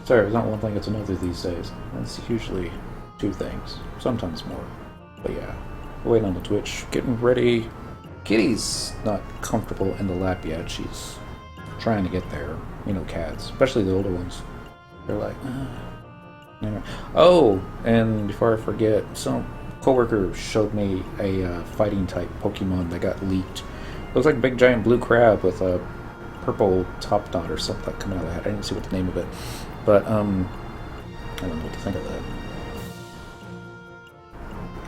Sorry, it's not one thing, it's another these days. It's usually two things, sometimes more. But yeah, waiting on the Twitch, getting ready. Kitty's not comfortable in the lap yet. She's trying to get there. You know, cats, especially the older ones. They're like, anyway. Oh, and before I forget, some coworker showed me a fighting type Pokemon that got leaked. Looks like a big giant blue crab with a purple top knot or something coming out of that. I didn't see what the name of it, but I don't know what to think of that.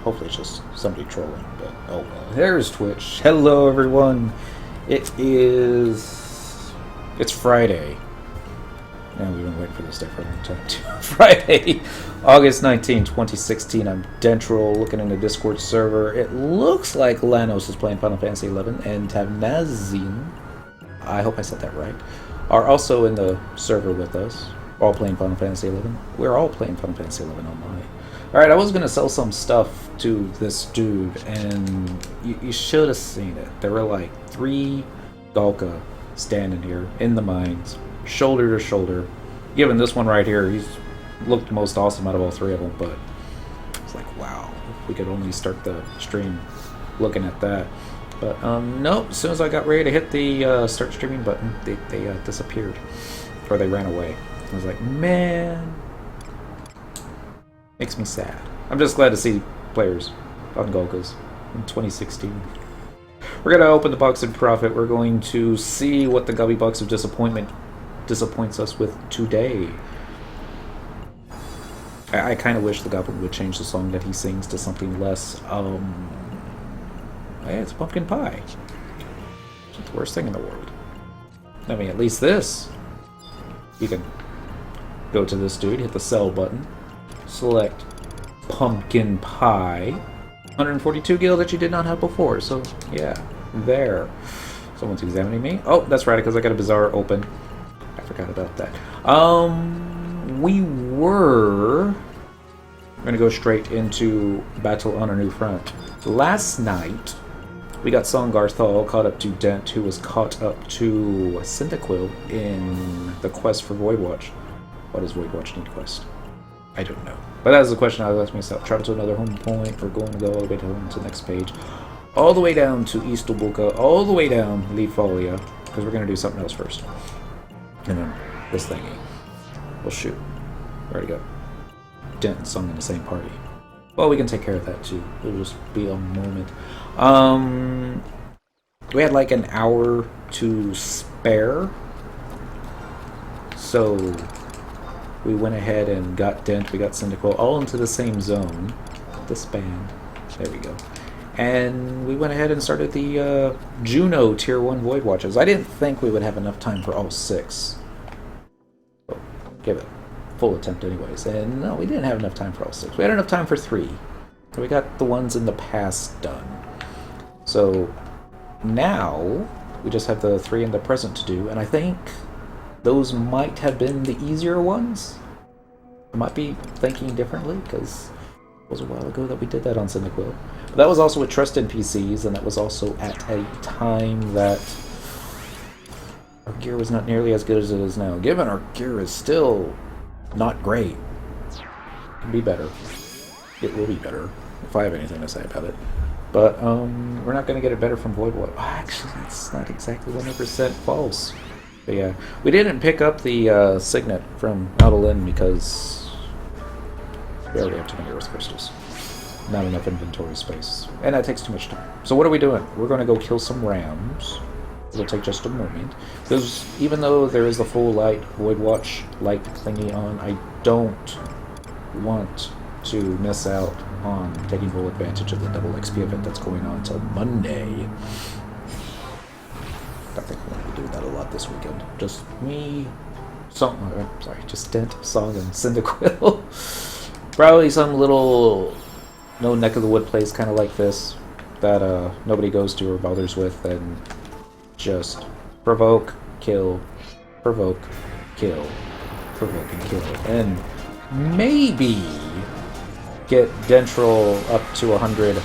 Hopefully it's just somebody trolling, but oh well. There's Twitch. Hello everyone. It's Friday. Yeah, we've been waiting for this day for a long time too. Friday, August 19, 2016. I'm Dentrol, looking in the Discord server. It looks like Lanos is playing Final Fantasy XI, and Tavnazin, I hope I said that right, are also in the server with us, all playing Final Fantasy XI. We're all playing Final Fantasy XI online. Alright, I was going to sell some stuff to this dude, and you should have seen it. There were like 3 Galka standing here in the mines, shoulder to shoulder. Given this one right here, he's looked most awesome out of all 3 of them, but it's like, wow, if we could only start the stream looking at that. But nope, as soon as I got ready to hit the start streaming button, they disappeared, or they ran away. I was like, man, makes me sad. I'm just glad to see players on Golkas in 2016. We're gonna open the box of profit. We're going to see what the Gubby Box of Disappointment disappoints us with today. I kind of wish the Goblin would change the song that he sings to something less, hey, it's pumpkin pie. It's not the worst thing in the world. I mean, at least this. You can go to this dude, hit the sell button, select pumpkin pie. 142 gil that you did not have before, so yeah, there. Someone's examining me. Oh, that's right, because I got a Bazaar open. I forgot about that. We were going to go straight into Battle on a New Front. Last night, we got Songarthal caught up to Dent, who was caught up to Cyndaquil in the quest for Voidwatch. What does Voidwatch need quest? I don't know. But that was the question I was asking myself. Travel to another home point. We're going to go all the way down to the next page. All the way down to East Obuka. All the way down Leafolia. Because we're going to do something else first. And then this thingy. Well, shoot. Already got Dent and Sung in the same party. Well, we can take care of that too. It'll just be a moment. We had like an hour to spare. So we went ahead and got Dent, we got Cyndaquil, all into the same zone. Disband. There we go. And we went ahead and started the Juno Tier 1 Void Watches. I didn't think we would have enough time for all 6. So, give it a full attempt anyways. And no, we didn't have enough time for all 6. We had enough time for 3. So we got the ones in the past done. So now we just have the 3 in the present to do, and I think those might have been the easier ones. I might be thinking differently, because it was a while ago that we did that on Cyndaquil. But that was also with Trust NPCs, and that was also at a time that our gear was not nearly as good as it is now. Given our gear is still not great. It can be better. It will be better, if I have anything to say about it. But we're not going to get it better from Voidwatch. Oh, actually, that's not exactly 100% false. But yeah, we didn't pick up the Signet from Outer because we already have too many Earth Crystals. Not enough inventory space. And that takes too much time. So what are we doing? We're going to go kill some rams. It'll take just a moment. Because even though there is the full light Voidwatch light thingy on, I don't want to miss out on taking full advantage of the double XP event that's going on until Monday. I think we're going to be doing that a lot this weekend. Just me, just Dent, Song, and Cyndaquil. Probably some little no neck of the wood place kind of like this that nobody goes to or bothers with, and just provoke, kill, provoke, kill, provoke, and kill. And maybe get Dentrol up to 100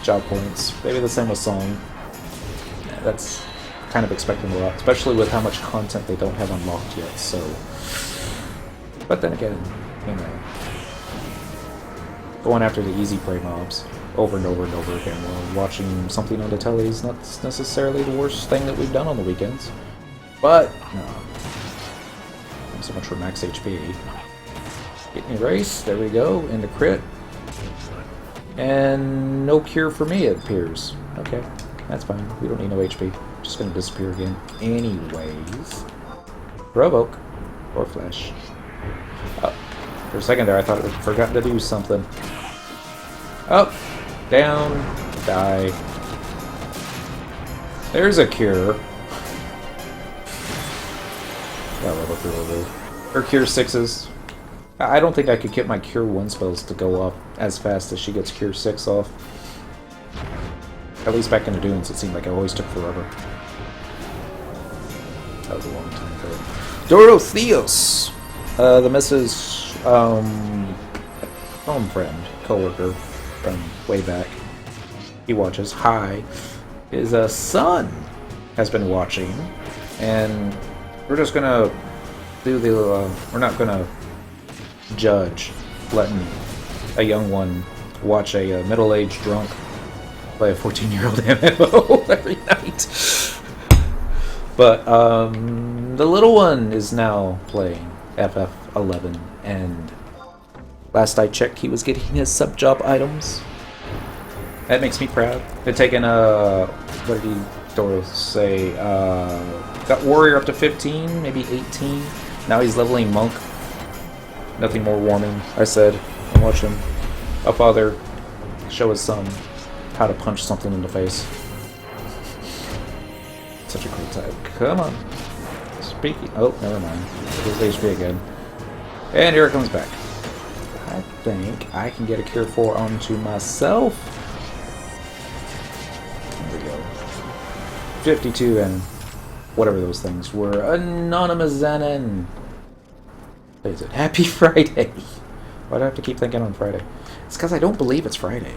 job points. Maybe the same with Song. That's kind of expecting a lot, especially with how much content they don't have unlocked yet, so But then again, you know, going after the easy prey mobs over and over and over again while watching something on the telly is not necessarily the worst thing that we've done on the weekends. But, no. Not so much for max HP. Getting erased, there we go, into crit. And no cure for me, it appears. Okay, that's fine. We don't need no HP. Just gonna disappear again. Anyways. Provoke. Or flash. Oh, for a second there I thought it had forgotten to do something. Up, down, die. There's a cure. Yeah, level 3 level. Her cure 6s. I don't think I could get my cure 1 spells to go up as fast as she gets cure 6 off. At least back in the Dunes it seemed like it always took forever. That was a long time ago. Dorotheos! The missus, home friend, co-worker from way back. He watches. Hi. His son has been watching, and we're just gonna do the, we're not gonna judge letting a young one watch a middle-aged drunk play a 14-year-old MMO every night. But, the little one is now playing FF11, and last I checked, he was getting his sub-job items. That makes me proud. They're taking, what did Doro say? Got Warrior up to 15, maybe 18. Now he's leveling Monk. Nothing more warming, I said. And watch him, a father, show his son how to punch something in the face. Such a cool type. Come on. Speaking. Oh, never mind. There's HP again. And here it comes back. I think I can get a cure 4 onto myself. There we go. 52 and whatever those things were. Anonymous Zenon. What is it? Happy Friday. Why do I have to keep thinking on Friday? It's because I don't believe it's Friday.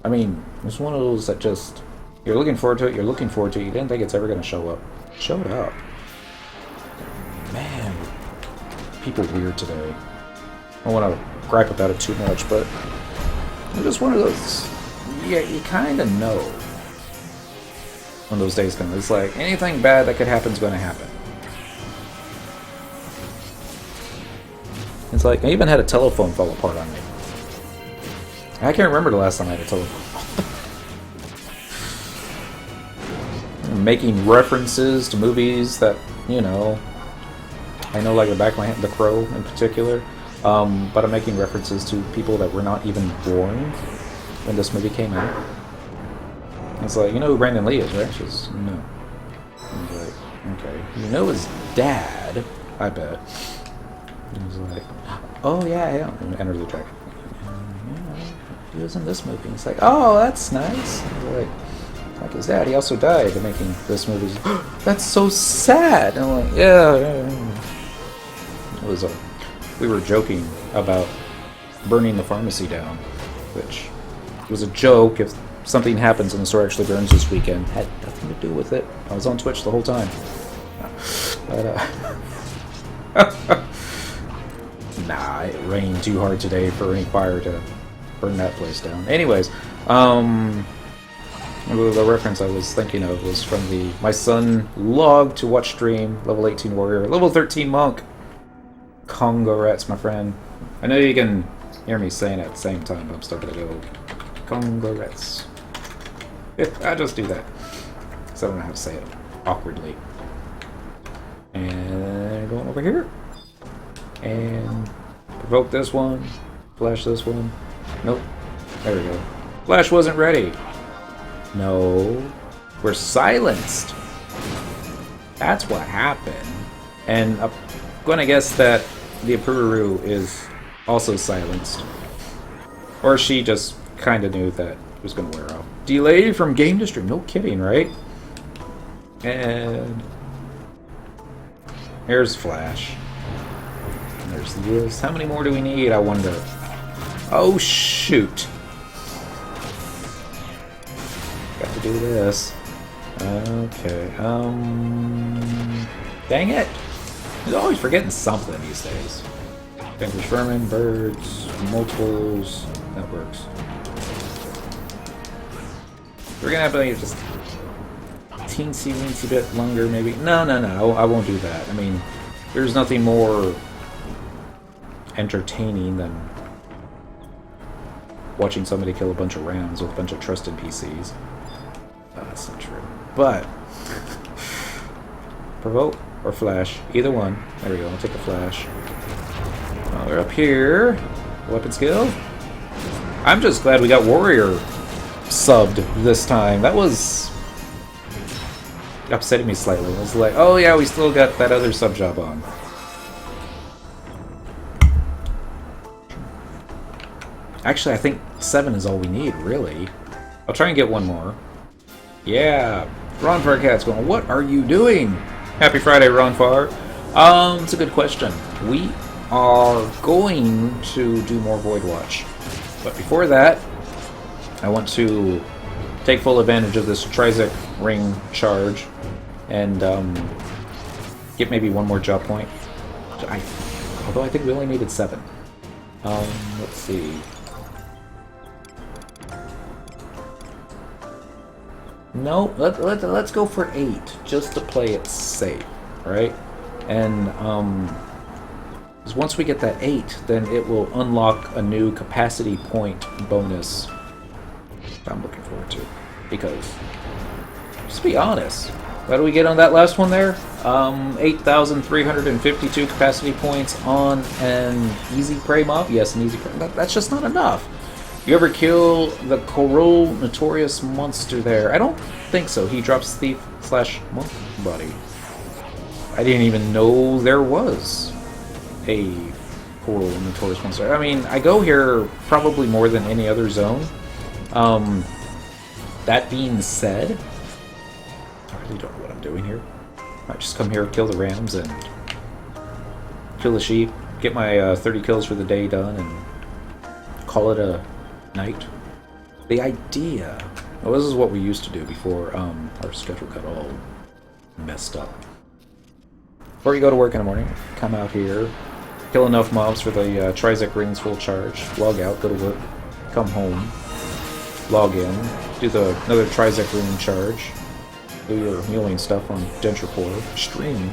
I mean, it's one of those that just, you're looking forward to it, you didn't think it's ever going to show up. Showed up. Man, people weird today. I don't want to gripe about it too much, but it's just one of those, yeah, you kind of know when those days come. It's like, anything bad that could happen is going to happen. It's like, I even had a telephone fall apart on me. I can't remember the last time I had a telephone. Making references to movies that, you know, I know like the back of my hand, The Crow in particular, but I'm making references to people that were not even born when this movie came out. It's like, you know who Brandon Lee is, right? She's, no. I was like, okay. You know his dad, I bet. He was like, oh yeah, yeah. And enter the track. Yeah, he was in this movie. It's like, oh, that's nice. Like his dad, he also died in making this movie. That's so sad. And I'm like, yeah. It was we were joking about burning the pharmacy down, which was a joke. If something happens and the store actually burns this weekend, had nothing to do with it. I was on Twitch the whole time. But nah, it rained too hard today for any fire to burn that place down. Anyways, the reference I was thinking of was from my son logged to watch stream, level 18 warrior, level 13 monk. Congo rats, my friend. I know you can hear me saying it at the same time, but I'm still gonna go Congo rats. I'll just do that, so I don't know how to say it awkwardly. And going over here. And provoke this one. Flash this one. Nope. There we go. Flash wasn't ready. No. We're silenced. That's what happened. And I'm gonna guess that the Apururu is also silenced. Or she just kinda knew that it was gonna wear off. Delay from game to stream. No kidding, right? And here's Flash. And there's this. How many more do we need, I wonder? Oh, shoot. Got to do this. Okay, dang it. I'm always forgetting something these days. Vanquish vermin, birds, multiples. That works. We're gonna have to just teensy-weensy bit longer, maybe. No, I won't do that. I mean, there's nothing more entertaining than watching somebody kill a bunch of rounds with a bunch of trusted PCs. Oh, that's not true. But provoke or flash, either one. There we go. I'll take the flash. We're up here. Weapon skill. I'm just glad we got warrior subbed this time. That was upsetting me slightly. I was like, oh yeah, we still got that other sub job on. Actually, I think 7 is all we need, really. I'll try and get one more. Yeah, Ronfar Cat's going, what are you doing? Happy Friday, Ronfar. It's a good question. We are going to do more voidwatch. But before that, I want to take full advantage of this Trizec ring charge and get maybe one more job point. Although I think we only needed 7. Let's see. No, let's go for 8, just to play it safe, right? And once we get that 8, then it will unlock a new capacity point bonus I'm looking forward to. Because, just be honest, what do we get on that last one there? 8,352 capacity points on an easy prey mob? Yes, an easy prey. That's just not enough. You ever kill the notorious monster there? I don't think so. He drops thief / monk body. I didn't even know there was a notorious monster. I mean, I go here probably more than any other zone. That being said, I really don't know what I'm doing here. I just come here, kill the rams, and kill the sheep, get my 30 kills for the day done, and call it a night. The idea... Well, this is what we used to do before our schedule got all messed up. Before you go to work in the morning, come out here, kill enough mobs for the Trizec rings full charge, log out, go to work, come home, log in, do another Trizec ring charge, do your healing stuff on Dentropore, stream,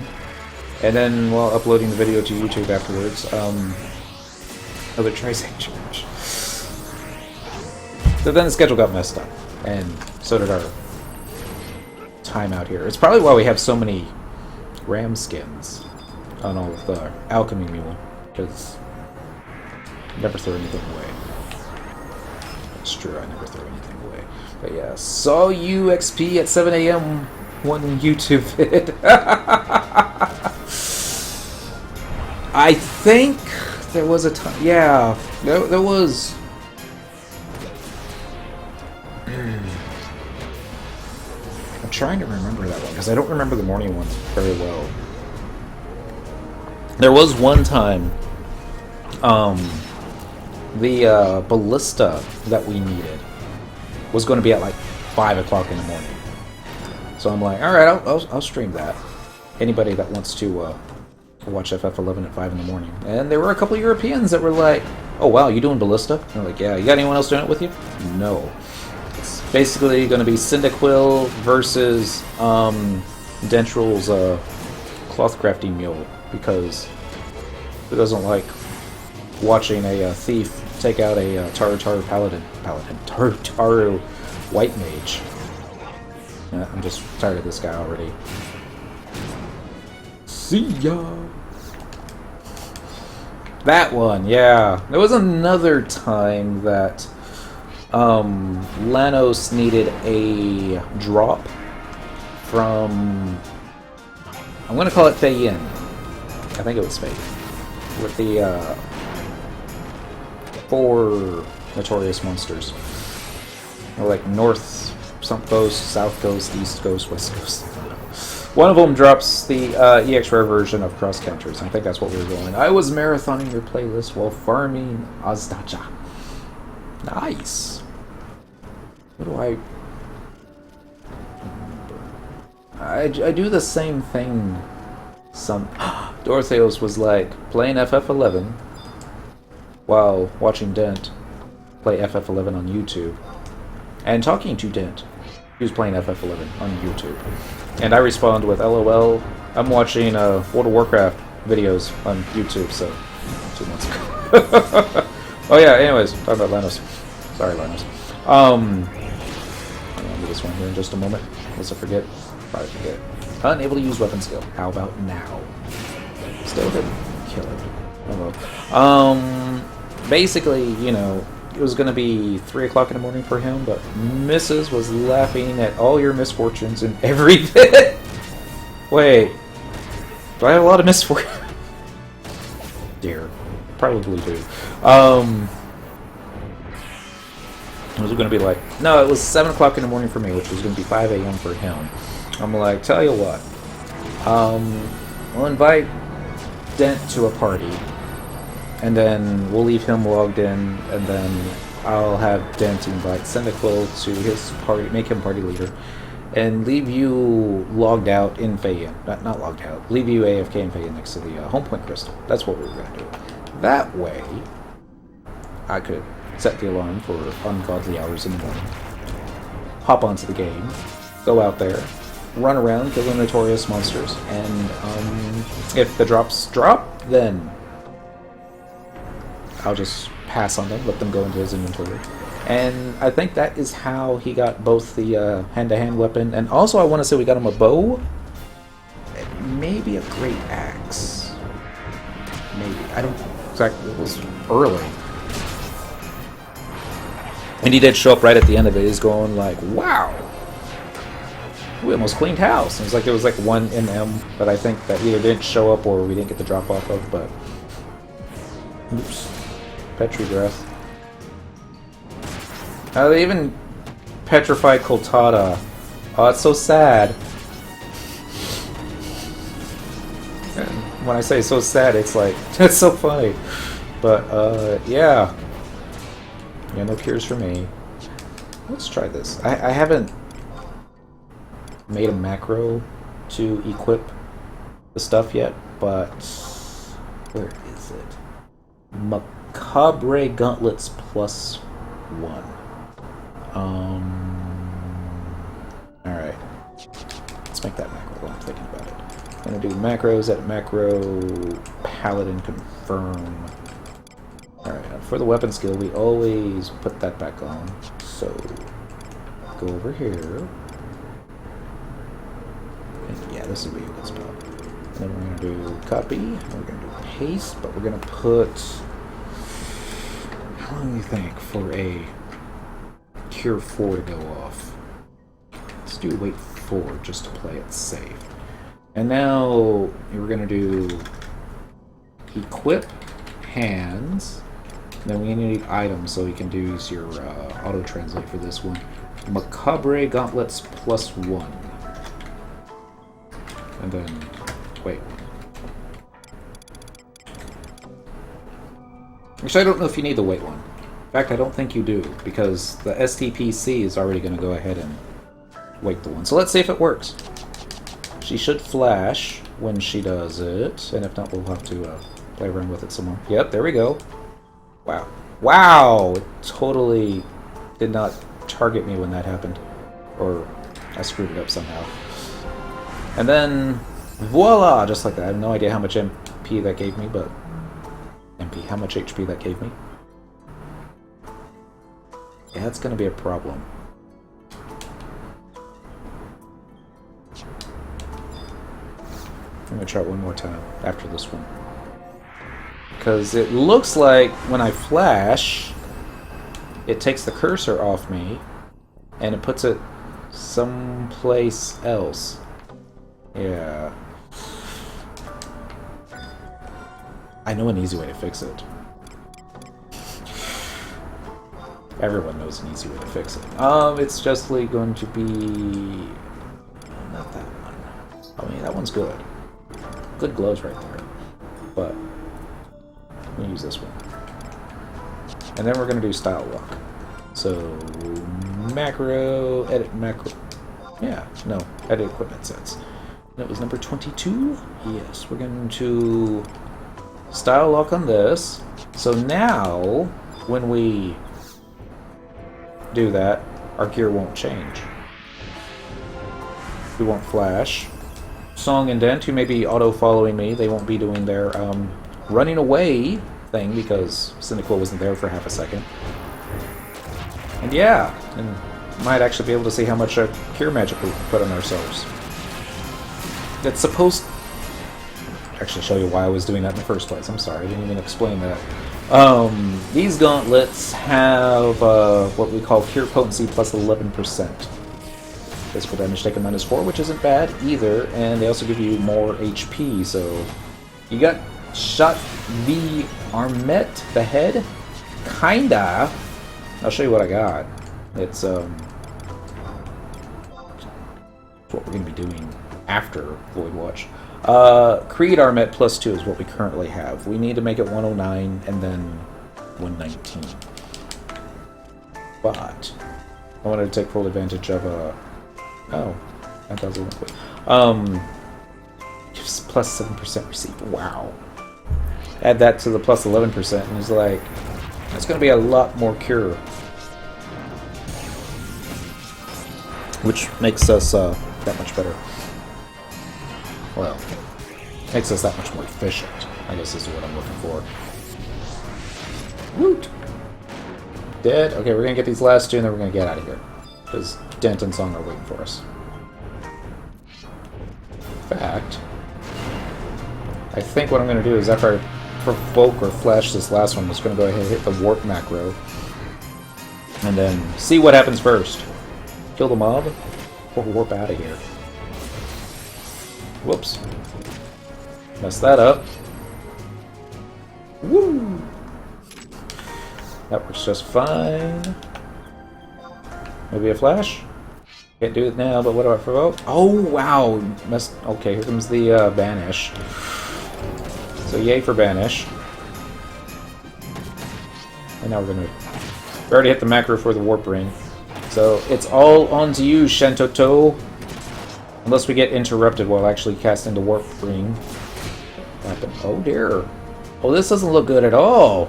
and then while uploading the video to YouTube afterwards, another Trizec charge. So then the schedule got messed up, and so did our time out here. It's probably why we have so many ram skins on all of the alchemy mule, because I never throw anything away. It's true, I never throw anything away. But yeah, saw you XP at 7 AM one YouTube vid. I think there was a time. Yeah, there was. I'm trying to remember that one because I don't remember the morning ones very well. There was one time, the ballista that we needed was going to be at like 5 o'clock in the morning. So I'm like, all right, I'll stream that. Anybody that wants to watch FF11 at 5 in the morning. And there were a couple of Europeans that were like, oh wow, you doing ballista? And I'm like, yeah. You got anyone else doing it with you? No. It's basically going to be Cyndaquil versus Dentral's cloth crafting mule, because who doesn't like watching a thief take out a Taru white mage? Yeah, I'm just tired of this guy already. See ya! That one, yeah. There was another time that Lanos needed a drop from... I'm going to call it Fei-Yin. I think it was Fei. With the 4 notorious monsters. They're like North Coast, South Coast, East Coast, West Coast. One of them drops the EX Rare version of Cross Counters. I think that's what we were going. I was marathoning your playlist while farming Azdaja. Nice. What do I remember? I do the same thing. Dorotheos was like, playing FF11, while watching Dent play FF11 on YouTube and talking to Dent. He was playing FF11 on YouTube. And I respond with, LOL, I'm watching World of Warcraft videos on YouTube, so 2 months ago. Oh yeah, anyways, talking about Linus. Sorry, Linus. I'll do this one here in just a moment. Unless I forget. Probably forget. Unable to use weapon skill. How about now? Still didn't kill it. Oh well. Basically, you know, it was going to be 3 o'clock in the morning for him, but Mrs. was laughing at all your misfortunes and everything. Wait. Do I have a lot of misfortune? Dear. Probably do. It was going to be like, no, it was 7 o'clock in the morning for me, which was going to be 5 a.m. for him. I'm like, tell you what. We'll invite Dent to a party. And then we'll leave him logged in, and then I'll have Dent invite Cyndaquil to his party, make him party leader, and leave you logged out in Fayin. Not logged out. Leave you AFK in Fayin next to the home point crystal. That's what we were going to do. That way, I could set the alarm for ungodly hours in the morning, hop onto the game, go out there, run around, kill the notorious monsters, and if the drops drop, then I'll just pass on them, let them go into his inventory. And I think that is how he got both the hand-to-hand weapon, and also I want to say we got him a bow, maybe a great axe. Maybe. I don't exactly, it was early. And he did show up right at the end of it. He's going like, wow, we almost cleaned house. And it was like there was like 1 MM that I think that either didn't show up or we didn't get the drop off of, but oops. Petri breath. They even petrified Coltada. Oh, that's so sad. And when I say so sad, it's like, it's so funny. But, yeah. Yeah, no cures for me. Let's try this. I haven't made a macro to equip the stuff yet, but where is it? Macabre Gauntlets +1. Alright. Let's make that macro while I'm thinking about it. I'm gonna do macros at macro Paladin confirm. Alright, for the weapon skill, we always put that back on. So, go over here. And yeah, this will be a good spot. And then we're going to do copy, and we're going to do paste, but we're going to put... How long do you think for a Cure 4 to go off? Let's do wait 4 just to play it safe. And now we're going to do equip hands. Then we need items, so we can use your auto-translate for this one. Macabre Gauntlets +1. And then, wait. Actually, I don't know if you need the wait one. In fact, I don't think you do, because the STPC is already going to go ahead and wait the one. So let's see if it works. She should flash when she does it, and if not, we'll have to play around with it some more. Yep, there we go. Wow. Wow! It totally did not target me when that happened. Or I screwed it up somehow. And then, voila! Just like that. I have no idea how much MP that gave me, but... MP, how much HP that gave me. Yeah, that's gonna be a problem. I'm gonna try it one more time after this one. Because it looks like when I flash, it takes the cursor off me, and it puts it someplace else. Yeah. I know an easy way to fix it. Everyone knows an easy way to fix it. It's just going to be... Not that one. I mean, that one's good. Good glows right there. But... I'm going to use this one. And then we're going to do style lock. So... Macro... Edit macro... Yeah, no. Edit equipment sets. That was number 22? Yes, we're going to... Style lock on this. So now, when we do that, our gear won't change. We won't flash. Song and Dent, who may be auto-following me, they won't be doing their running away thing because Cynical wasn't there for half a second. And yeah, and might actually be able to see how much cure magic we put on ourselves. It's supposed to actually show you why I was doing that in the first place. I'm sorry, I didn't even explain that. These gauntlets have what we call cure potency plus 11%. Physical damage taken -4, which isn't bad either, and they also give you more HP, so you got shot the armet, the head? Kinda. I'll show you what I got. It's what we're going to be doing after Voidwatch. Creed Armet +2 is what we currently have. We need to make it 109 and then 119. But I wanted to take full advantage of oh, that does look quick. Just +7% receipt. Wow. Add that to the +11%, and it's like, it's going to be a lot more cure. Which makes us that much better. Well, makes us that much more efficient, I guess is what I'm looking for. Woot! Dead. Okay, we're going to get these last two, and then we're going to get out of here. Because Dent and Song are waiting for us. In fact, I think what I'm going to do is after I provoke or flash this last one, I'm just going to go ahead and hit the warp macro. And then see what happens first. Kill the mob, or warp out of here. Whoops. Messed that up. Woo! That works just fine. Maybe a flash? Can't do it now, but what do I provoke? Oh, wow! Okay, here comes the banish. So yay for banish. And now we're gonna... We already hit the macro for the warp ring. So it's all onto you, Shantoto. Unless we get interrupted while actually casting the warp ring. Oh dear. Oh, this doesn't look good at all.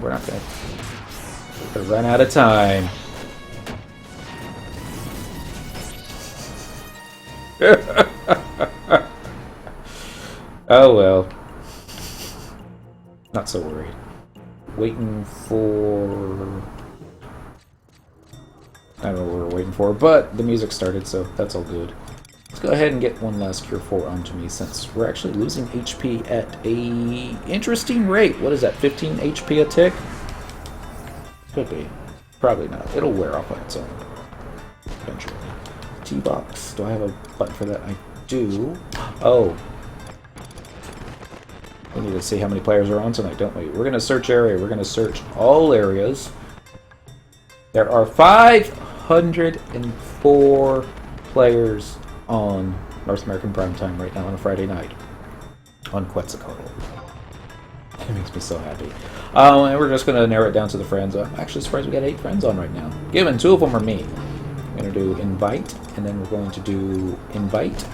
We're not gonna run out of time. Oh well. Not so worried. Waiting for... I don't know what we're waiting for, but the music started, so that's all good. Let's go ahead and get one last Cure 4 onto me, since we're actually losing HP at a interesting rate. What is that, 15 HP a tick? Could be. Probably not. It'll wear off on its own. Eventually. T-box. Do I have a button for that? I do. Oh. We need to see how many players are on tonight, don't we? We're going to search area. We're going to search all areas. There are 504 players on North American Primetime right now on a Friday night on Quetzalcoatl. It makes me so happy. And we're just going to narrow it down to the friends. I'm actually surprised we got 8 friends on right now. Given 2 of them are me. We're going to do invite, and then we're going to do invite,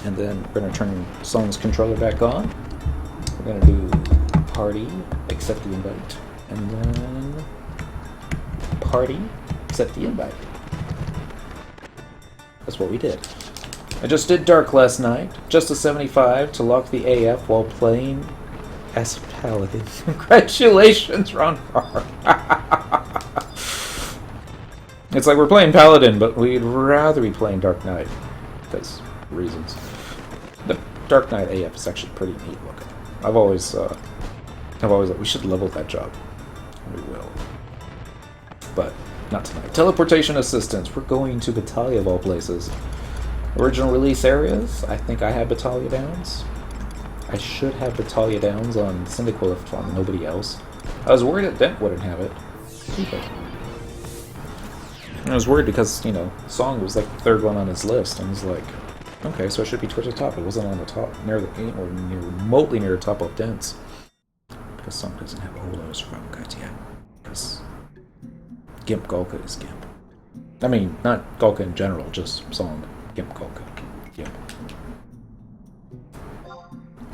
and then we're going to turn Song's controller back on. We're going to do party, accept the invite, and then party, accept the invite. That's what we did. I just did Dark last night, just a 75 to lock the AF while playing as a paladin. Congratulations, Ron Farr. It's like we're playing Paladin, but we'd rather be playing Dark Knight. Because reasons. The Dark Knight AF is actually pretty neat looking. I've always like, we should level that job. We will. But not tonight. Teleportation assistance. We're going to Battaglia of all places. Original release areas. I think I have Battaglia Downs. I should have Battaglia Downs on Syndical if on nobody else. I was worried that Dent wouldn't have it. And I was worried because, you know, Song was like the 3rd one on his list, and I was like, okay, so it should be towards the top. It wasn't on the top, near the or near, remotely near the top of Dent's. Because Song doesn't have a whole lot of survival guides yet. Because Gimp Golka is Gimp. I mean, not Golka in general, just Song. Gimp Golka. Gimp.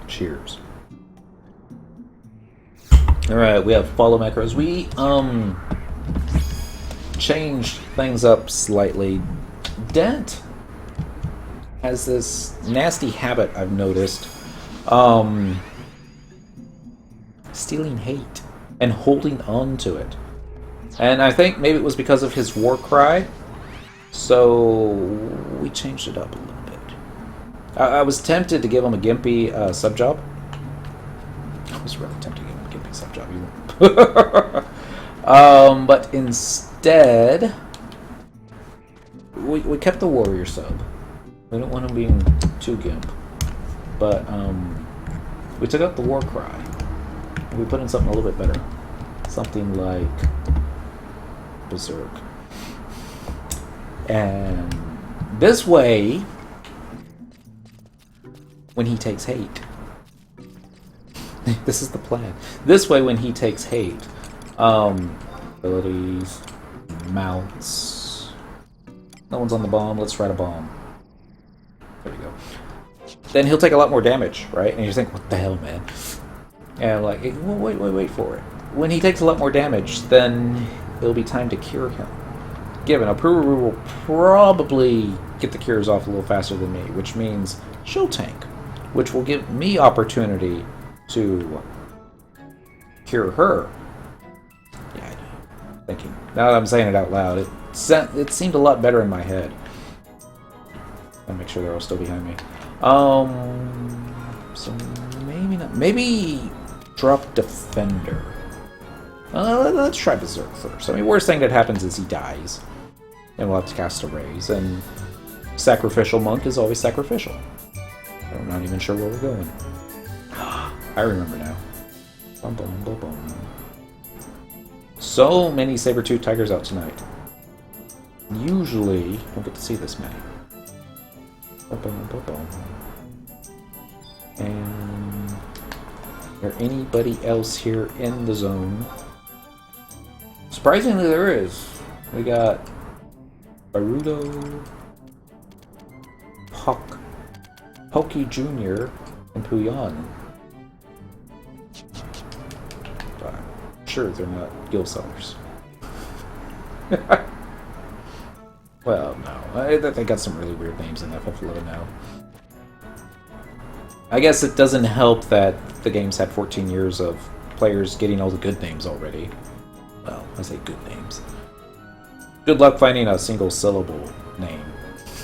Cheers. Alright, we have follow macros. We changed things up slightly. Dent has this nasty habit I've noticed. Stealing hate and holding on to it. And I think maybe it was because of his war cry. So we changed it up a little bit. I was tempted to give him a gimpy sub job. I was really tempted to give him a gimpy sub job. But instead, we kept the warrior sub. We don't want him being too gimp. But we took out the war cry. And we put in something a little bit better. Something like Berserk. And this way, when he takes hate, this is the plan. This way, when he takes hate, abilities, mounts. No one's on the bomb. Let's try to bomb. There we go. Then he'll take a lot more damage, right? And you think, what the hell, man? And like, well, wait for it. When he takes a lot more damage, then it'll be time to cure him. Given Apuru will probably get the cures off a little faster than me, which means she'll tank, which will give me opportunity to cure her. Yeah, I know. Thinking. Now that I'm saying it out loud, it seemed a lot better in my head. I'll make sure they're all still behind me. So maybe not. Maybe drop Defender. Let's try Berserk first. I mean, worst thing that happens is he dies. And we'll have to cast a raise. And Sacrificial Monk is always sacrificial. I'm not even sure where we're going. I remember now. Bum, bum, bum, bum. So many saber-tooth tigers out tonight. Usually, don't get to see this many. Bum, bum, bum, bum. And is there anybody else here in the zone? Surprisingly, there is. We got Baruto, Pokey Jr., and Puyan. But I'm sure they're not guild sellers. Well, no. They got some really weird names in FF11 now. I guess it doesn't help that the game's had 14 years of players getting all the good names already. Well, I say good names. Good luck finding a single syllable name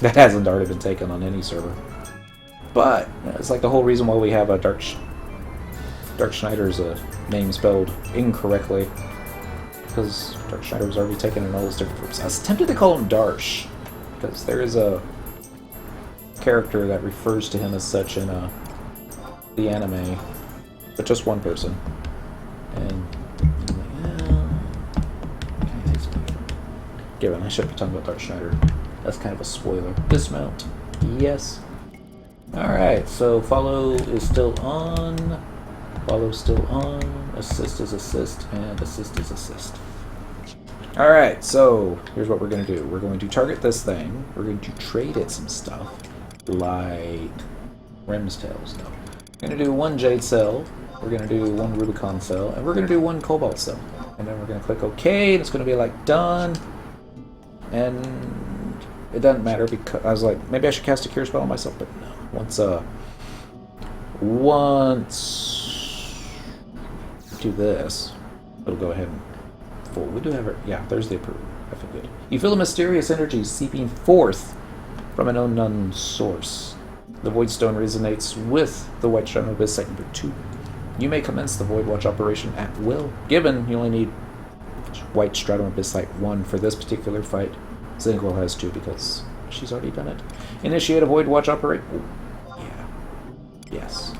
that hasn't already been taken on any server. But it's like the whole reason why we have a Dark Schneider's name spelled incorrectly, because Dark Schneider was already taken in all those different groups. I was tempted to call him Darsh, because there is a character that refers to him as such in the anime, but just one person. And given I shouldn't be talking about Dark Schneider. That's kind of a spoiler. Dismount. Yes. Alright, so follow is still on. Follow still on. Assist is assist, and assist is assist. Alright, so here's what we're going to do. We're going to target this thing. We're going to trade it some stuff. Like Rem's Tails. No. We're going to do one Jade Cell. We're going to do one Rubicon Cell. And we're going to do one Cobalt Cell. And then we're going to click OK. And it's going to be like done. And it doesn't matter because I was like, maybe I should cast a cure spell on myself, but no. Once do this, it'll go ahead and full. We do have it. Yeah, there's the approval. I feel good. You feel a mysterious energy seeping forth from an unknown source. The voidstone resonates with the white stone of Abyssite number 2. You may commence the voidwatch operation at will. Given you only need White Stratum Abyssite 1 for this particular fight. Zinquil has 2 because she's already done it. Initiate a voidwatch operation. Yeah. Yes.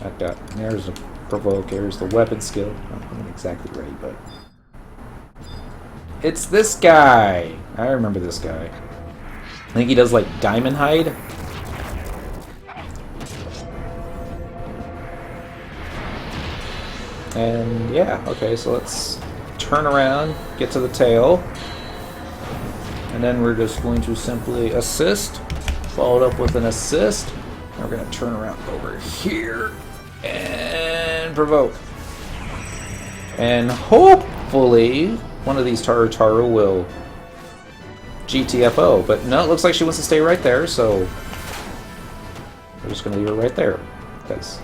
Like that. There's a provoke. There's the weapon skill. I'm not exactly ready, but it's this guy. I remember this guy. I think he does like Diamond Hide. And yeah, okay, so let's turn around, get to the tail, and then we're just going to simply assist, followed up with an assist, and we're going to turn around over here and provoke. And hopefully one of these Taru will GTFO. But no, it looks like she wants to stay right there, so we're just going to leave her right there. Because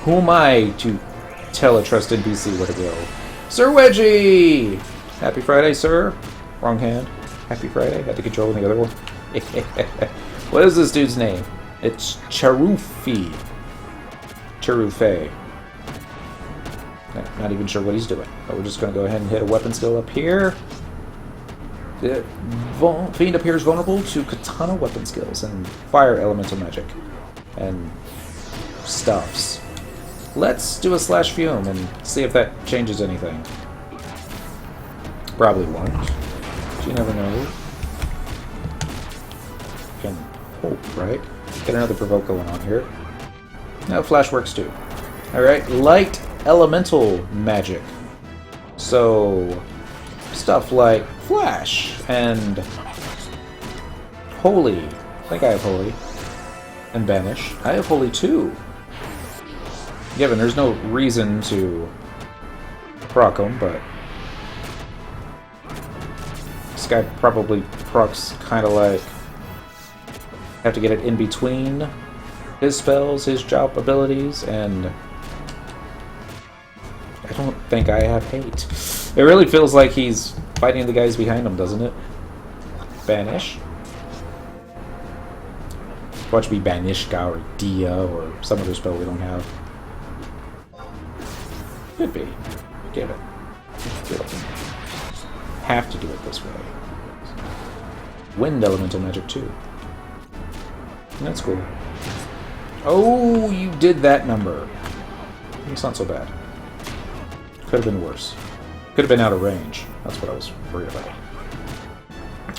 who am I to tell a trusted NPC where to go? Sir Wedgie! Happy Friday, sir. Wrong hand. Happy Friday. Had to control the other one. What is this dude's name? It's Charufi. Charufe. Not even sure what he's doing. But we're just going to go ahead and hit a weapon skill up here. The Fiend appears vulnerable to katana weapon skills and fire elemental magic. And stuffs. Let's do a slash fume and see if that changes anything. Probably won't. You never know. Can hope, right? Get another provoke going on here. No, flash works too. Alright, light elemental magic. So, stuff like flash and holy. I think I have holy. And banish. I have holy too. Given there's no reason to proc them, but this guy probably procs kind of like have to get it in between his spells, his job abilities, and I don't think I have hate. It really feels like he's fighting the guys behind him, doesn't it? Banish. Watch be Banishka or Dia or some other spell we don't have. Could be. Give it. Have to do it this way. Wind elemental magic too. That's cool. Oh, you did that number. It's not so bad. Could have been worse. Could have been out of range. That's what I was worried about.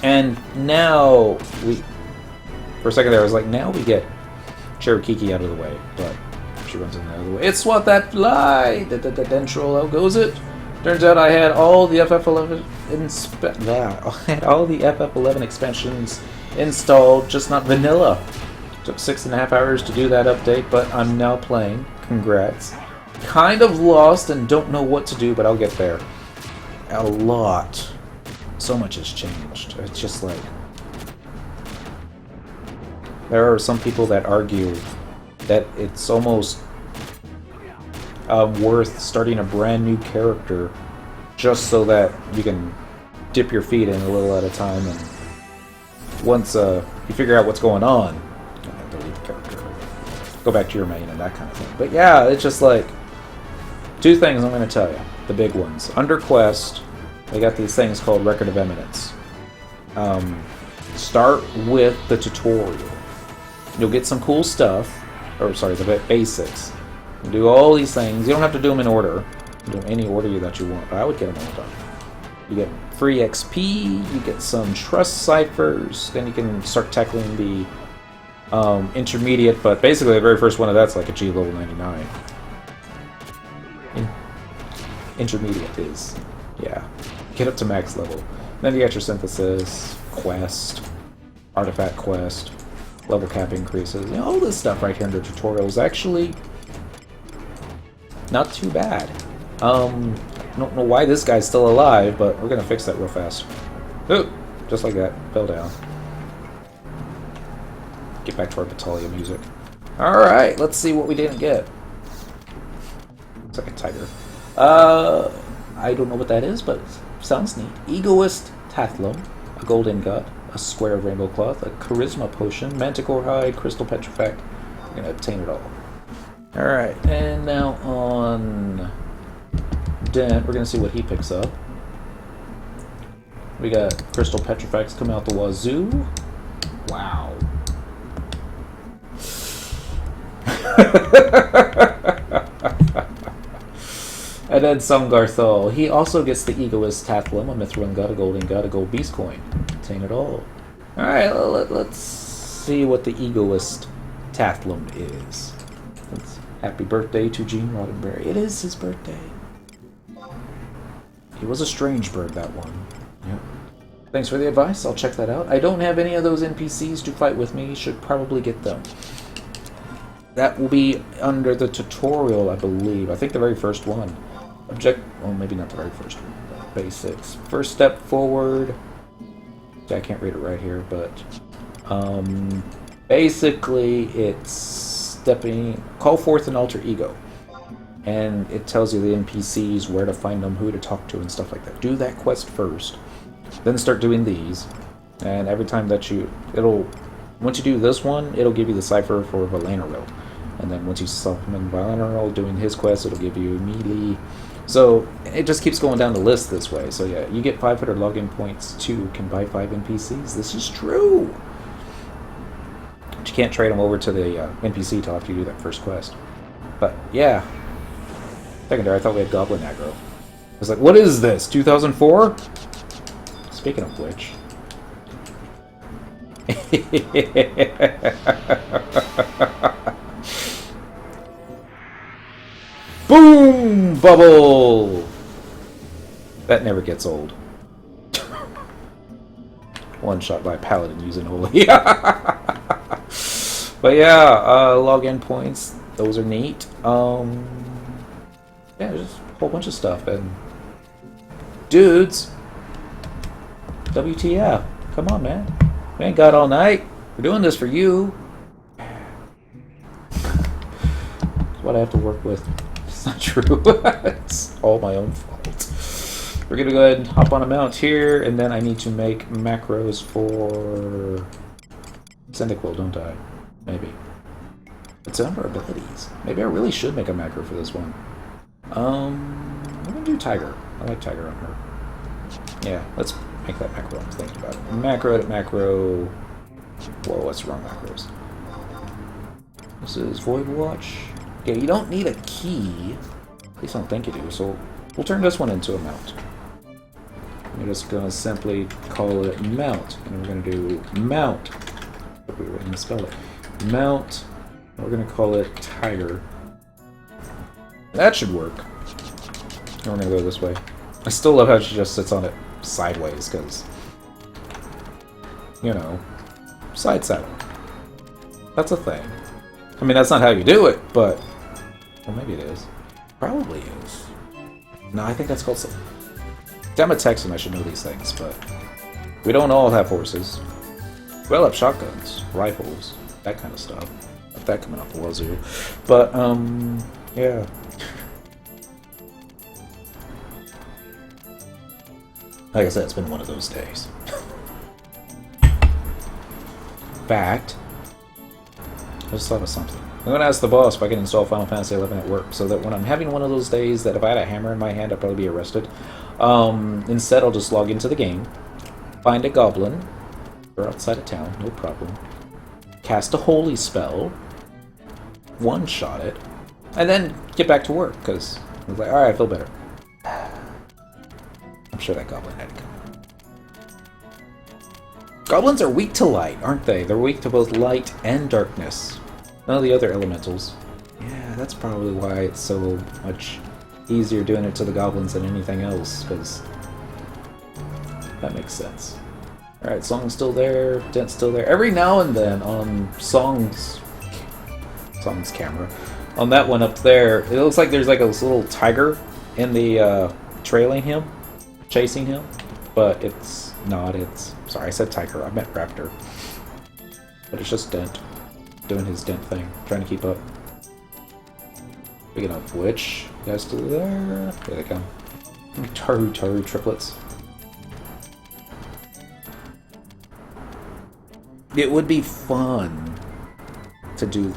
And now we... For a second there, I was like, now we get Cherokee out of the way. But she runs in the other way. It's what that fly! Dentral, how goes it? Turns out I had all the FF11 I had all the FF11 expansions installed, just not vanilla. Took 6.5 hours to do that update, but I'm now playing. Congrats. Kind of lost and don't know what to do, but I'll get there. A lot. So much has changed. It's just like... There are some people that argue that it's almost worth starting a brand new character just so that you can dip your feet in a little at a time, and once you figure out what's going on, delete the character, go back to your main and that kind of thing. But yeah, it's just like two things I'm going to tell you, the big ones. Under Quest, they got these things called Record of Eminence. Start with the tutorial. You'll get some cool stuff, or sorry, the basics. You do all these things. You don't have to do them in order. You do them any order that you want, but I would get them all done. You get free XP, you get some trust ciphers, then you can start tackling the intermediate, but basically the very first one of that's like a G level 99. Intermediate is, yeah, get up to max level. Then you got your synthesis, quest, artifact quest, level cap increases, you know, all this stuff right here in the tutorial is actually not too bad. I don't know why this guy's still alive, but we're gonna fix that real fast. Ooh, just like that, fell down. Get back to our battalion music. Alright, let's see what we didn't get. Looks like a tiger. I don't know what that is, but sounds neat. Egoist Tathlum, a gold ingot, a square of rainbow cloth, a charisma potion, manticore hide, crystal petrifact. We're gonna obtain it all. Alright, and now on Dent, we're gonna see what he picks up. We got crystal petrifacts coming out the wazoo. Wow. And then Samgarthal. He also gets the Egoist Tathlum, a mithril god, a gold god, a gold beast coin. Obtain it all. Alright, let's see what the Egoist Tathlum is. Happy birthday to Gene Roddenberry. It is his birthday. He was a strange bird, that one. Yep. Thanks for the advice. I'll check that out. I don't have any of those NPCs to fight with me. Should probably get them. That will be under the tutorial, I believe. I think the very first one. Well, maybe not the very first one, but basics. First step forward. I can't read it right here, but basically it's call forth an alter ego. And it tells you the NPCs, where to find them, who to talk to, and stuff like that. Do that quest first, then start doing these. And every time that once you do this one, it'll give you the cipher for Valanaril. And then once you summon Valanaril doing his quest, it'll give you melee. So it just keeps going down the list this way. So yeah, you get 500 login points to can buy 5 NPCs. This is true. But you can't trade them over to the NPC till after you do that first quest. But yeah. Secondary, I thought we had Goblin aggro. I was like, what is this? 2004? Speaking of which. Boom! Bubble! That never gets old. One shot by a paladin using holy. But yeah, login points. Those are neat. Yeah, just a whole bunch of stuff. And dudes, WTF? Come on, man. We ain't got all night. We're doing this for you. That's what I have to work with. It's not true. It's all my own fault. We're gonna go ahead and hop on a mount here, and then I need to make macros for Cyndaquil, don't I? Maybe. It's under abilities. Maybe I really should make a macro for this one. I'm gonna do Tiger. I like Tiger on her. Yeah, let's make that macro. I'm thinking about it. Macro to macro. Whoa, what's wrong macros? This is voidwatch. Yeah, you don't need a key. At least I don't think you do. So we'll turn this one into a mount. We're just gonna simply call it mount, and we're gonna do mount. We were gonna spell it. Mount. And we're gonna call it Tiger. That should work. And we're gonna go this way. I still love how she just sits on it sideways, because, you know, side saddle. That's a thing. I mean, that's not how you do it, but... Well, maybe it is. Probably is. No, I think that's called some... I'm a Texan, I should know these things, but... We don't all have horses. We all have shotguns, rifles, that kind of stuff. Not that coming off the wazoo. But, yeah. Like I said, it's been one of those days. Fact, I just thought of something. I'm going to ask the boss if I can install Final Fantasy XI at work, so that when I'm having one of those days that if I had a hammer in my hand, I'd probably be arrested. Instead, I'll just log into the game, find a goblin, or outside of town, no problem, cast a holy spell, one-shot it, and then get back to work, because I was like, alright, I feel better. I'm sure that goblin had to come. Goblins are weak to light, aren't they? They're weak to both light and darkness. None of the other elementals. Yeah, that's probably why it's so much easier doing it to the goblins than anything else, because that makes sense. Alright, Song's still there, Dent's still there. Every now and then on Song's camera, on that one up there, it looks like there's like a little tiger in the trailing him, chasing him, but it's not. It's, sorry, I said tiger, I meant raptor. But it's just Dent doing his Dent thing, trying to keep up. Speaking of which, you guys still there? Here they come. Taru triplets. It would be fun to do.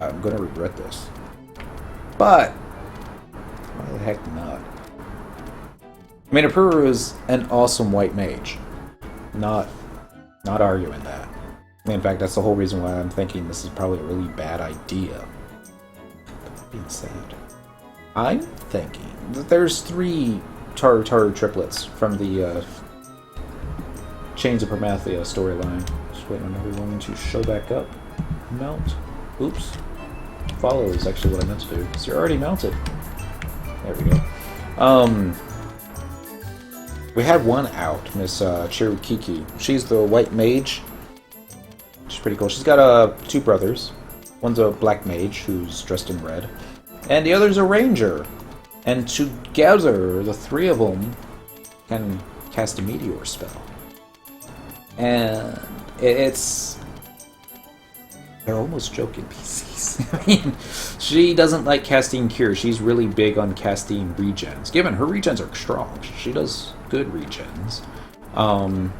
I'm gonna regret this, but why the heck not? I mean, Apuru is an awesome white mage. Not arguing that. In fact, that's the whole reason why I'm thinking this is probably a really bad idea. That being said, I'm thinking that there's 3 Taru triplets from the Chains of Promathia storyline. Just waiting on everyone to show back up. Mount. Oops. Follow is actually what I meant to do. So you're already mounted. There we go. We had one out, Miss Chirukiki. She's the white mage. She's pretty cool. She's got 2 brothers. One's a black mage who's dressed in red. And the other's a ranger. And together, the three of them can cast a meteor spell. And it's... They're almost joking PCs. I mean, she doesn't like casting Cure. She's really big on casting regens. Given her regens are strong, she does good regens. And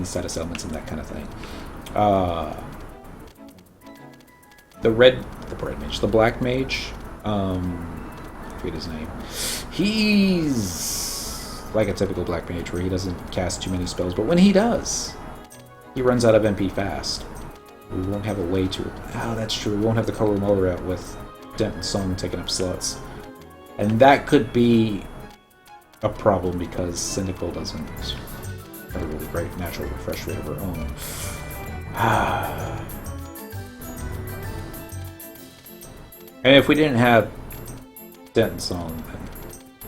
status elements and that kind of thing. The black mage, I forget his name. He's like a typical black mage where he doesn't cast too many spells, but when he does, he runs out of MP fast. We won't have a way to... Oh, that's true. We won't have the Color Mower out with Dent and Song taking up slots. And that could be a problem because Cyndaquil doesn't have a really great natural refresh rate of her own. And if we didn't have Dent and Song, then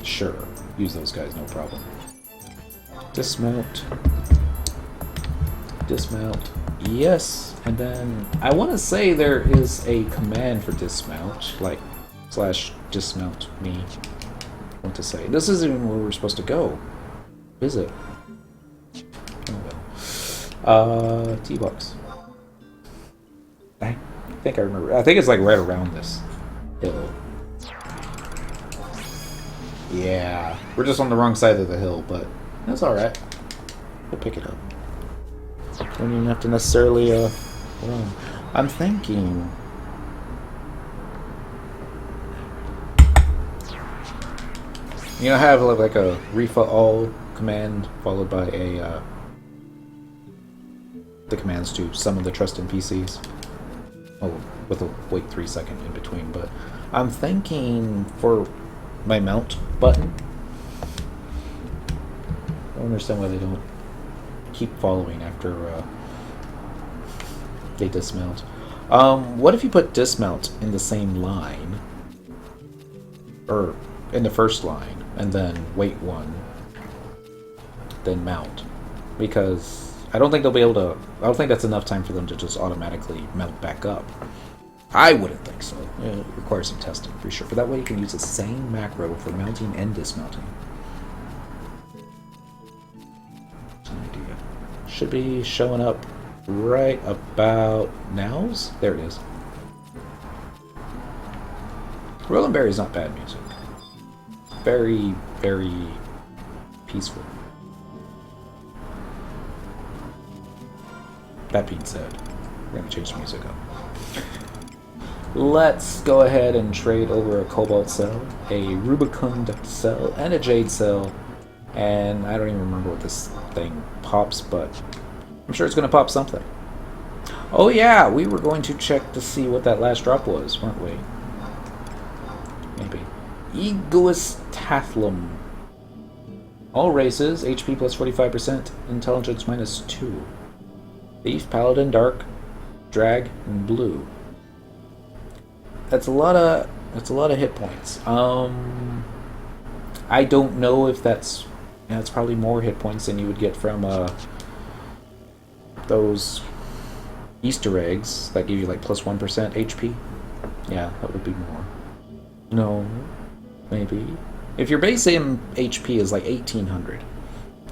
sure, use those guys, no problem. Dismount. Dismount. Yes, and then I want to say there is a command for dismount, like / dismount me. I want to say this isn't even where we're supposed to go, is it? Oh well. T-Box. I think I remember. I think it's like right around this hill. Yeah, we're just on the wrong side of the hill, but that's all right. We'll pick it up. Don't even have to necessarily run. I'm thinking. You know, have like a Rifa all command followed by a the commands to summon the trust NPCs. Oh, with a wait 3 second in between. But I'm thinking for my mount button. I don't understand why they don't keep following after they dismount. What if you put dismount in the same line, or in the first line, and then wait 1, then mount? Because I don't think they'll be able to. I don't think that's enough time for them to just automatically mount back up. I wouldn't think so. It requires some testing for sure. But that way you can use the same macro for mounting and dismounting. Should be showing up right about nows. There it is. Roland Berry's not bad music. Very, very peaceful. That being said, we're going to change the music up. Let's go ahead and trade over a Cobalt cell, a Rubicund cell, and a Jade cell. And I don't even remember what this thing pops, but I'm sure it's going to pop something. Oh yeah, we were going to check to see what that last drop was, weren't we? Maybe. Egoist Tathlum. All races, HP plus 45%, intelligence -2. Thief, Paladin, Dark, Drag, and Blue. That's a lot of hit points. I don't know if that's... Yeah, it's probably more hit points than you would get from those Easter eggs that give you like plus 1% HP. Yeah, that would be more. No, maybe. If your base HP is like 1800,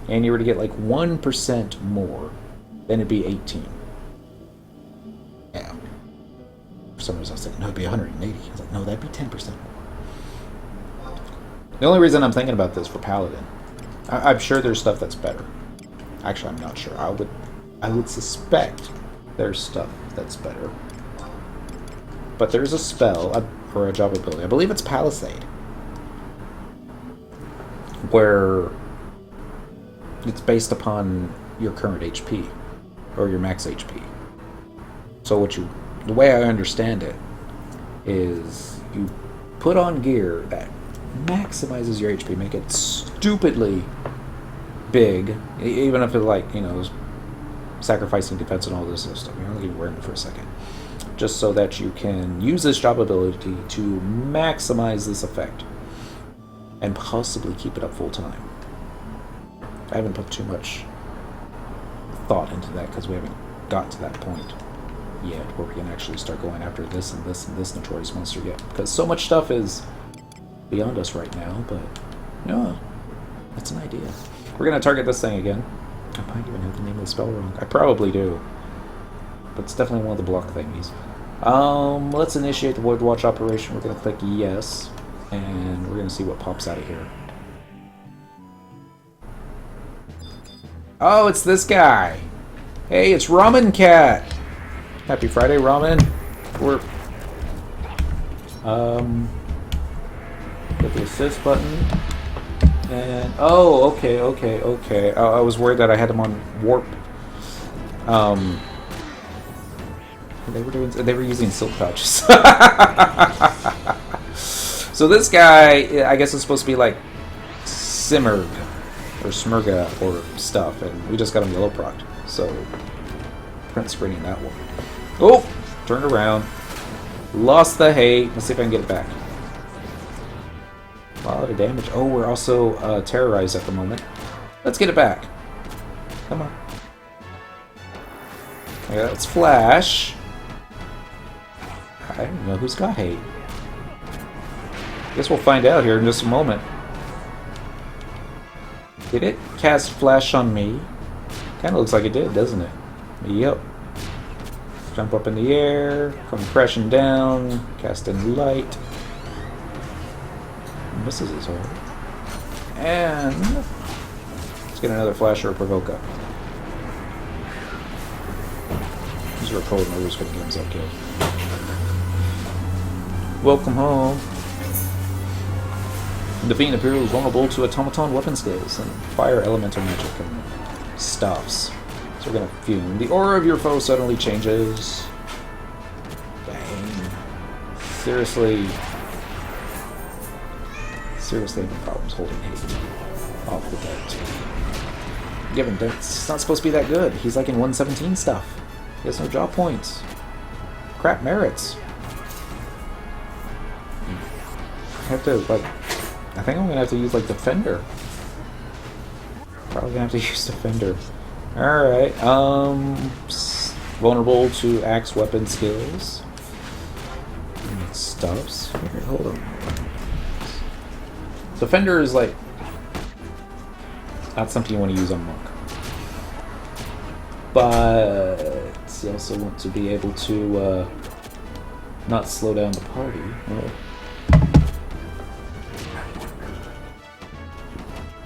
and you were to get like 1% more, then it'd be 18. Yeah. For some reason I was thinking, no, it'd be 180. I was like, no, that'd be 10% more. The only reason I'm thinking about this for Paladin, I'm sure there's stuff that's better. Actually, I'm not sure. I would suspect there's stuff that's better. But there's a spell, or a job ability, I believe it's Palisade, where it's based upon your current HP, or your max HP. So the way I understand it, is you put on gear that maximizes your HP, make it stupidly big, even if it, like, you know, sacrificing defense and all this other stuff. You're only wearing it for a second, just so that you can use this job ability to maximize this effect and possibly keep it up full time. I haven't put too much thought into that because we haven't got to that point yet where we can actually start going after this and this and this notorious monster yet, because so much stuff is beyond us right now, but no, that's an idea. We're gonna target this thing again. I might even have the name of the spell wrong. I probably do, but it's definitely one of the block thingies. Let's initiate the voidwatch operation. We're gonna click yes, and we're gonna see what pops out of here. Oh, it's this guy. Hey, it's Ramen Cat. Happy Friday, Ramen. We're hit the assist button, and oh, okay. I was worried that I had him on warp. They were using silk pouches. So this guy, I guess, is supposed to be like Simmerg or Smurga or stuff, and we just got him yellow procced. So print screening that one. Oh, turned around. Lost the hate. Let's see if I can get it back. A lot of damage. Oh, we're also terrorized at the moment. Let's get it back. Come on. Okay, let's flash. I don't know who's got hate. Guess we'll find out here in just a moment. Did it cast flash on me? Kind of looks like it did, doesn't it? Yep. Jump up in the air, come crashing down, cast in light. Misses his hole. And let's get another flash or a provoke up. These are a cold murders for the games up killed. Welcome home. The Fiend Imperial is vulnerable to automaton weapon skills and fire elemental magic and stuffs. So we're gonna fume. The aura of your foe suddenly changes. Dang. Seriously having problems holding hate off the dent. Given dent's not supposed to be that good. He's like in 117 stuff. He has no job points. Crap merits. I have to, like, I think I'm gonna have to use, like, Defender. Probably gonna have to use Defender. Alright, vulnerable to axe weapon skills. And stuffs. Here, hold on. Defender is, like, not something you want to use on Monk. But you also want to be able to, not slow down the party.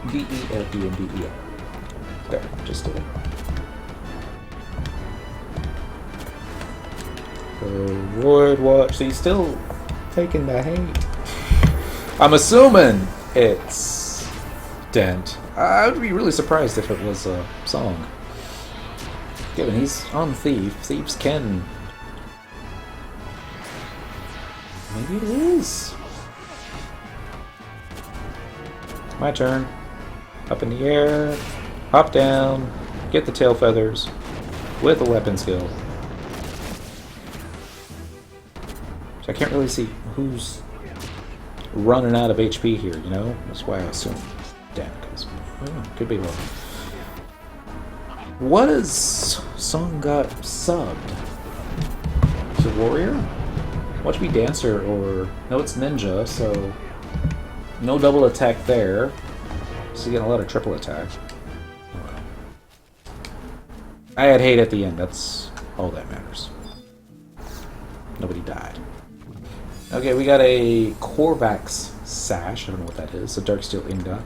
V-E-L-D-M-B-E-R. There, just did it. Voidwatch. So he's still taking the hate. I'm assuming it's Dent. I would be really surprised if it was a song. Given he's on Thief, thieves can... Maybe it is. My turn. Up in the air, hop down, get the tail feathers with a weapon skill. So I can't really see who's running out of HP here, you know? That's why I assume Damn, because could be wrong. What is song got subbed? Is it Warrior? Watch me Dancer or... No, it's Ninja, so... No double attack there. So you get a lot of triple attack. I had hate at the end, that's all that matters. Nobody died. Okay, we got a Korvax Sash, I don't know what that is, a Darksteel Ingot,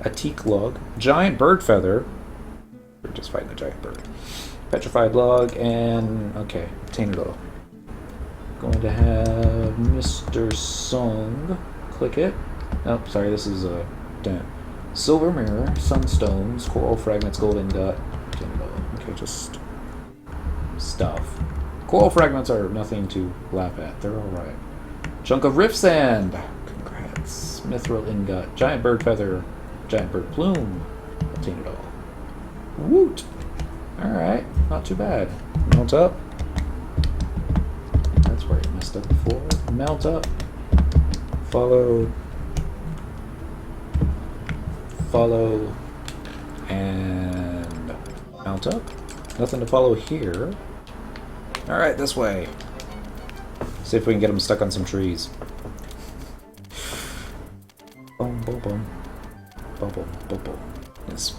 a Teak Log, Giant Bird Feather, we're just fighting a giant bird, Petrified Log, and, okay, Tainted Oil. Going to have Mr. Song, click it. Nope, sorry, this is a Silver Mirror, Sunstones, Coral Fragments, Gold Ingot, Tainted Oil. Okay, just stuff. Coral Fragments are nothing to laugh at, they're alright. Chunk of Rift Sand, congrats. Mithril Ingot, Giant Bird Feather, Giant Bird Plume, Tainted Oil. Woot! Alright, not too bad. Mount up. That's where I messed up before. Mount up. Follow. Follow. And mount up. Nothing to follow here. Alright, this way. See if we can get them stuck on some trees. Bubble, bubble. Yes.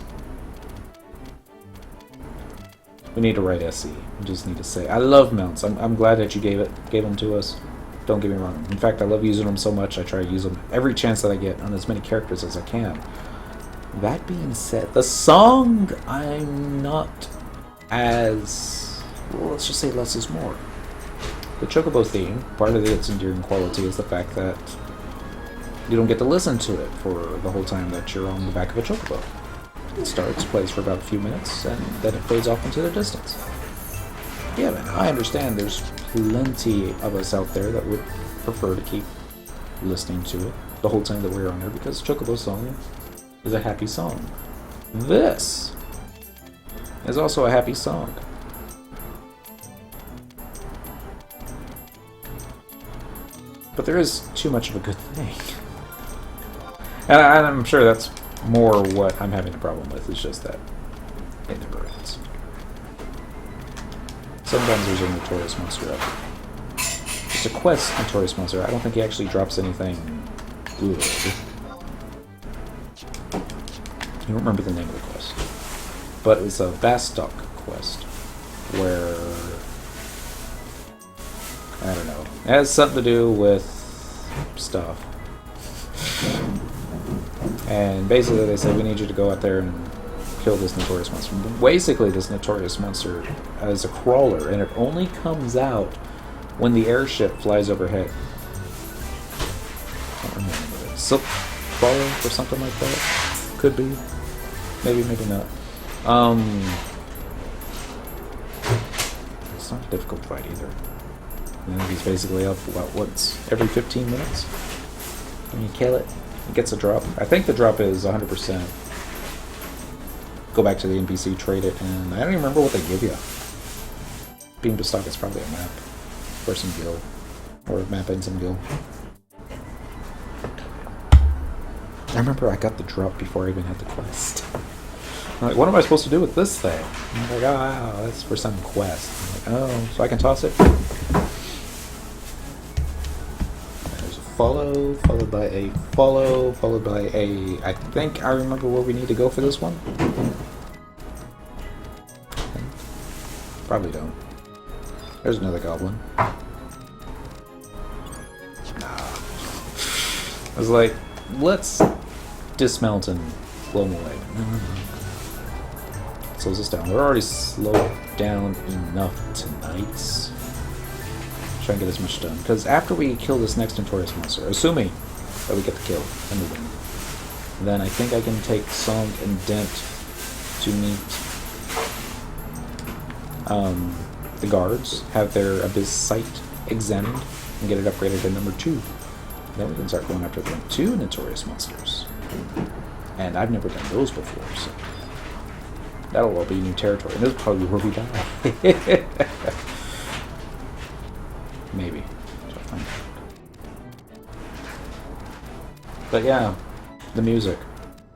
We need to write SE. We just need to say, I love mounts. I'm glad that you gave them to us. Don't get me wrong. In fact, I love using them so much, I try to use them every chance that I get on as many characters as I can. That being said, the song, I'm not as... well, let's just say less is more. The Chocobo theme, part of its endearing quality is the fact that you don't get to listen to it for the whole time that you're on the back of a Chocobo. It starts, plays for about a few minutes, and then it fades off into the distance. Yeah, man, I understand there's plenty of us out there that would prefer to keep listening to it the whole time that we're on there because Chocobo song is a happy song. This is also a happy song. But there is too much of a good thing. And I'm sure that's more what I'm having a problem with, is just that it never ends. Sometimes there's a notorious monster up. It's a quest notorious monster. I don't think he actually drops anything good. I don't remember the name of the quest. But it's a Bastock quest where... I don't know. It has something to do with stuff. And basically they say, we need you to go out there and kill this notorious monster. Basically this notorious monster is a crawler, and it only comes out when the airship flies overhead. I don't remember it. Silk Crawler or something like that? Could be. Maybe, maybe not. It's not a difficult fight either. And he's basically up about once every 15 minutes. When you kill it, it gets a drop. I think the drop is 100%. Go back to the NPC, trade it, and I don't even remember what they give you. Beam to stock is probably a map. Or some gil. Or a map and some gil. I remember I got the drop before I even had the quest. I'm like, what am I supposed to do with this thing? And I'm like, oh, wow, that's for some quest. I'm like, oh, so I can toss it? There's a follow, followed by a follow, followed by a... I think I remember where we need to go for this one. Probably don't. There's another goblin. Nah. I was like, let's dismount and blow them away. Slows us down. We're already slowed down enough tonight. Try and get as much done. Because after we kill this next notorious monster, assuming that we get the kill and the win, then I think I can take Song and Dent to meet the guards, have their Abyssite examined, and get it upgraded to number 2. Then we can start going after the 2 notorious monsters. And I've never done those before, so that'll all be new territory. And this is probably where we die. Maybe. But yeah, the music.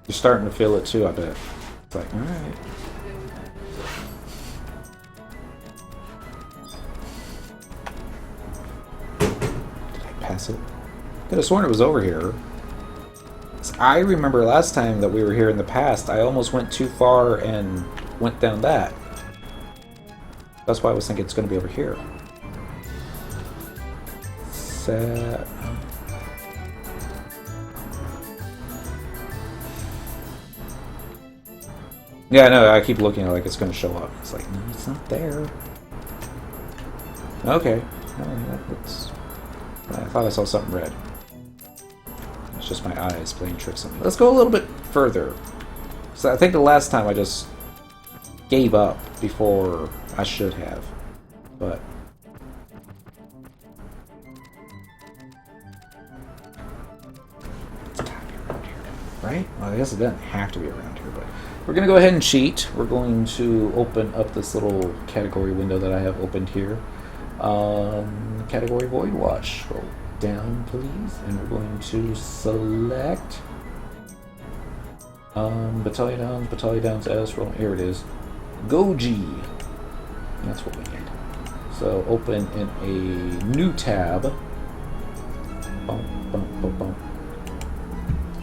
You're starting to feel it too, I bet. It's like, alright. Did I pass it? Could have sworn it was over here. I remember last time that we were here in the past, I almost went too far and went down that. That's why I was thinking it's going to be over here. Set. Yeah, no, I keep looking like it's going to show up. It's like, no, it's not there. Okay. I thought I saw something red. It's just my eyes playing tricks on me. Let's go a little bit further. So I think the last time I just gave up before I should have. But it's gotta be around here, right? Well, I guess it doesn't have to be around here, but we're gonna go ahead and cheat. We're going to open up this little category window that I have opened here. Category voidwatch. Scroll down, please, and we're going to select battalion downs as roll. Here it is. Goji. That's what we need. So open in a new tab.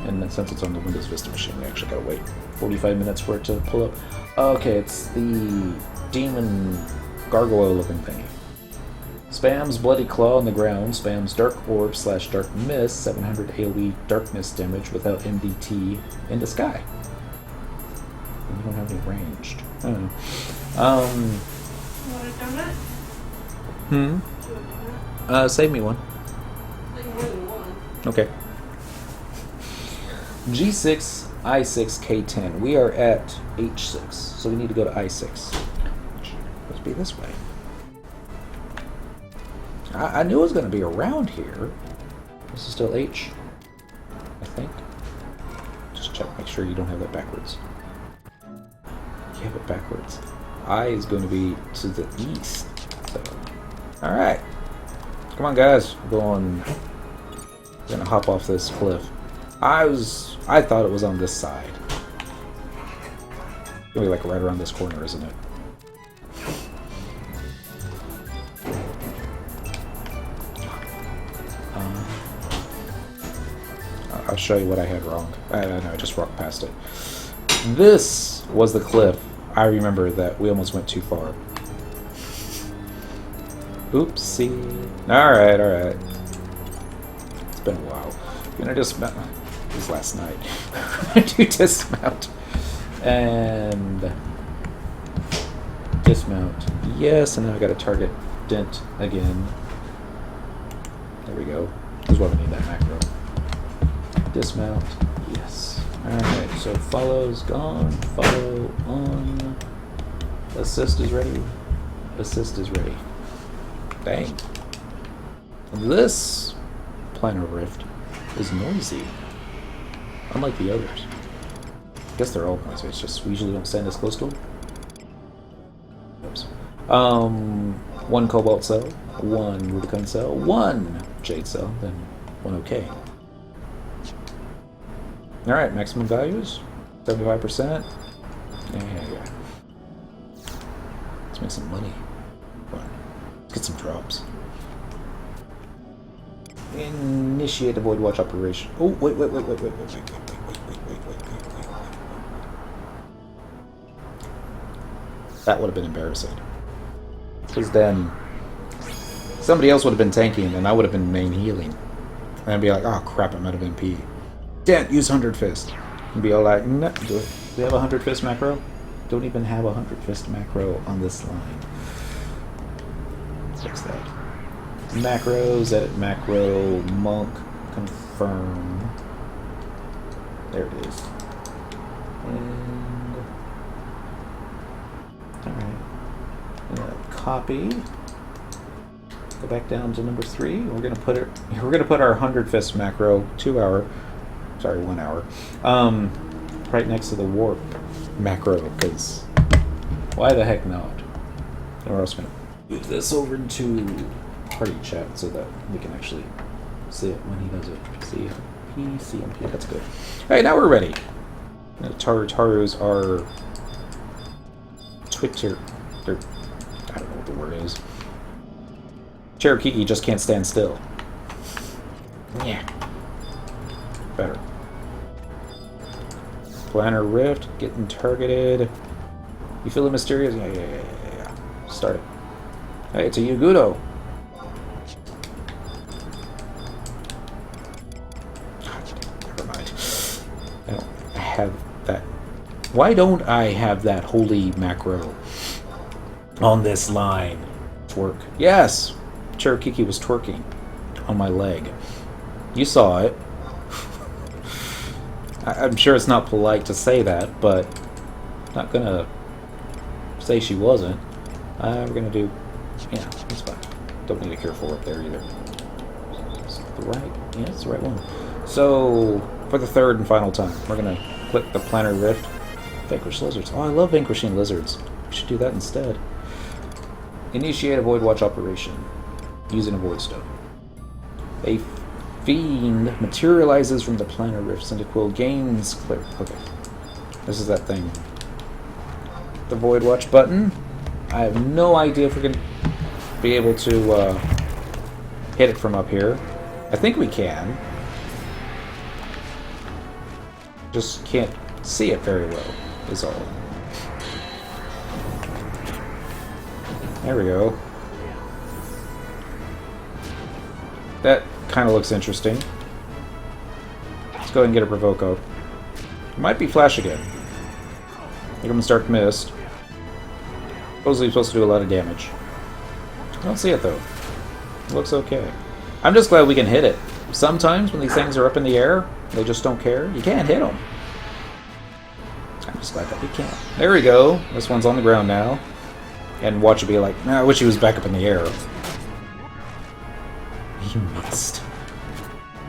And then since it's on the Windows Vista machine, we actually gotta wait 45 minutes for it to pull up. Okay, it's the demon gargoyle looking thingy. Spams Bloody Claw on the ground, spams Dark Orb / Dark Mist, 700 AoE Darkness damage without MDT in the sky. And you don't have any ranged. I don't know. You want a donut? Save me one. Like more than one. Okay. G6, I6, K10. We are at H6, so we need to go to I6. Let's be this way. I knew it was going to be around here. This is still H, I think. Just check, make sure you don't have that backwards. You have it backwards. I is going to be to the east. So, all right, come on, guys. We're gonna hop off this cliff. I thought it was on this side. It's gonna be like right around this corner, isn't it? I'll show you what I had wrong. No, I just walked past it. This was the cliff. I remember that we almost went too far. Oopsie. Alright, alright. It's been a while. I'm gonna dismount. It was last night. I'm gonna do dismount. And dismount. Yes, and then I gotta target dent again. There we go. This is why we need that macro. Dismount. Yes. Alright, so follow's gone. Follow on. Assist is ready. Assist is ready. Dang. This planar rift is noisy. Unlike the others. I guess they're all noisy, it's just we usually don't stand this close to them. Oops. 1 cobalt cell, 1 Rubicon cell, 1 jade cell, then 1 OK. Alright, maximum values, 75%. Yeah. Let's make some money. Let's get some drops. Initiate a voidwatch operation. Oh, wait. That would have been embarrassing. Because then somebody else would have been tanking and I would have been main healing. And I'd be like, oh crap, I'm out of MP. Dent, use 100 Fist. And be all like, no, do we have a 100 Fist macro? Don't even have a 100 Fist macro on this line. Fix that. Macros, edit macro, monk, confirm. There it is. And alright. Copy. Go back down to number 3. We're gonna put our 100 Fist macro 1 hour. Right next to the warp macro, because why the heck not? And we're also gonna move this over into party chat so that we can actually see it when he does it. CMP, that's good. Alright, now we're ready. Taru's are Twitter. I don't know what the word is. Cherokee just can't stand still. Yeah. Better. Planar Rift, getting targeted. You feel it mysterious? Yeah. Start it. Hey, it's a Yugudo. Never mind. I don't have that. Why don't I have that holy macro on this line? Twerk. Yes! Cherokee was twerking on my leg. You saw it. I'm sure it's not polite to say that, but I'm not gonna say she wasn't. We're gonna do, yeah, that's fine. Don't need a cure for it there either. Is it the right? Yeah, it's the right one. So, for the third and final time, we're gonna click the planar rift. Vanquish lizards. Oh, I love vanquishing lizards. We should do that instead. Initiate a voidwatch operation using a voidstone. A fiend materializes from the planar rift. Cyndaquil gains clear. Okay. This is that thing. The voidwatch button. I have no idea if we're going to be able to hit it from up here. I think we can. Just can't see it very well, is all. There we go. That kind of looks interesting. Let's go ahead and get a provoke up. It might be flash again. You're going to start mist. Supposedly supposed to do a lot of damage. I don't see it though. It looks okay. I'm just glad we can hit it. Sometimes when these things are up in the air, they just don't care. You can't hit them. I'm just glad that we can. There we go. This one's on the ground now. And watch it be like, nah, I wish he was back up in the air. He missed.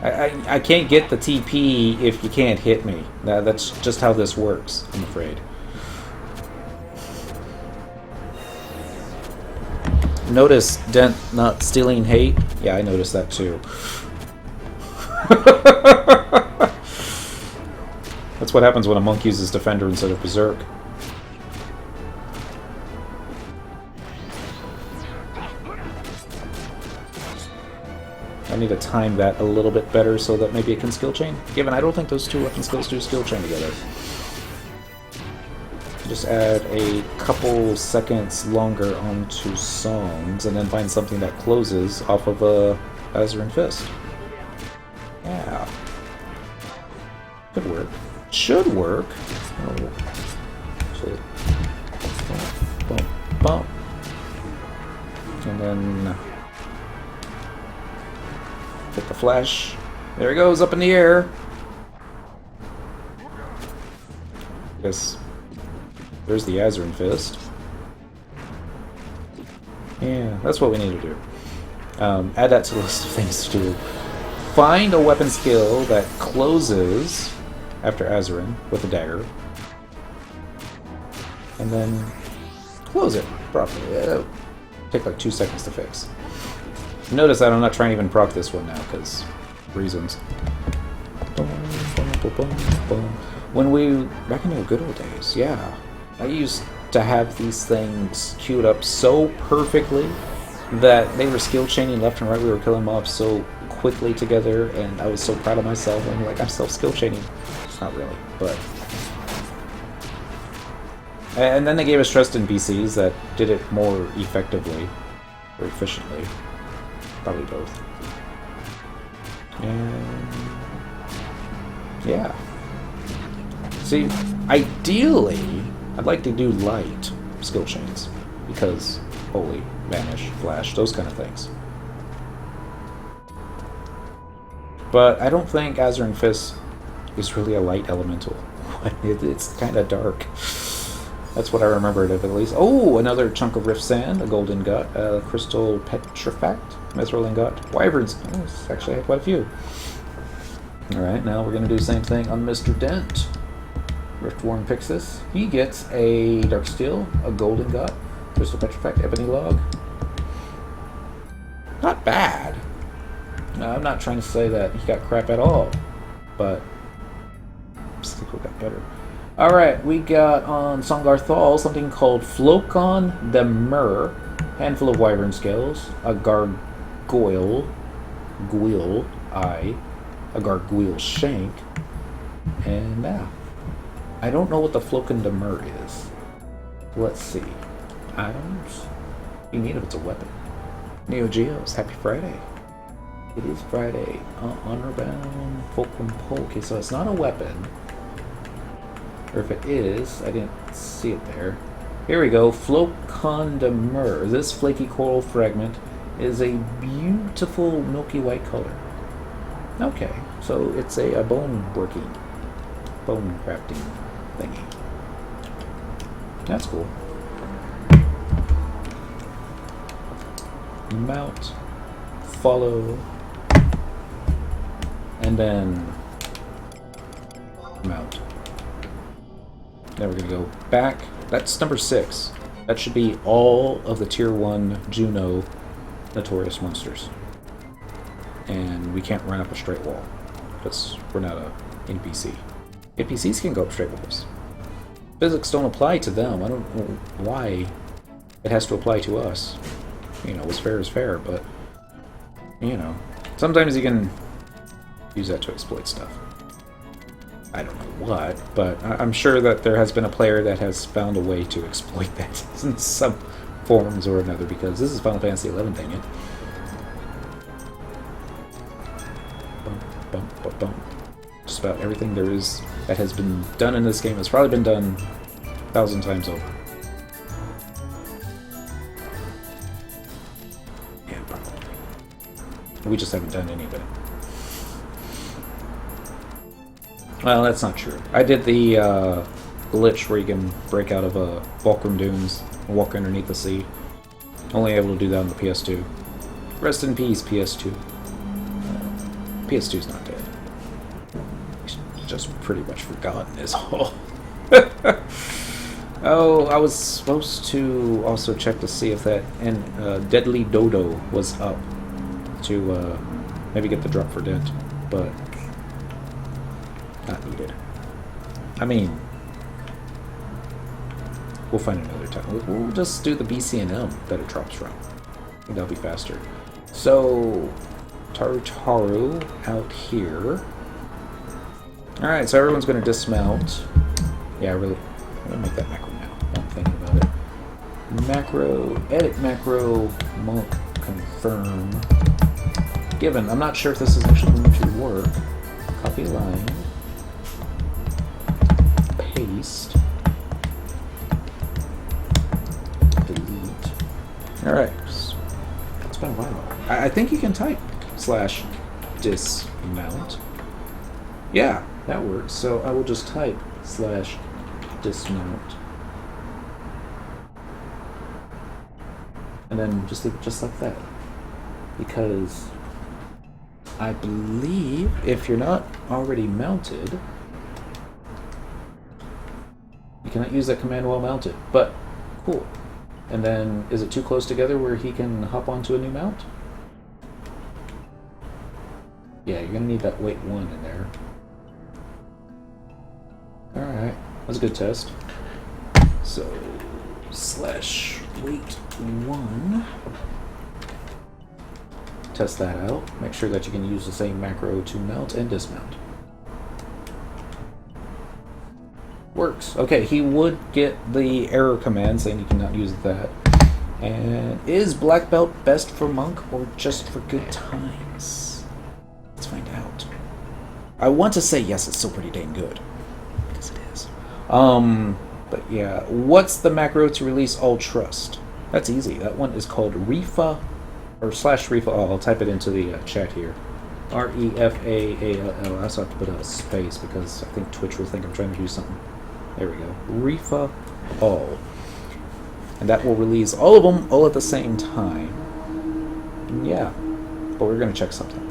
I can't get the TP if you can't hit me. That's just how this works, I'm afraid. Notice Dent not stealing hate? Yeah, I noticed that too. That's what happens when a monk uses Defender instead of Berserk. I need to time that a little bit better so that maybe it can skill chain. Given I don't think those two weapon skills do skill chain together. Just add a couple seconds longer onto songs and then find something that closes off of a Azurin Fist. Yeah. Could work. Should work. Oh. So, bump, bump. And then hit the flash. There he goes, up in the air. Yes. There's the Azurin Fist. Yeah, that's what we need to do. Add that to the list of things to do. Find a weapon skill that closes after Azurin with a dagger. And then close it properly. It'll take like 2 seconds to fix. Notice that I'm not trying to even proc this one now, because reasons. When we... back in the good old days, yeah. I used to have these things queued up so perfectly that they were skill chaining left and right. We were killing mobs so quickly together, and I was so proud of myself. I'm like, I'm self-skill chaining. Not really, but... And then they gave us trust in PCs that did it more effectively, or efficiently. Probably both. And... yeah. See, ideally, I'd like to do light skill chains, because holy, vanish, flash, those kind of things. But I don't think Azurin Fist is really a light elemental. It's kind of dark. That's what I remembered of, at least. Oh, another chunk of Rift Sand, a golden gut, a crystal petrifact, mithril ingot, wyverns. Oh, it's actually had quite a few. Alright, now we're going to do the same thing on Mr. Dent. Riftworn Pixis. He gets a dark steel, a golden gut, crystal petrifact, ebony log. Not bad. No, I'm not trying to say that he got crap at all, but Stickle got better. Alright, we got on Songarthal something called Flocon de Mur, handful of wyvern scales, a gargoyle, a gargoyle shank, and now. I don't know what the Flocon de Mur is. Let's see. Items? You need if it's a weapon. Neo Geos, happy Friday. It is Friday. Honorbound Fulcrum Pole. Okay, so it's not a weapon. Or if it is, I didn't see it there. Here we go. Flocon de Mur. This flaky coral fragment is a beautiful milky white color. Okay, so it's a bone crafting thingy. That's cool. Mount, follow, and then mount. Now we're going to go back. That's number 6. That should be all of the Tier 1 Juno Notorious monsters. And we can't run up a straight wall, because we're not a NPC. NPCs can go up straight walls. Physics don't apply to them. I don't know why it has to apply to us. You know, what's fair is fair, but, you know, sometimes you can use that to exploit stuff. I don't know what, but I'm sure that there has been a player that has found a way to exploit that in some forms or another, because this is Final Fantasy XI, dang it. Bump, bump, bump, bump. Just about everything there is that has been done in this game has probably been done 1,000 times over. Yeah, probably. We just haven't done any of it. Well, that's not true. I did the glitch where you can break out of Fulcrum Dunes and walk underneath the sea. Only able to do that on the PS2. Rest in peace, PS2. PS2's not dead. It's just pretty much forgotten is all. Oh, I was supposed to also check to see if that Deadly Dodo was up to maybe get the drop for Dent, but not needed. I mean, we'll find another time. We'll just do the BCNM that it drops from. I think that'll be faster. So, Tarutaru out here. Alright, so everyone's going to dismount. Yeah, I'm going to make that macro now. I'm thinking about it. Macro, edit macro, monk, confirm. Given, I'm not sure if this is actually going to work. Copy line. Paste. Delete. Alright. It's been a while. I think you can type / dismount. Yeah, that works. So I will just type / dismount. And then just leave it just like that. Because I believe if you're not already mounted, you cannot use that command while mounted. But cool. And then is it too close together where he can hop onto a new mount? Yeah, you're gonna need that wait 1 in there. Alright, that's a good test. So / wait 1. Test that out. Make sure that you can use the same macro to mount and dismount. Works. Okay, he would get the error command saying you cannot use that. And is black belt best for monk or just for good times? Let's find out. I want to say yes, it's still pretty dang good. Because it is. But yeah, what's the macro to release all trust? That's easy. That one is called Refa, or /Refa. Oh, I'll type it into the chat here. REFAALL. I also have to put a space because I think Twitch will think I'm trying to do something. There we go. Refa all. And that will release all of them all at the same time. And yeah. But we're going to check something.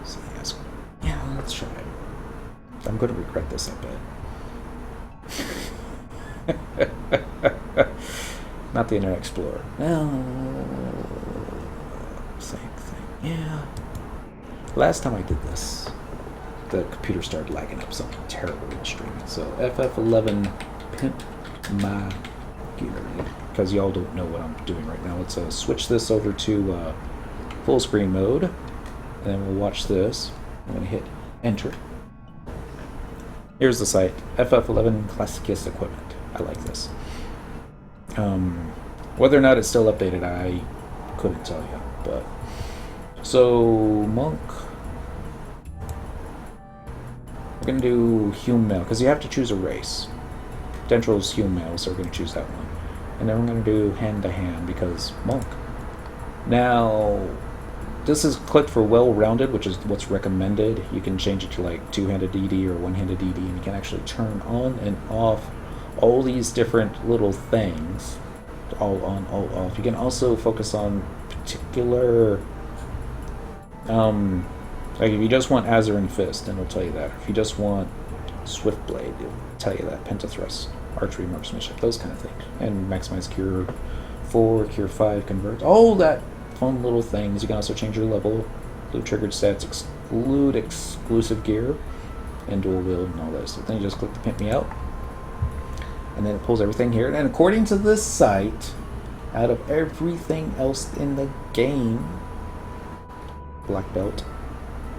So yes. Yeah, let's try it. I'm going to regret this, I bet. Not the Internet Explorer. No. Same thing. Yeah. Last time I did this, the computer started lagging up something terrible in streaming. So FF11 pimp my gear. Because y'all don't know what I'm doing right now. Let's switch this over to full screen mode. And then we'll watch this. I'm going to hit enter. Here's the site. FF11 Classicus equipment. I like this. Whether or not it's still updated, I couldn't tell you. But so monk. We're gonna do human male because you have to choose a race. Dentral's human male, so we're gonna choose that one. And then we're gonna do hand to hand because monk. Now, this is clicked for well-rounded, which is what's recommended. You can change it to like two-handed DD or one-handed DD, and you can actually turn on and off all these different little things. All on, all off. You can also focus on particular like if you just want Azurin Fist, then it'll tell you that. If you just want Swift Blade, it'll tell you that. Pentathrust, Archery, Marksmanship, those kind of things. And maximize Cure 4, Cure 5, Convert. All that fun little things. You can also change your level, include triggered stats, exclude exclusive gear, and dual wield and all that. So then you just click the Pimp Me Out. And then it pulls everything here. And according to this site, out of everything else in the game, black belt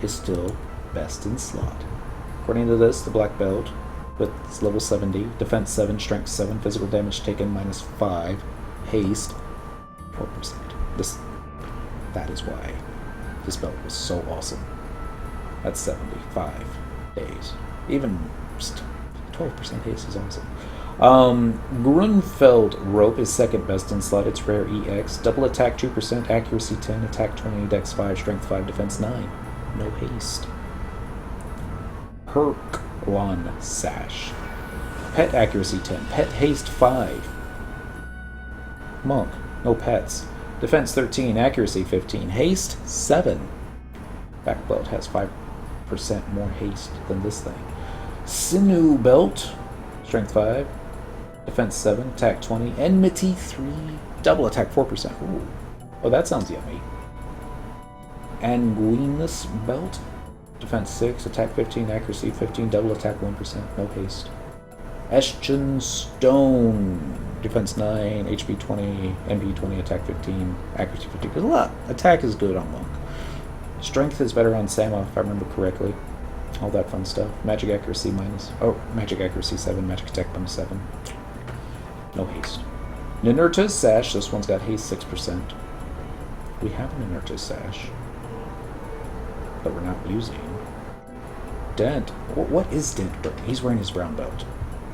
is still best in slot. According to this, the black belt with level 70, defense 7, strength 7, physical damage taken -5, haste 4%. That is why this belt was so awesome. That's 75 days. Even just 12% haste is awesome. Grunfeld rope is second best in slot. It's rare EX. Double attack 2%, accuracy 10, attack 20, dex 5, strength 5, defense 9. No haste. Herklon sash. Pet accuracy 10, pet haste 5. Monk, no pets. Defense 13, accuracy 15, haste 7. Back belt has 5% more haste than this thing. Sinew belt, strength 5, defense 7, attack 20, enmity 3, double attack 4%. Ooh. Oh, that sounds yummy. Anguinus belt, defense 6, attack 15, accuracy 15, double attack 1%, no haste. Estion stone, defense 9, HP 20, MP 20, attack 15, accuracy 15. There's a lot. Attack is good on Monk. Strength is better on Sama, if I remember correctly. All that fun stuff. Magic accuracy magic accuracy 7, magic attack bonus 7. No haste. Ninurta's sash, this one's got haste 6%. We have a Ninurta's sash that we're not using. Dent. What is Dent wearing? He's wearing his brown belt.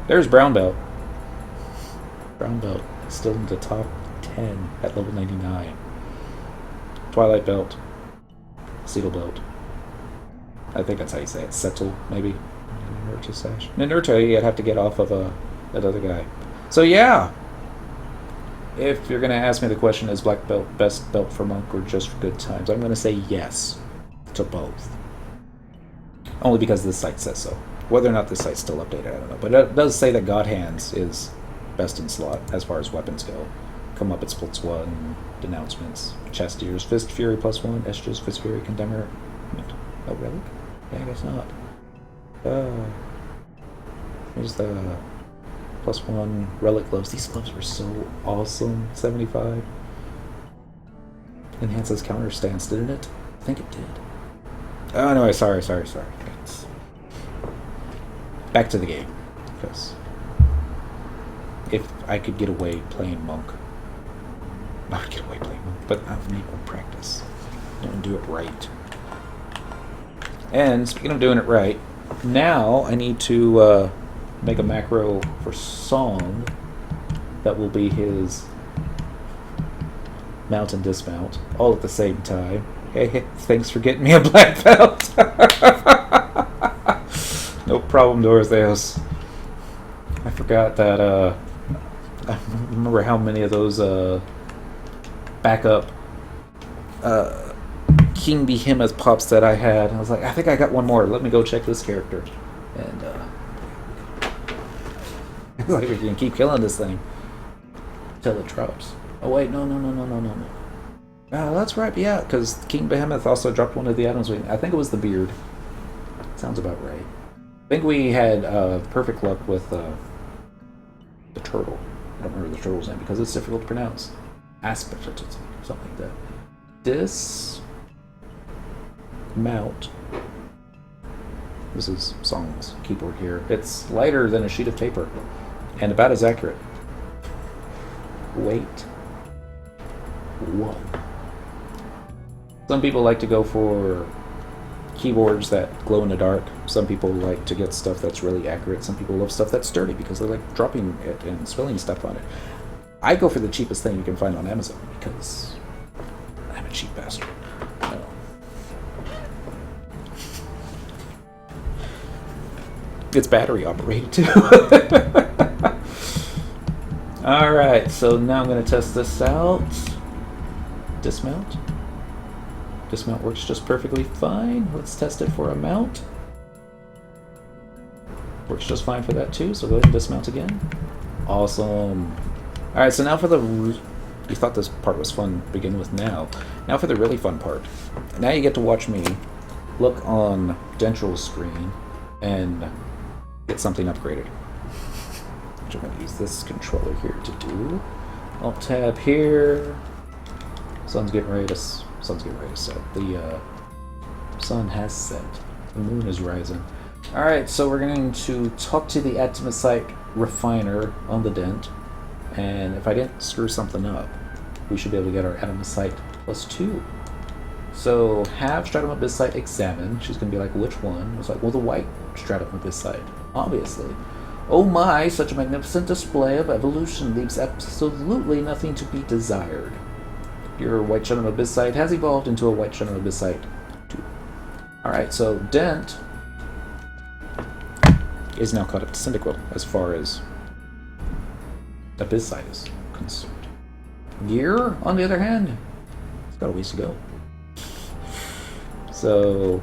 There's brown belt. Brown belt. Still in the top 10 at level 99. Twilight belt. Seagull belt. I think that's how you say it. Settle, maybe. Ninurta sash. Ninurta, you'd have to get off of that other guy. So yeah. If you're going to ask me the question, is black belt best belt for Monk or just for good times? I'm going to say yes to both. Only because this site says so. Whether or not this site's still updated, I don't know. But it does say that God Hands is best in slot as far as weapons go. Come up, it's +1, denouncements, chest ears, fist fury +1, Estras, fist fury, condemner. Oh, really? Yeah, I guess not. Here's the +1 relic gloves. These gloves were so awesome. 75. Enhances counter stance, didn't it? I think it did. Oh, no, sorry. It's back to the game. Because if I could get away playing Monk, I would get away playing Monk, but I've made more practice. Don't do it right. And speaking of doing it right, now I need to make a macro for Song that will be his mount and dismount all at the same time. Hey, thanks for getting me a black belt. No problem, Dorotheus. I forgot that, I remember how many of those, backup, King Behemoth pops that I had. I was like, I think I got one more. Let me go check this character. And, like, we can keep killing this thing until it drops. Oh, wait, no. That's right, yeah, because King Behemoth also dropped one of the items. I think it was the beard. Sounds about right. I think we had perfect luck with the turtle. I don't remember the turtle's name because it's difficult to pronounce. Aspect or something like that. This mount. This is Song's keyboard here. It's lighter than a sheet of paper and about as accurate. Weight 1. Some people like to go for keyboards that glow in the dark. Some people like to get stuff that's really accurate. Some people love stuff that's sturdy because they like dropping it and spilling stuff on it. I go for the cheapest thing you can find on Amazon because I'm a cheap bastard. It's battery operated too. Alright, so now I'm going to test this out. Dismount. Dismount works just perfectly fine. Let's test it for a mount. Works just fine for that too, so go ahead and dismount again. Awesome. Alright, so now for the... You thought this part was fun to begin with now. Now for the really fun part. Now you get to watch me look on Dentral's screen and get something upgraded. Which I'm going to use this controller here to do. Alt tab here. Sun's getting ready to set the Sun has set. The moon is rising. Alright, so we're going to talk to the Abyssite refiner on the dent. And if I didn't screw something up, we should be able to get our Abyssite +2. So have Stratum Abyssite examine. She's going to be like, which one? It's like, well, the white Stratum Abyssite, obviously. Oh my, such a magnificent display of evolution leaves absolutely nothing to be desired. Your white Stratum Abyssite has evolved into a white Stratum Abyssite 2. Alright, so Dent is now caught up to Cyndaquil as far as Abyssite is concerned. Gear, on the other hand, it's got a ways to go. So,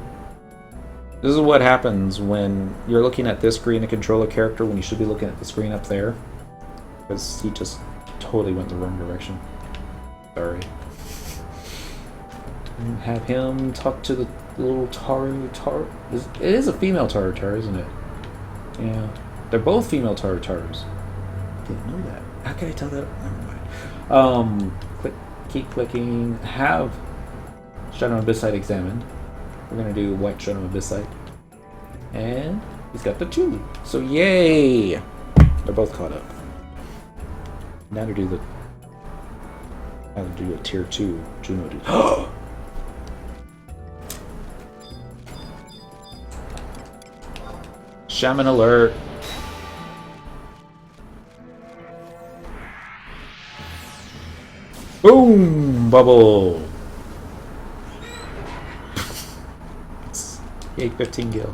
this is what happens when you're looking at this screen to control a character when you should be looking at the screen up there. Because he just totally went the wrong direction. Sorry. Have him talk to the little Taru. It is a female Taru, isn't it? Yeah. They're both female Tarus. Didn't know that. How can I tell that? Never mind. Keep clicking. Have Stratum Abyssite examined. We're gonna do white Stratum Abyssite. And he's got the 2. So yay! They're both caught up. Now to do a tier 2 Juno dude. Shaman alert! Boom! Bubble! Yay, 15 gil.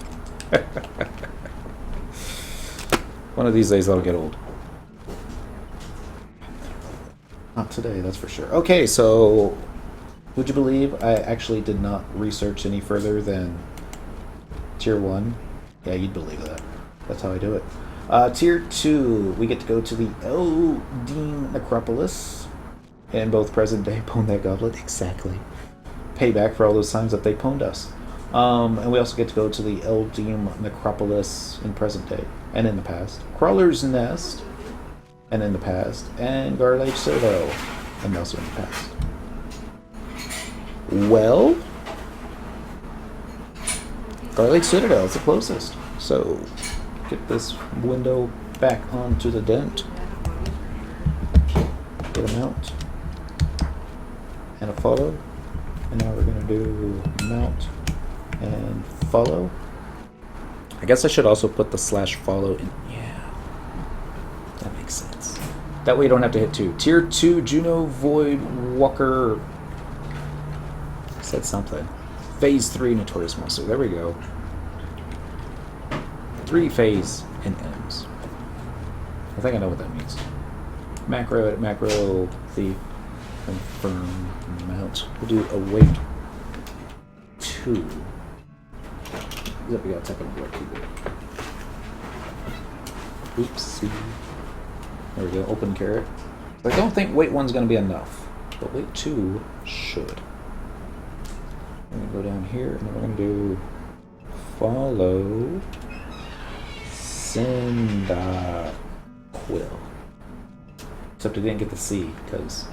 One of these days that'll get old. Not today, that's for sure. Okay, so would you believe I actually did not research any further than tier 1? Yeah, you'd believe that. That's how I do it. Tier 2, we get to go to the Eldim Necropolis. And both present day pwn that goblet. Exactly. Payback for all those times that they pwned us. And we also get to go to the Eldim Necropolis in present day. And in the past. Crawler's Nest. And in the past. And Garlage Citadel. And also in the past. Well, Garlage Citadel is the closest. So, get this window back onto the dent. Get a mount. And a follow. And now we're going to do mount and follow. I guess I should also put the /follow in. Yeah. That makes sense. That way you don't have to hit 2. Tier 2 Juno Void Walker. Said something. Phase 3 Notorious Monster. There we go. 3 phase in M's. I think I know what that means. Macro thief. Confirm mount. We'll do await 2. Yep, we got to type on the right keyboard. Oopsie. There we go. Open carrot. I don't think wait 1's going to be enough, but wait 2 should. We're going to go down here, and then we're going to do follow Cyndaquil. Except I didn't get the C, because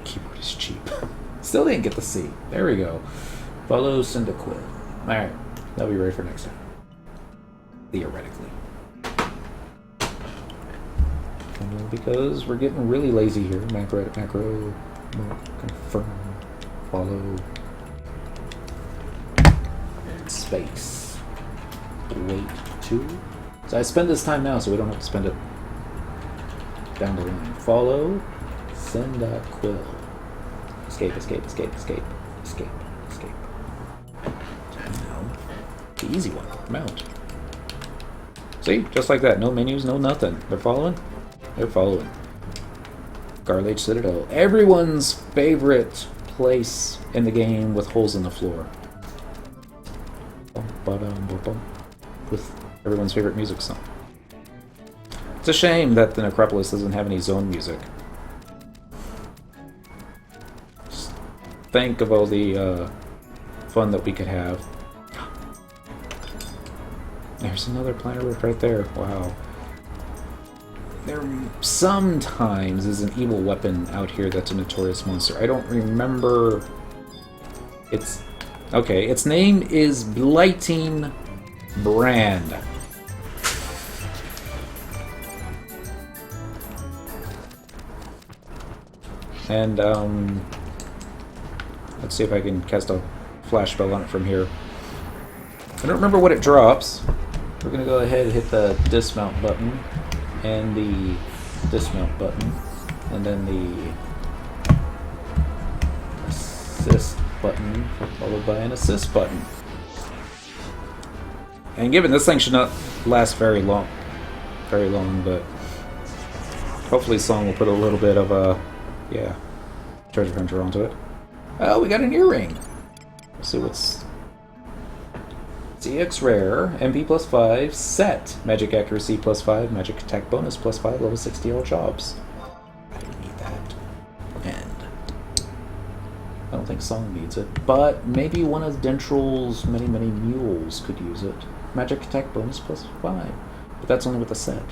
keyboard is cheap. Still didn't get the C. There we go. Follow Cyndaquil. Alright, that'll be ready for next time. Theoretically. Because we're getting really lazy here. Macro, confirm, follow, space, wait 2. So I spend this time now so we don't have to spend it down the line. Follow, Cyndaquil. Escape. No. The easy one. Mount. See? Just like that. No menus, no nothing. They're following? They're following. Garlage Citadel. Everyone's favorite place in the game with holes in the floor. With everyone's favorite music song. It's a shame that the Necropolis doesn't have any zone music. Just think of all the fun that we could have. There's another planar rift right there. Wow. There sometimes is an evil weapon out here that's a notorious monster. I don't remember its Okay, its name is Blighting Brand. And, let's see if I can cast a flash spell on it from here. I don't remember what it drops. We're gonna go ahead and hit the dismount button, and the dismount button, and then the assist button, followed by an assist button. And given this thing should not last very long, but hopefully Song will put a little bit of a, yeah, treasure hunter onto it. Oh, we got an earring. Let's see what's CX rare, MP plus 5, set, magic accuracy plus 5, magic attack bonus plus 5, level 60 all jobs. I don't need that. And I don't think Song needs it, but maybe one of Dentral's many mules could use it. Magic attack bonus plus 5, but that's only with the set.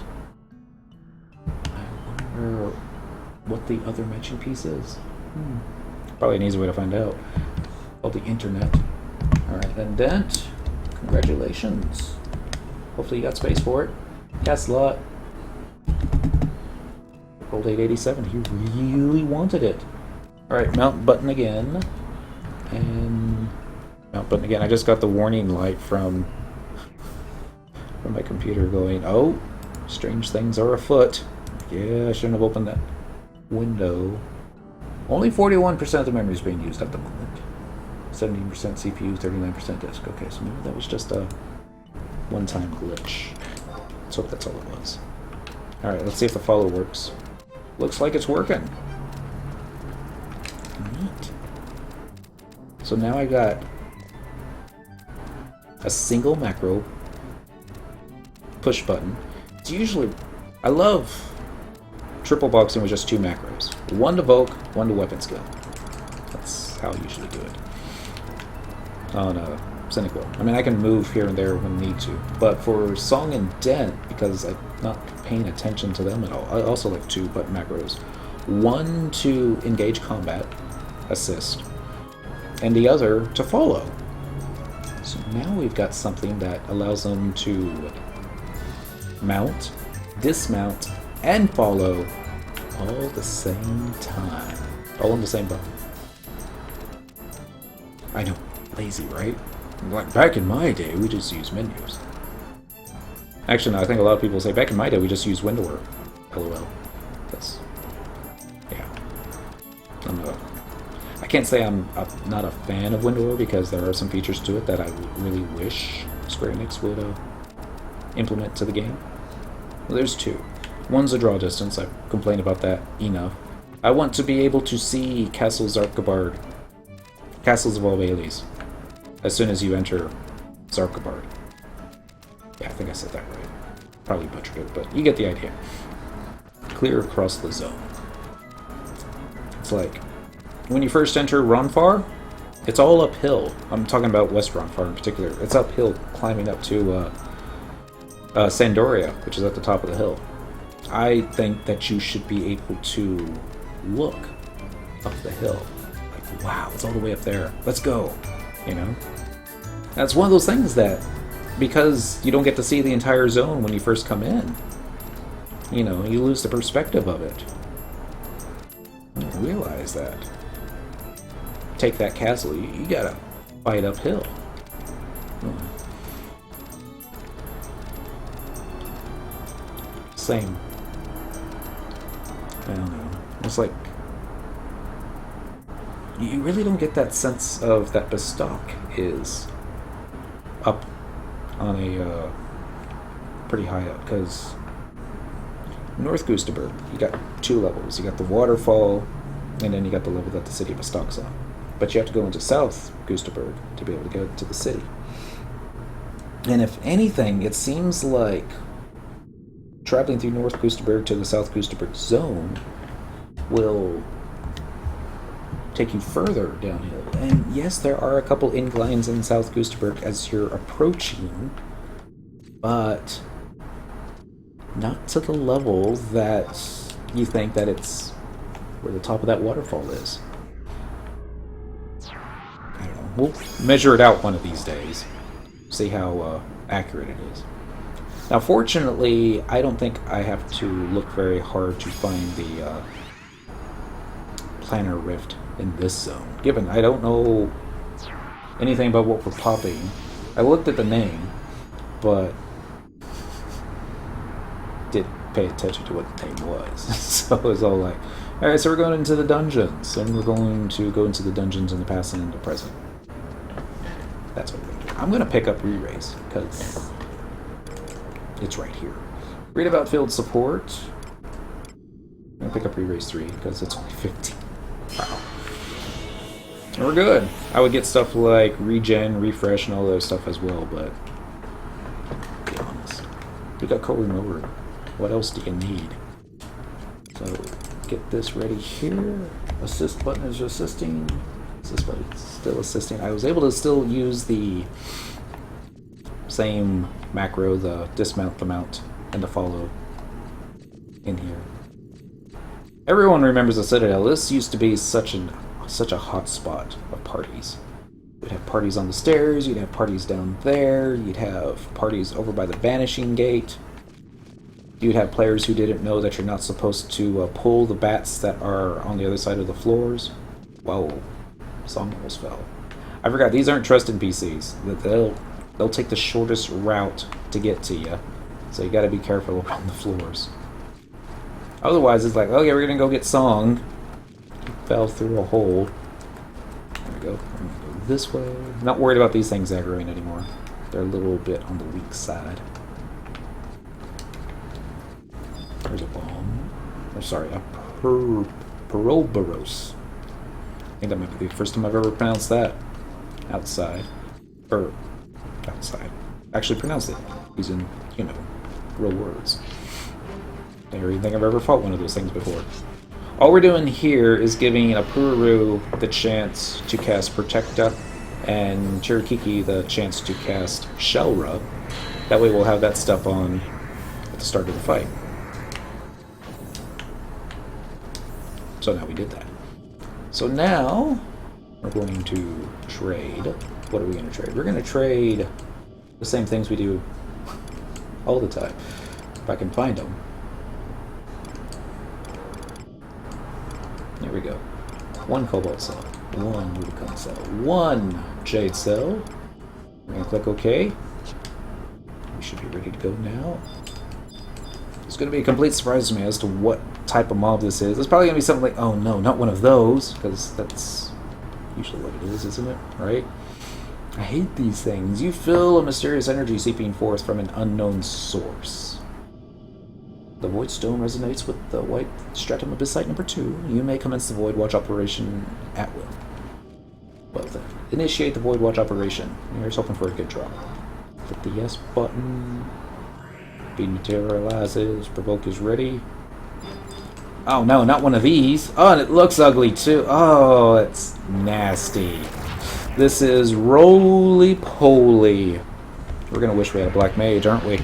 I wonder what the other matching piece is. Probably an easy way to find out. Oh, the internet. Alright, then Dent. Congratulations. Hopefully you got space for it. Cast slot. Rolled 887. He really wanted it. Alright, mount button again. And mount button again. I just got the warning light from my computer going, oh, strange things are afoot. Yeah, I shouldn't have opened that window. Only 41% of the memory is being used at the moment. 17% CPU, 39% disk. Okay, so maybe that was just a one-time glitch. Let's hope that's all it was. Alright, let's see if the follow works. Looks like it's working. Neat. So now I got a single macro push button. It's usually... I love triple boxing with just 2 macros. 1 to Volk, 1 to weapon skill. That's how I usually do it. On a Cynical. I mean, I can move here and there when need to. But for Song and Dent, because I'm not paying attention to them at all, I also like 2 button macros. 1 to engage combat, assist, and the other to follow. So now we've got something that allows them to mount, dismount, and follow all at the same time. All on the same button. I know, lazy, right? Like, back in my day, we just used menus. Actually, no, I think a lot of people say, back in my day, we just used window work. LOL. That's... yeah. I can't say I'm not a fan of window work, because there are some features to it that I really wish Square Enix would implement to the game. Well, there's 2. One's a draw distance. I've complained about that enough. I want to be able to see Castle Zarkabard, Castles of All Baileys, as soon as you enter Zarkabard. Yeah, I think I said that right. Probably butchered it, but you get the idea. Clear across the zone. It's like, when you first enter Ronfar, it's all uphill. I'm talking about West Ronfar in particular. It's uphill climbing up to Sandoria, which is at the top of the hill. I think that you should be able to look up the hill. Like, wow, it's all the way up there. Let's go. You know? That's one of those things that, because you don't get to see the entire zone when you first come in, you know, you lose the perspective of it. I didn't realize that. Take that castle, you gotta fight uphill. Same. I don't know. It's like, you really don't get that sense of that Bestock is up on a pretty high up, because North Gustaberg, you got 2 levels. You got the waterfall, and then you got the level that the city of Bestock's on. But you have to go into South Gustaberg to be able to get to the city. And if anything, it seems like traveling through North Gustaberg to the South Gustaberg zone will take you further downhill. And yes, there are a couple inclines in South Gustaberg as you're approaching, but not to the level that you think that it's where the top of that waterfall is. I don't know. We'll measure it out one of these days. See how accurate it is. Now, fortunately, I don't think I have to look very hard to find the planar rift in this zone. Given I don't know anything about what we're popping. I looked at the name, but didn't pay attention to what the name was. So it was all like, alright, so we're going into the dungeons, and we're going to go into the dungeons in the past and in the present. That's what we're going to do. I'm going to pick up reraise, because it's right here. Read about field support. I'm going to pick up reraise 3, because it's only 15. Wow. And we're good. I would get stuff like regen, refresh, and all that stuff as well, but be honest. We got Kobe Mower. What else do you need? So, get this ready here. Assist button is assisting. Assist button is still assisting. I was able to still use the same macro, the dismount, the mount, and the follow in here. Everyone remembers the Citadel. This used to be such a hot spot of parties. You'd have parties on the stairs, you'd have parties down there, you'd have parties over by the Vanishing Gate. You'd have players who didn't know that you're not supposed to pull the bats that are on the other side of the floors. Whoa, song almost fell. I forgot, these aren't trust NPCs. They'll take the shortest route to get to you, so you gotta be careful around the floors. Otherwise, it's like, okay, we're gonna go get Song. Fell through a hole. There we go. I'm gonna go this way. I'm not worried about these things aggroing anymore. They're a little bit on the weak side. There's a bomb. Or sorry, a Peroboros. I think that might be the first time I've ever pronounced that. Outside. Outside. Actually pronounced it. Using, you know, real words. I don't even think I've ever fought one of those things before. All we're doing here is giving a Pururu the chance to cast Protecta and Chirikiki the chance to cast Shell Rub. That way we'll have that stuff on at the start of the fight. So now we did that. So now we're going to trade. What are we going to trade? We're going to trade the same things we do all the time, if I can find them. There we go. 1 cobalt cell, 1 Rubicon cell, 1 jade cell. We're going to click OK. We should be ready to go now. It's going to be a complete surprise to me as to what type of mob this is. It's probably going to be something like, oh no, not one of those, because that's usually what it is, isn't it? Right? I hate these things. You feel a mysterious energy seeping forth from an unknown source. The voidstone resonates with the white stratum Abyssite number 2. You may commence the voidwatch operation at will. Well then, initiate the voidwatch operation. Here's hoping for a good draw. Click the yes button. Bead materializes. Provoke is ready. Oh no, not one of these. Oh, and it looks ugly too. Oh, it's nasty. This is roly-poly. We're gonna wish we had a black mage, aren't we?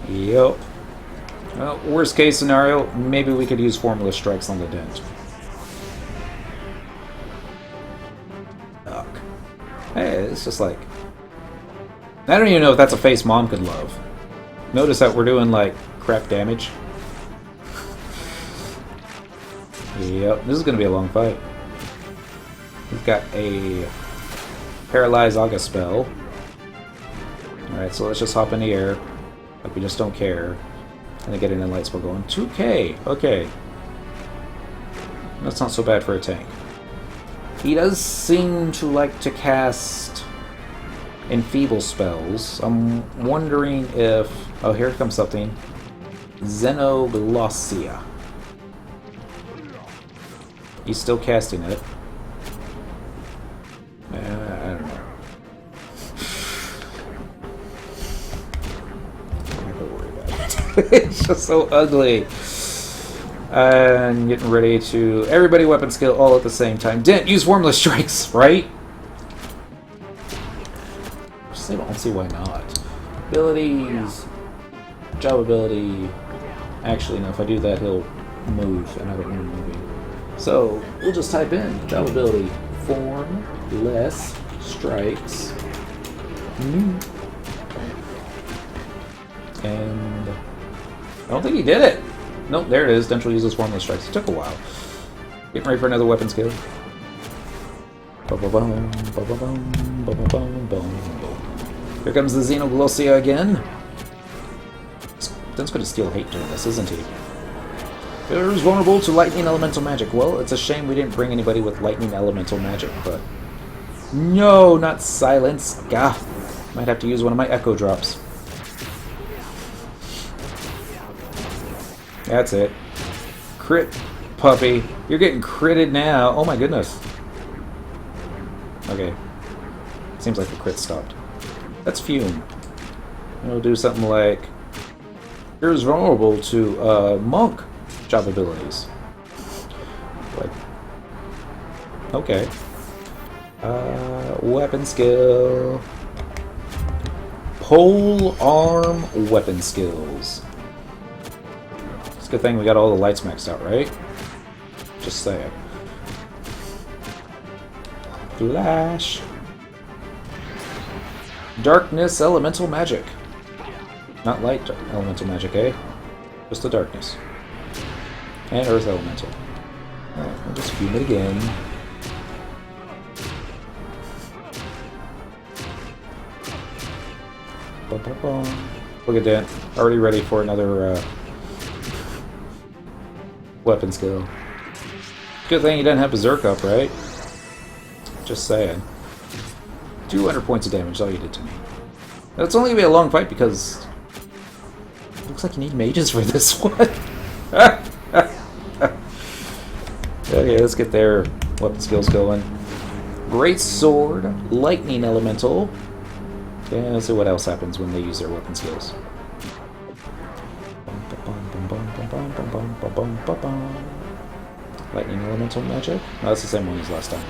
Yep. Well, worst case scenario, maybe we could use formula strikes on the dent. Ugh. Hey, it's just like... I don't even know if that's a face Mom could love. Notice that we're doing, like, crap damage. Yep, this is going to be a long fight. We've got a Paralyze Aga spell. Alright, so let's just hop in the air. Like we just don't care. And then get an light spell going. 2k! Okay. That's not so bad for a tank. He does seem to like to cast enfeeble spells. I'm wondering if... Oh, here comes something. Xenoglossia. He's still casting it. I don't know. I'm not gonna worry about it. It's just so ugly. And getting ready to... Everybody weapon skill all at the same time. Didn't use formula strikes, right? I don't see why not. Abilities... Job ability... Actually, no, if I do that, he'll move, and I don't want him moving. So, we'll just type in job ability perform less strikes. And I don't think he did it. Nope, there it is. Dentral uses formless strikes. It took a while. Getting ready for another weapon skill. Here comes the Xenoglossia again. Dent's going to steal hate during this, isn't he? Is vulnerable to lightning elemental magic. Well, it's a shame we didn't bring anybody with lightning elemental magic, but... No, not silence. Gah. Might have to use one of my echo drops. That's it. Crit, puppy. You're getting critted now. Oh my goodness. Okay. Seems like the crit stopped. Let's fume. We'll do something like... Here's vulnerable to monk job abilities. Like... Okay. Weapon skill. Pole arm weapon skills. It's a good thing we got all the lights maxed out, right? Just saying. Flash. Darkness elemental magic. Not light elemental magic, eh? Just the darkness. And earth elemental. Alright, we'll just fume it again. Look at that. Already ready for another weapon skill. Good thing you didn't have Berserk up, right? Just saying. 200 points of damage, all you did to me. It's only going to be a long fight because... It looks like you need mages for this one. Okay, let's get their weapon skills going. Great Sword, Lightning Elemental. Okay, let's see what else happens when they use their weapon skills. Lightning Elemental Magic? No, that's the same one as last time.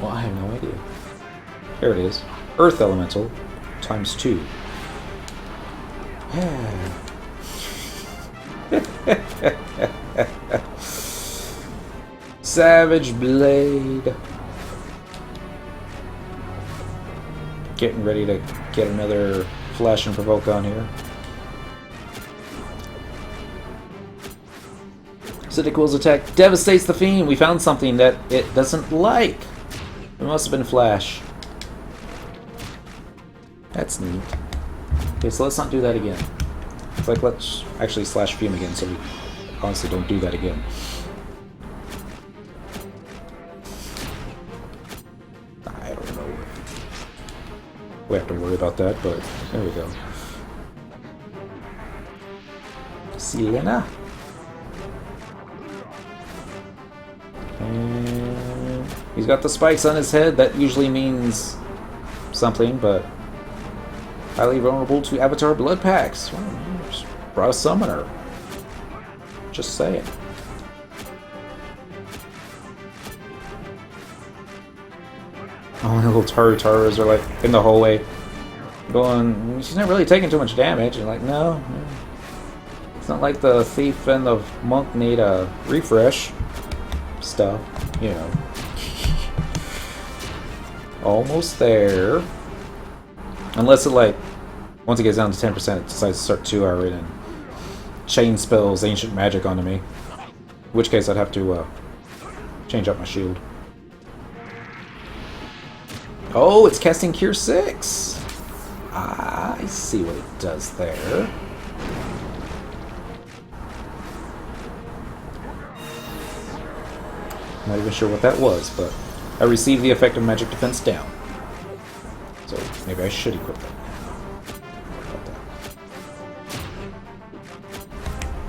Well, I have no idea. There it is. Earth Elemental times 2. Savage Blade. Getting ready to get another Flash and Provoke on here. Cyndaquil's attack devastates the Fiend. We found something that it doesn't like. It must have been Flash. That's neat. Okay, so let's not do that again. It's like, let's actually slash Fume again so we honestly don't do that again. I don't know. We have to worry about that, but there we go. Selena. And he's got the spikes on his head. That usually means something, but highly vulnerable to Avatar blood packs. Well, just brought a summoner. Just saying. Oh, the little Taru-Tarus are like in the hallway going, she's not really taking too much damage. And like, no. It's not like the thief and the monk need a refresh stuff, you know. Almost there. Unless it, like, once it gets down to 10%, it decides to start 2-houring and chain spells ancient magic onto me. In which case I'd have to change up my shield. Oh, it's casting Cure 6! Ah, I see what it does there. Not even sure what that was, but I received the effect of magic defense down. So maybe I should equip that.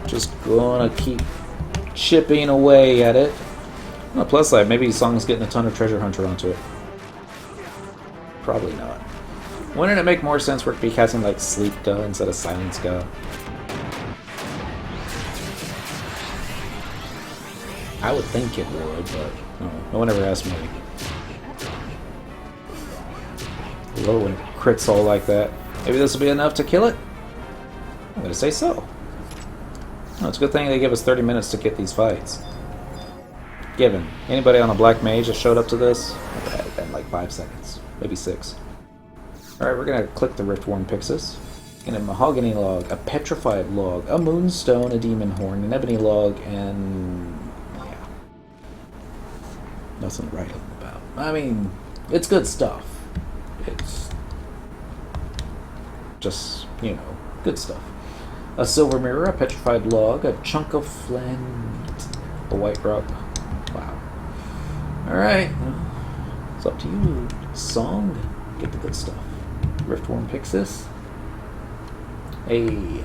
Just gonna keep chipping away at it. On the plus side, maybe Song's getting a ton of treasure hunter onto it. Probably not. Wouldn't it make more sense for it to be casting like Sleep Ga instead of Silence Ga? I would think it would, but no one ever asked me. Low when it crits all like that. Maybe this will be enough to kill it? I'm gonna say so. Well, it's a good thing they give us 30 minutes to get these fights. Given. Anybody on a black mage that showed up to this? In like 5 seconds. Maybe 6. Alright, we're gonna click the Riftworn Pyxis. And a mahogany log, a petrified log, a moonstone, a demon horn, an ebony log, and yeah. Nothing to write about. I mean, it's good stuff. It's just, you know, good stuff. A silver mirror, a petrified log, a chunk of flint, a white rock. Wow. Alright. It's up to you. Song, get the good stuff. Riftworn Pyxis. A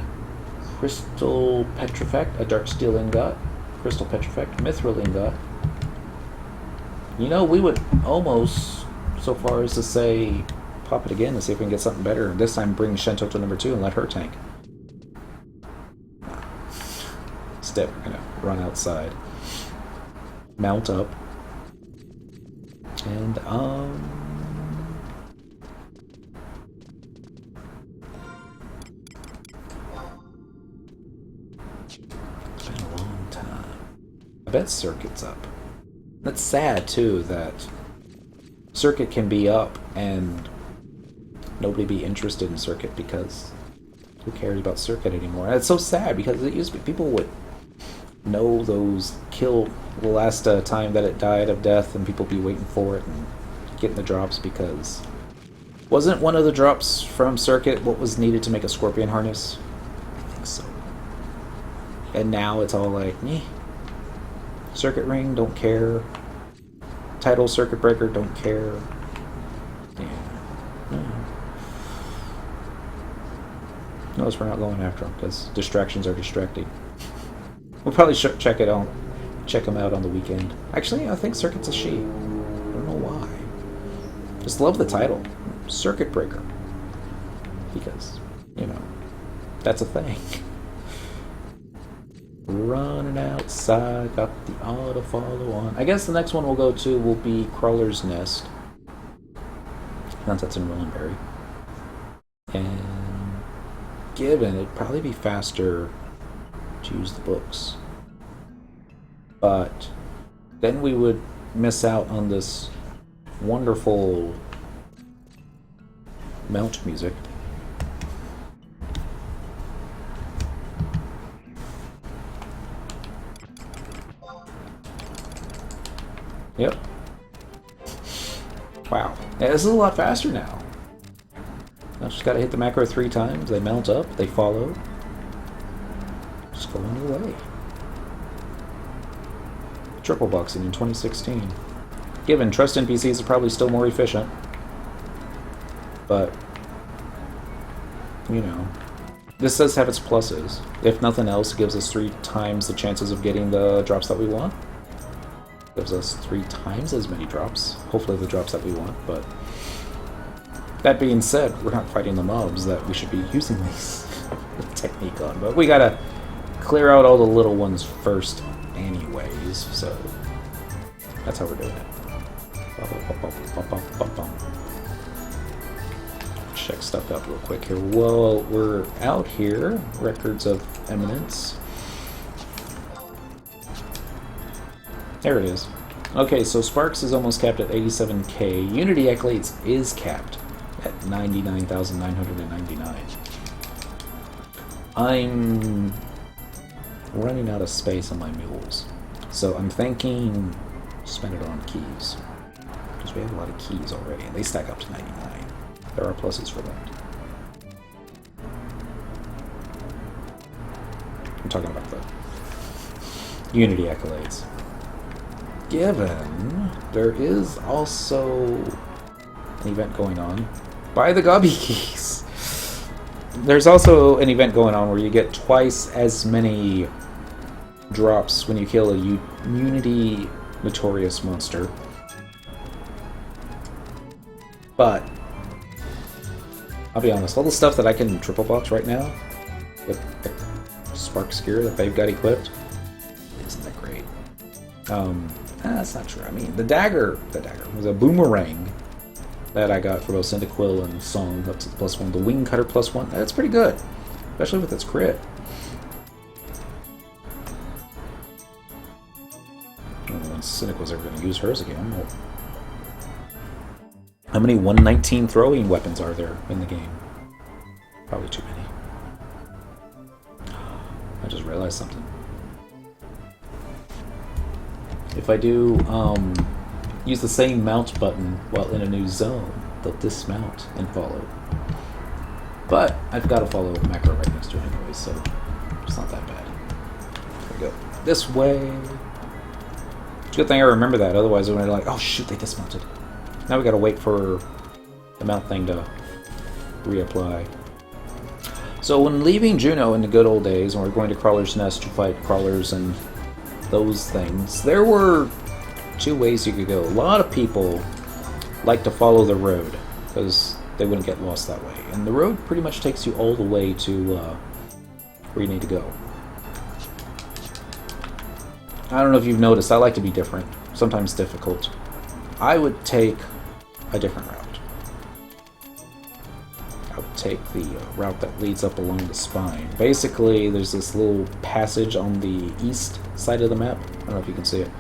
crystal petrifact, a dark steel ingot, crystal petrifact, mithril ingot. You know, we would almost, so far as to say, pop it again to see if we can get something better. This time bring Shento to number 2 and let her tank. Instead, we're gonna run outside, mount up, and I bet Circuit's up. That's sad, too, that Circuit can be up and nobody be interested in Circuit because who cares about Circuit anymore? And it's so sad because it used to be people would know those kill the last time that it died of death and people be waiting for it and getting the drops because... Wasn't one of the drops from Circuit what was needed to make a Scorpion Harness? I think so. And now it's all like, meh. Circuit Ring, don't care. Title Circuit Breaker, don't care. Yeah. Notice we're not going after them because distractions are distracting. We'll probably check them out on the weekend. Actually, I think Circuit's a she. I don't know why. Just love the title, Circuit Breaker, because you know that's a thing. Running outside, got the auto follow on. I guess the next one we'll go to will be Crawler's Nest. Since that's in Rollenberry. And given, it'd probably be faster to use the books. But then we would miss out on this wonderful mount music. Yep. Wow. Yeah, this is a lot faster now. Now just gotta hit the macro 3 times, they mount up, they follow. Just go on your way. Triple boxing in 2016. Given, trust NPCs are probably still more efficient. But, you know, this does have its pluses. If nothing else, it gives us 3 times the chances of getting the drops that we want. Gives us 3 times as many drops. Hopefully the drops that we want, but that being said, we're not fighting the mobs that we should be using this technique on, but we gotta clear out all the little ones first anyways, so that's how we're doing it. Check stuff out real quick here. Well, we're out here. Records of Eminence. There it is. Okay, so Sparks is almost capped at 87k. Unity Accolades is capped at 99,999. I'm running out of space on my mules, so I'm thinking spend it on keys. Because we have a lot of keys already, and they stack up to 99. There are pluses for that. I'm talking about the Unity Accolades. Given, there is also an event going on. Buy the Gobby keys! There's also an event going on where you get twice as many drops when you kill a Unity Notorious monster. But, I'll be honest, all the stuff that I can triple box right now, with the Sparks gear that they've got equipped, isn't that great. That's not true. I mean, the dagger was a boomerang that I got for both Cyndaquil and Song up to the +1. The Wing Cutter +1, that's pretty good, especially with its crit. I don't know when Cynic was ever going to use hers again. Well, how many 119 throwing weapons are there in the game? Probably too many. I just realized something. If I do use the same mount button while in a new zone, they'll dismount and follow. But I've got to follow a macro right next to it anyway, so it's not that bad. There we go. This way. It's a good thing I remember that, otherwise I would be like, oh shoot, they dismounted. Now we gotta wait for the mount thing to reapply. So when leaving Juneau in the good old days, when we were going to Crawler's Nest to fight crawlers and those things, there were two ways you could go. A lot of people like to follow the road, because they wouldn't get lost that way. And the road pretty much takes you all the way to where you need to go. I don't know if you've noticed, I like to be different, sometimes difficult. I would take a different route. I would take the route that leads up along the spine. Basically, there's this little passage on the east side of the map. I don't know if you can see it.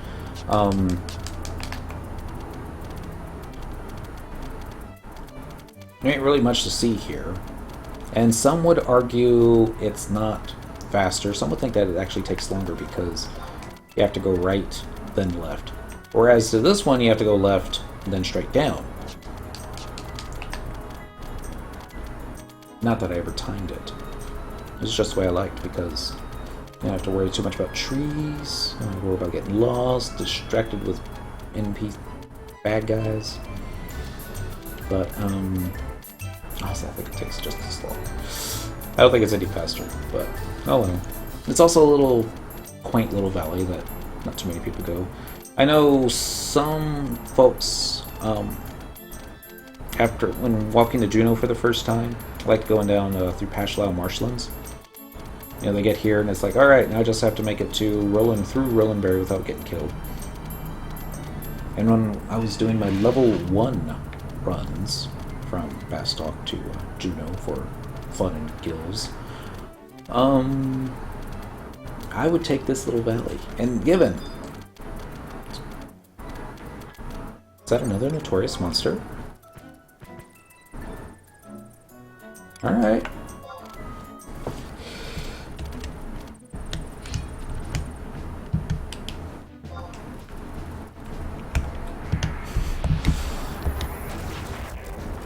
There ain't really much to see here. And some would argue it's not faster. Some would think that it actually takes longer because you have to go right, then left. Whereas to this one, you have to go left, then straight down. Not that I ever timed it. It's just the way I liked, because you don't have to worry too much about trees, you don't have to worry about getting lost, distracted with NP bad guys. But, honestly, I think it takes just as long. I don't think it's any faster, but, oh well. It's also a little quaint little valley that not too many people go. I know some folks, when walking to Juneau for the first time, like going down through Pashlau marshlands. You know, they get here and it's like, alright, now I just have to make it to through Rolandberry without getting killed. And when I was doing my level 1 runs from Bastok to Juneau for fun and gills, I would take this little valley. And given... Is that another notorious monster? Alright.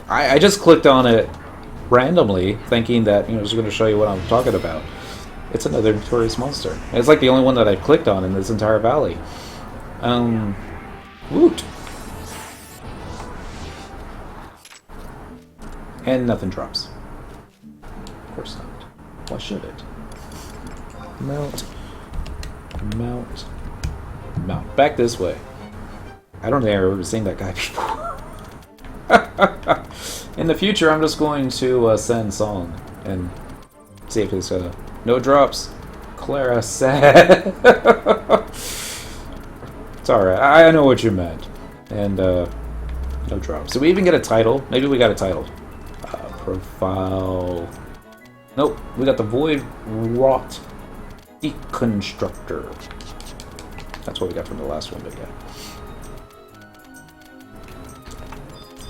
I just clicked on it randomly, thinking that, you know, it was going to show you what I'm talking about. It's another notorious monster. It's like the only one that I clicked on in this entire valley. Woot! And nothing drops. Of course not. Why should it? Mount. Mount. Mount. Back this way. I don't think I've ever seen that guy before. In the future, I'm just going to send Song and see if it's no drops. Clara said. It's alright. I know what you meant. And no drops. Did we even get a title? Maybe we got a title. Profile. Nope. We got the Void Rot Deconstructor. That's what we got from the last one, but yeah.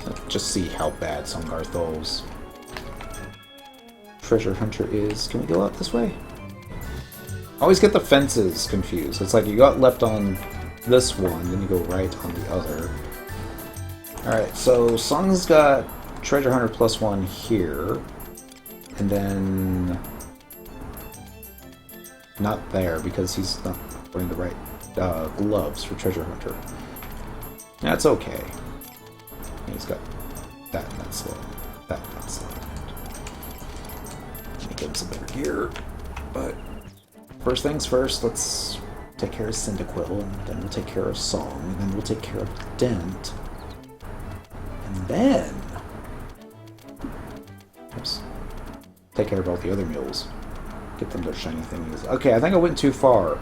Let's just see how bad Songarthol's treasure hunter is. Can we go out this way? I always get the fences confused. It's like you got left on this one, then you go right on the other. Alright, so Song's got treasure hunter +1 here. And then... not there, because he's not wearing the right gloves for treasure hunter. That's okay. He's got that and that slot. That and that slot. Let me get him some better gear. But first things first, let's take care of Cyndaquil, and then we'll take care of Song, and then we'll take care of Dent. And then... oops. Take care of all the other mules. Get them their shiny thingies. Okay, I think I went too far.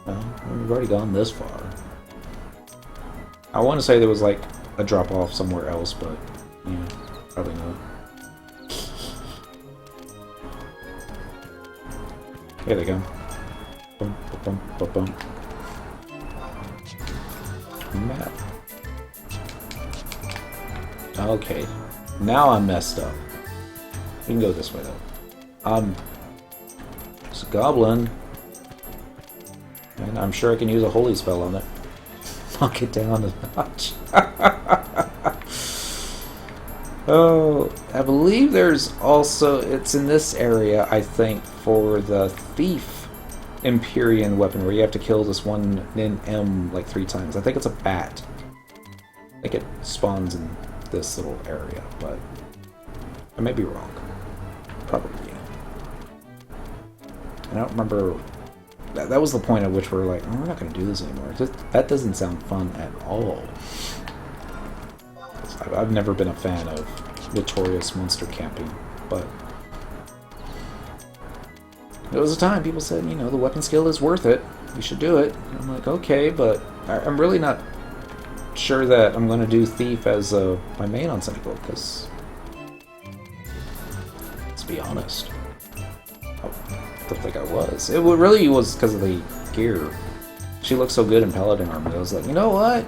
Well, we've already gone this far. I want to say there was like a drop off somewhere else, but yeah, probably not. Here they go. Boom, boom. Bump, bump, bump. Map. Okay. Now I'm messed up. We can go this way, though. It's a goblin. And I'm sure I can use a holy spell on it. Knock it down a notch. Oh, I believe there's also... It's in this area, I think, for the thief Empyrean weapon, where you have to kill this one M like 3 times. I think it's a bat. I think it spawns in this little area, but I may be wrong. Probably. I don't remember... That was the point at which we're like, oh, we're not going to do this anymore. That doesn't sound fun at all. I've never been a fan of notorious monster camping, but there was a time people said, you know, the weapon skill is worth it. You should do it. And I'm like, okay, but I'm really not sure that I'm going to do Thief as my main on Cynical, because let's be honest, I don't think I was. It really was because of the gear. She looked so good in Paladin armor. I was like, you know what?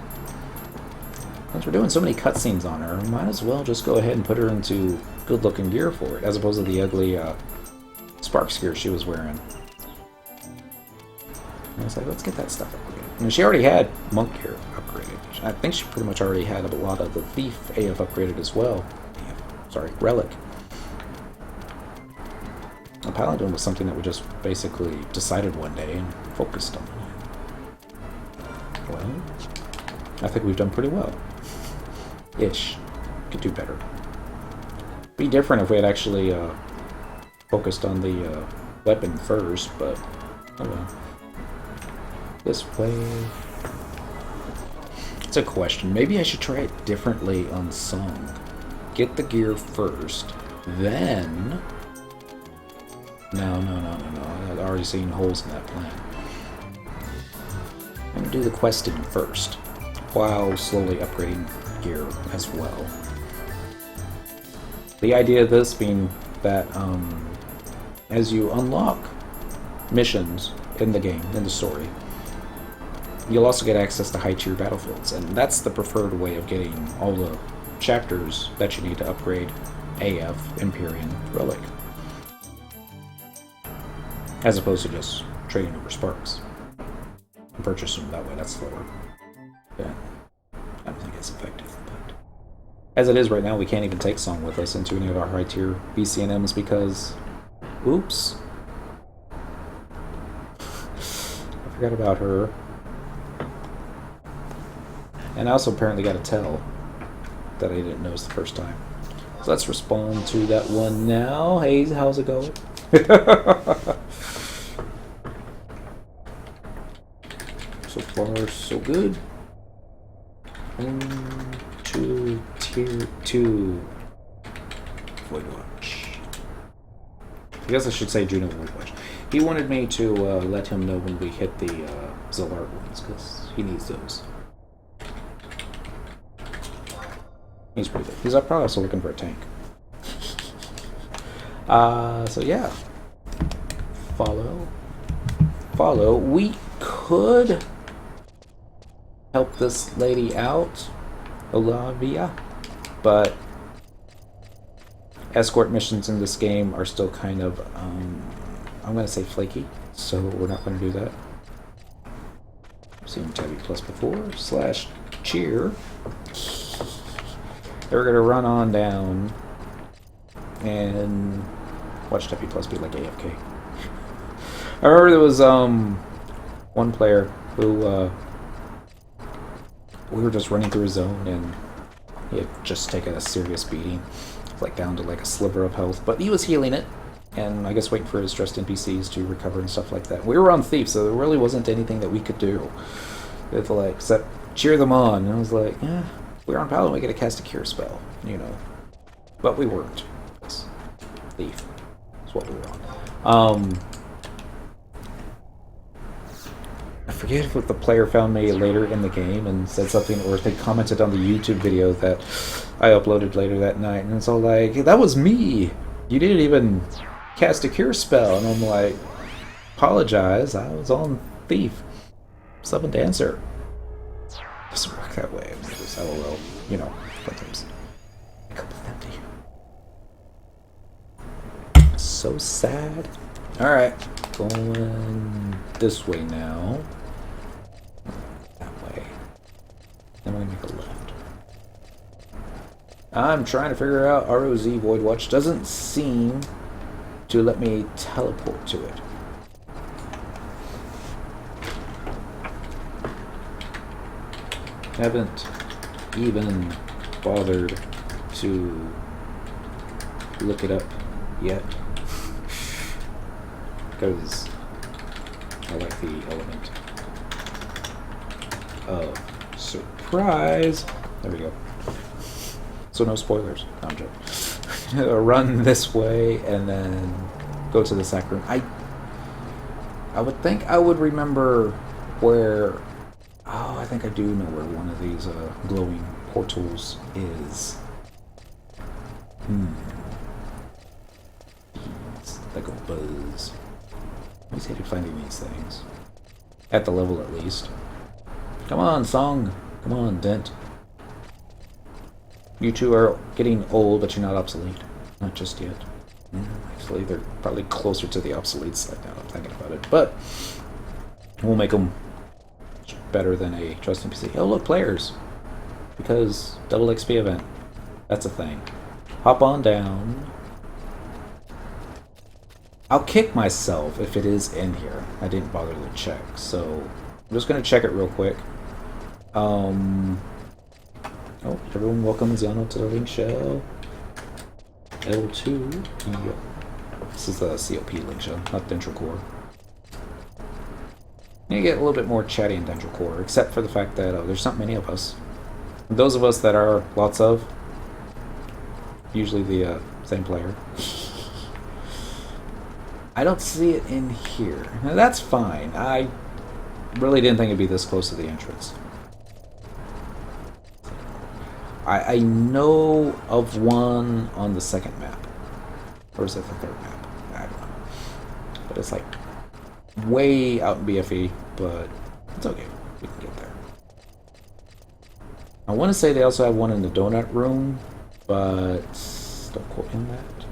Since we're doing so many cutscenes on her, might as well just go ahead and put her into good-looking gear for it, as opposed to the ugly Sparks gear she was wearing. And I was like, let's get that stuff upgraded. And she already had Monk gear upgraded. I think she pretty much already had a lot of the Thief AF upgraded as well. Sorry, Relic. A Paladin was something that we just basically decided one day and focused on. Well, I think we've done pretty well. Ish. Could do better. Be different if we had actually focused on the weapon first, but oh well. This way. It's a question. Maybe I should try it differently on Song. Get the gear first, then... No. I've already seen holes in that plan. I'm going to do the questing first, while slowly upgrading gear as well. The idea of this being that as you unlock missions in the game, in the story, you'll also get access to high-tier battlefields, and that's the preferred way of getting all the chapters that you need to upgrade AF, Empyrean, Relic. As opposed to just trading over sparks. And purchasing them that way, that's slower. Yeah. I don't think it's effective, but... As it is right now, we can't even take Song with us into any of our high-tier BCNMs because... Oops. I forgot about her. And I also apparently got a tell that I didn't notice the first time. So let's respond to that one now. Hey, how's it going? So far, so good. To tier 2 voidwatch. I guess I should say Juno voidwatch. He wanted me to let him know when we hit the Zolart ones, because he needs those. He's pretty good. He's probably also looking for a tank. So yeah. Follow. We could help this lady out, Olavia, but escort missions in this game are still kind of, I'm going to say flaky, so we're not going to do that. Seen Tabby Plus before, /cheer. We're going to run on down and watch Tabby Plus be like AFK. I remember there was one player who we were just running through a zone and he had just taken a serious beating, like down to like a sliver of health, but he was healing it, and I guess waiting for his stressed NPCs to recover and stuff like that. We were on Thief, so there really wasn't anything that we could do. It's like, except cheer them on, and I was like, yeah, we're on Paladin, we get to cast a cure spell, you know, but we weren't. Thief is what we were on. I forget if the player found me later in the game and said something, or if they commented on the YouTube video that I uploaded later that night, and it's all like, hey, that was me! You didn't even cast a cure spell, and I'm like, apologize, I was on thief. Summon dancer. Doesn't work that way. Just LOL. You know, sometimes. A couple empty. So sad. Alright. Going this way now. That way. Then we're gonna make a left. I'm trying to figure out ROZ voidwatch. Doesn't seem to let me teleport to it. Haven't even bothered to look it up yet because I like the element of surprise. There we go. So no spoilers. No, I'm joking. Run this way and then go to the sack room. I would think I would remember where. Oh, I think I do know where one of these glowing portals is. Bees that go buzz. I always hated finding these things. At the level, at least. Come on, Song. Come on, Dent. You two are getting old, but you're not obsolete. Not just yet. Actually, they're probably closer to the obsolete side now. I'm thinking about it. But we'll make them better than a trust NPC. Oh, look, players. Because double XP event. That's a thing. Hop on down. I'll kick myself if it is in here. I didn't bother to check. So I'm just going to check it real quick. Oh, everyone welcomes Yano to the link shell. L2. Yep. This is the COP link shell, not Dentral Core. You get a little bit more chatty in Dentral Core, except for the fact that there's not many of us. And those of us that are lots of, usually the same player. I don't see it in here. Now, that's fine. I really didn't think it'd be this close to the entrance. I know of one on the second map. Or is it the third map? I don't know. But it's like way out in BFE, but it's okay. We can get there. I want to say they also have one in the donut room, but don't quote me on that.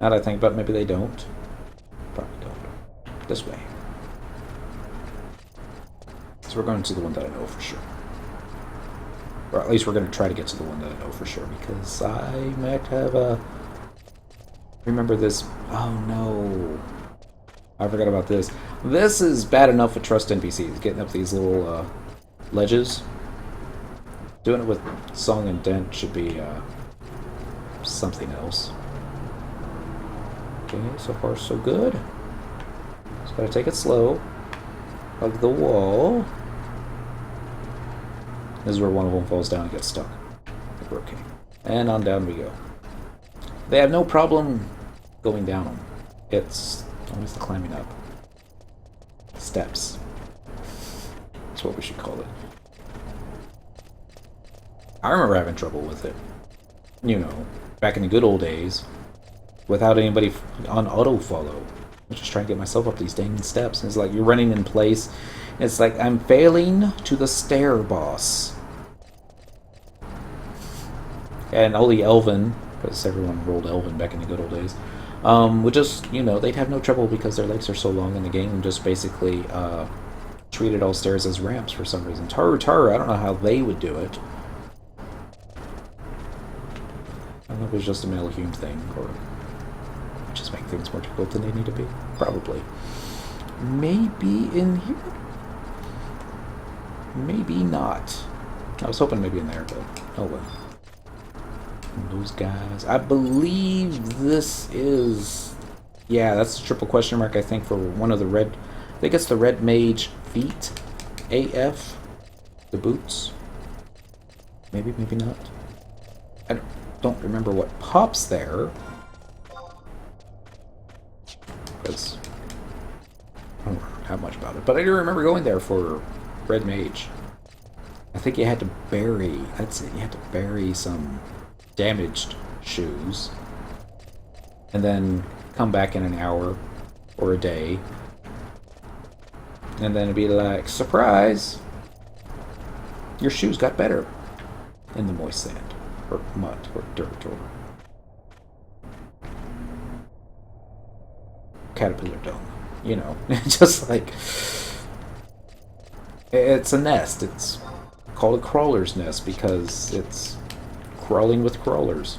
Now that I think about it, maybe they don't. Probably don't. This way. So we're going to the one that I know for sure. Or at least we're going to try to get to the one that I know for sure, because I might have remember this. Oh no. I forgot about this. This is bad enough with trust NPCs, getting up these little ledges. Doing it with Song and Dent should be something else. Okay, so far so good. Just gotta take it slow. Hug the wall. This is where one of them falls down and gets stuck. We're okay. And on down we go. They have no problem going down them. It's always the climbing up. Steps. That's what we should call it. I remember having trouble with it. You know, back in the good old days. Without anybody on auto-follow. I'm just trying to get myself up these dang steps. And it's like you're running in place. It's like I'm failing to the stair boss. And only Elven, because everyone rolled Elven back in the good old days, would just, you know, they'd have no trouble because their legs are so long in the game and just basically treated all stairs as ramps for some reason. Taru, I don't know how they would do it. I don't know if it was just a Malahum thing, or just make things more difficult than they need to be. Probably. Maybe in here? Maybe not. I was hoping maybe in there, but oh well. And those guys. I believe this is... Yeah, that's a triple question mark, I think, for one of the red... I think it's the red mage feet. AF. The boots. Maybe, maybe not. I don't remember what pops there. Because I don't remember how much about it. But I do remember going there for red mage. I think you had to bury... That's it. You had to bury some damaged shoes. And then come back in an hour or a day. And then it'd be like, surprise! Your shoes got better in the moist sand, or mud, or dirt, or caterpillar dung. You know, just like, it's a nest. It's called a crawler's nest because it's crawling with crawlers.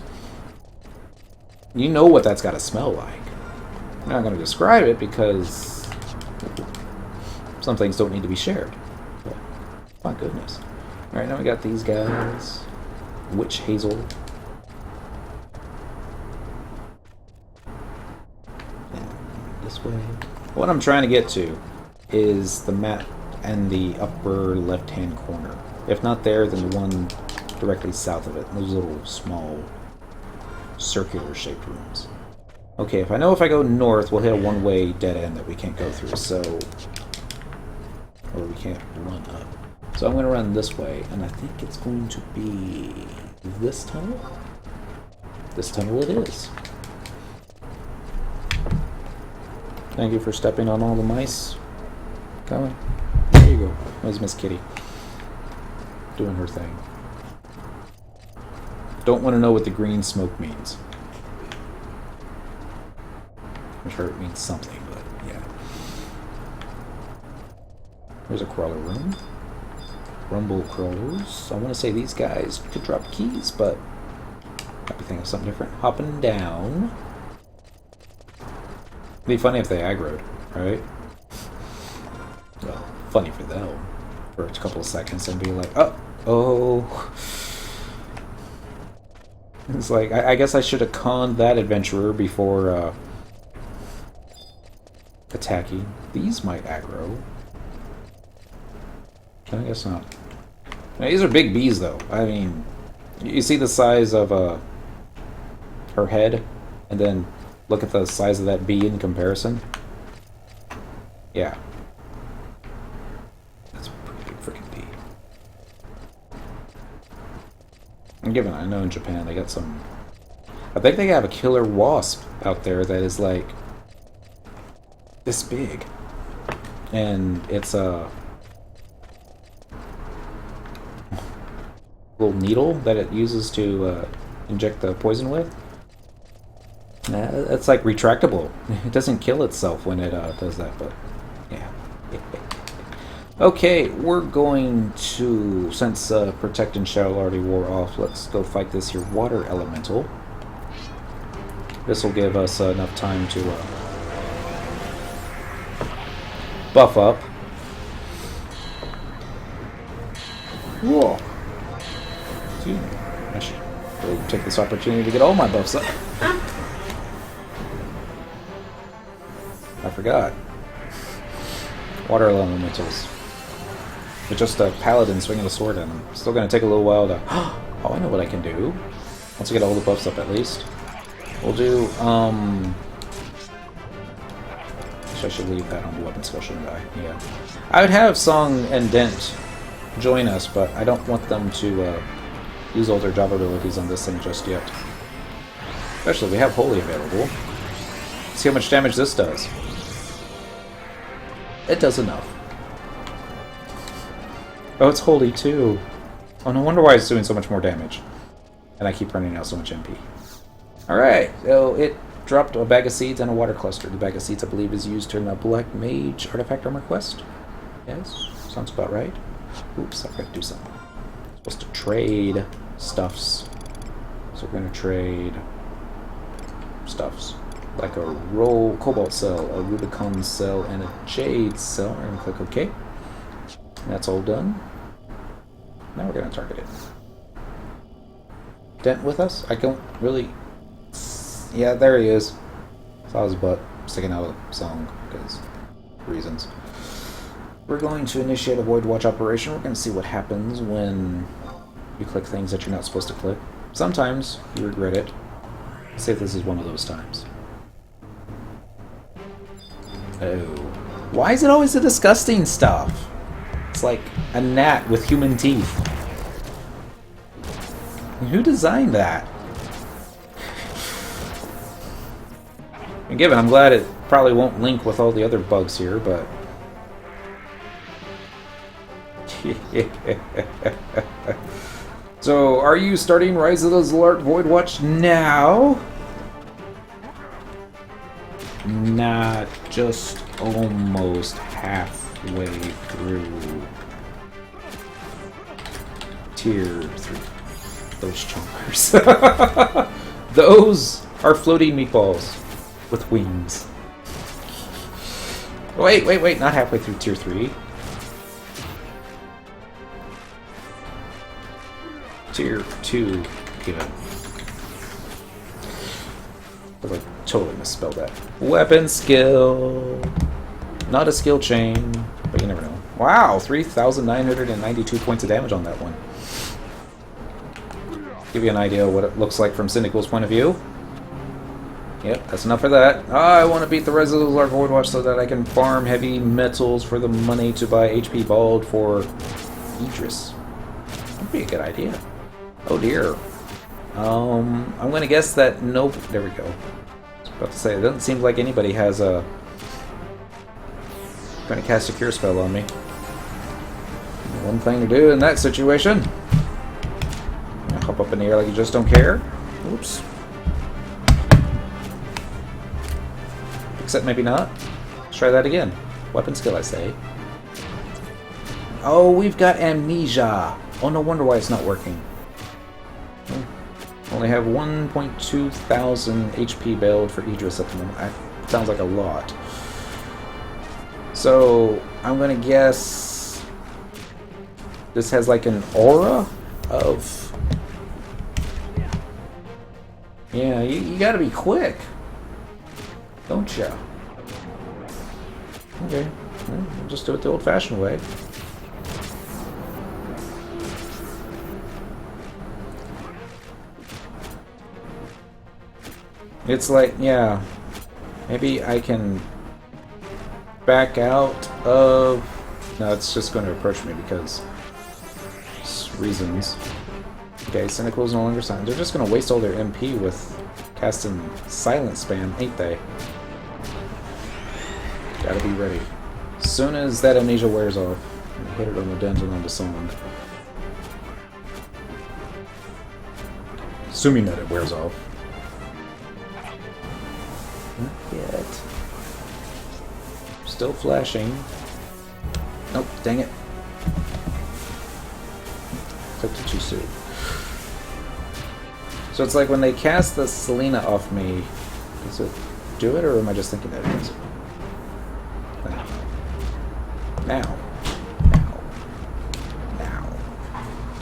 You know what that's got to smell like. I'm not going to describe it because some things don't need to be shared. But, my goodness. Alright, now we got these guys. Witch hazel. And this way. What I'm trying to get to is the map and the upper left-hand corner. If not there, then the one directly south of it. Those little small circular-shaped rooms. Okay, if I go north, we'll hit a one-way dead end that we can't go through, so... Or we can't run up. So I'm going to run this way, and I think it's going to be this tunnel? This tunnel it is. Thank you for stepping on all the mice. Coming. There you go. There's Miss Kitty. Doing her thing. Don't want to know what the green smoke means. I'm sure it means something, but yeah. There's a crawler room. Rumble crawlers. I want to say these guys could drop keys, but might be thinking of something different. Hopping down. It'd be funny if they aggroed, right? Well, funny for them. For a couple of seconds and be like, oh. It's like, I guess I should have conned that adventurer before attacking. These might aggro. I guess not. Now, these are big bees, though. I mean, you see the size of her head, and then look at the size of that bee in comparison. Yeah. That's a pretty big freaking bee. And given, I know in Japan they got some... I think they have a killer wasp out there that is like this big. And it's a little needle that it uses to inject the poison with. It's like retractable. It doesn't kill itself when it does that, but yeah. Okay, we're going to, since Protect and Shadow already wore off, let's go fight this here water elemental. This will give us enough time to buff up. Whoa. Excuse me. I should really take this opportunity to get all my buffs up. I forgot. Water elementals. With just a paladin swinging a sword at them. Still gonna take a little while to... Oh, I know what I can do. Once I get all the buffs up at least. We'll do, I should leave that on the weapon skill, shouldn't I? Yeah. I would have Song and Dent join us, but I don't want them to use all their job abilities on this thing just yet. Especially if we have Holy available. See how much damage this does. It does enough. Oh, it's Holy too. Oh, no wonder why it's doing so much more damage. And I keep running out so much MP. Alright, so it dropped a bag of seeds and a water cluster. The bag of seeds, I believe, is used during a Black Mage Artifact Armor quest. Yes, sounds about right. Oops, I forgot to do something. I'm supposed to trade stuffs. So we're going to trade stuffs. Like a Cobalt cell, a Rubicon cell, and a Jade cell. We're going to click OK. And that's all done. Now we're going to target it. Dent with us? I don't really... Yeah, there he is. Saw his butt sticking out of the song because reasons. We're going to initiate a voidwatch operation. We're going to see what happens when you click things that you're not supposed to click. Sometimes you regret it. Let's see if this is one of those times. Oh. Why is it always the disgusting stuff? It's like a gnat with human teeth. Who designed that? And given, I'm glad it probably won't link with all the other bugs here, but So, are you starting Rise of the Zalart Voidwatch now? Not just almost halfway through Tier 3. Those chompers. Those are floating meatballs with wings. Wait, not halfway through Tier 3. Tier 2, even. I totally misspelled that. Weapon skill. Not a skill chain, but you never know. Wow, 3,992 points of damage on that one. Give you an idea of what it looks like from Syndical's point of view. Yep, that's enough for that. I want to beat the Rise of the Zalart Voidwatch so that I can farm heavy metals for the money to buy HP Bald for Idris. That'd be a good idea. Oh dear. I'm gonna guess that nope. There we go. I was about to say, it doesn't seem like anybody has a gonna cast a cure spell on me. One thing to do in that situation. Hop up in the air like you just don't care. Oops. Except maybe not. Let's try that again. Weapon skill, I say. Oh, we've got amnesia. Oh, no wonder why it's not working. Only have 1.2 thousand HP build for Idris at the moment. That sounds like a lot. So, I'm gonna guess this has like an aura of... Yeah, you gotta be quick. Don't ya? Okay, well, we'll just do it the old-fashioned way. It's like, yeah, maybe I can back out of... No, it's just going to approach me because reasons. Okay, Cynical is no longer silent. They're just going to waste all their MP with casting silent spam, ain't they? Gotta be ready. As soon as that amnesia wears off, hit it on the dungeon on the song. Assuming that it wears off. Not yet. Still flashing. Nope, dang it. Clicked it too soon. So it's like when they cast the Selena off me, does it do it, or am I just thinking that it does? Now.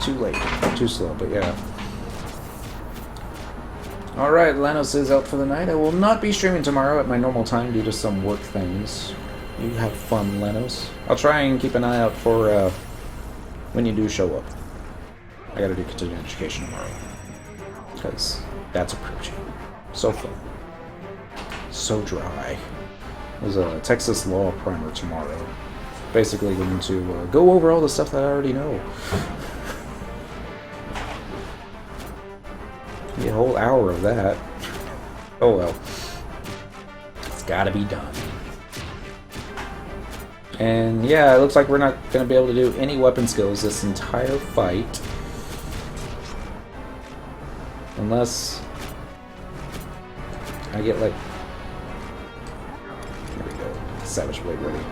Too late. Too slow, but yeah. Alright, Lanos is out for the night. I will not be streaming tomorrow at my normal time due to some work things. You have fun, Lanos. I'll try and keep an eye out for when you do show up. I gotta do continuing education tomorrow. Because that's approaching. So fun. So dry. There's a Texas Law primer tomorrow. Basically going to go over all the stuff that I already know. A whole hour of that. Oh well. It's gotta be done. And yeah, it looks like we're not gonna be able to do any weapon skills this entire fight. Unless I get like... There we go. Savage Blade ready.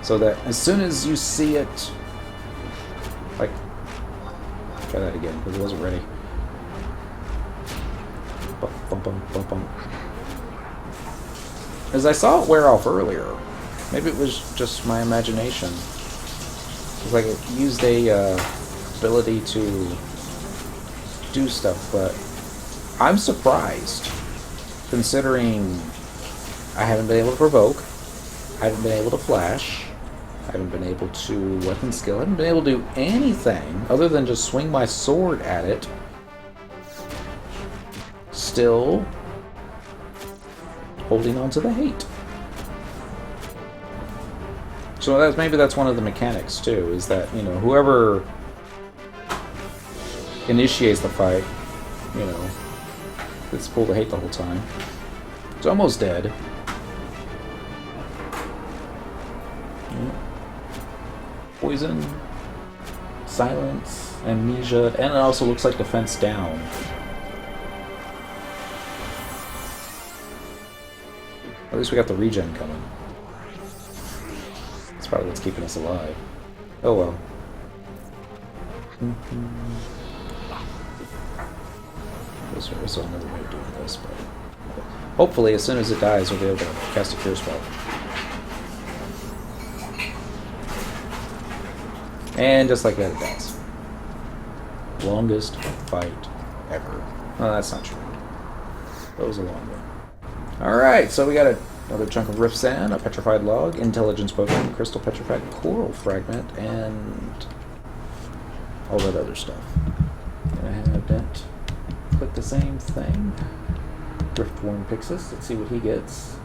So that as soon as you see it... Like... Try that again, because it wasn't ready. Bump, bump, bump, bump, bump. As I saw it wear off earlier. Maybe it was just my imagination. It's like it used a ability to do stuff, but I'm surprised, considering I haven't been able to provoke, I haven't been able to flash, I haven't been able to weapon skill, I haven't been able to do anything other than just swing my sword at it. Still holding on to the hate. So maybe that's one of the mechanics too, is that, you know, whoever initiates the fight, you know, gets pulled to hate the whole time. It's almost dead. Yeah. Poison. silence, amnesia, and it also looks like defense down. At least we got the regen coming. That's probably what's keeping us alive. Oh well. There's also another way of doing this, but hopefully as soon as it dies we'll be able to cast a cure spell. And just like that it dies. Longest fight ever. Well, that's not true. That was a long one. Alright, so we got another chunk of rift sand, a petrified log, intelligence potion, crystal petrified coral fragment, and all that other stuff. Gonna have Dent click the same thing. Riftworn Pixis, let's see what he gets.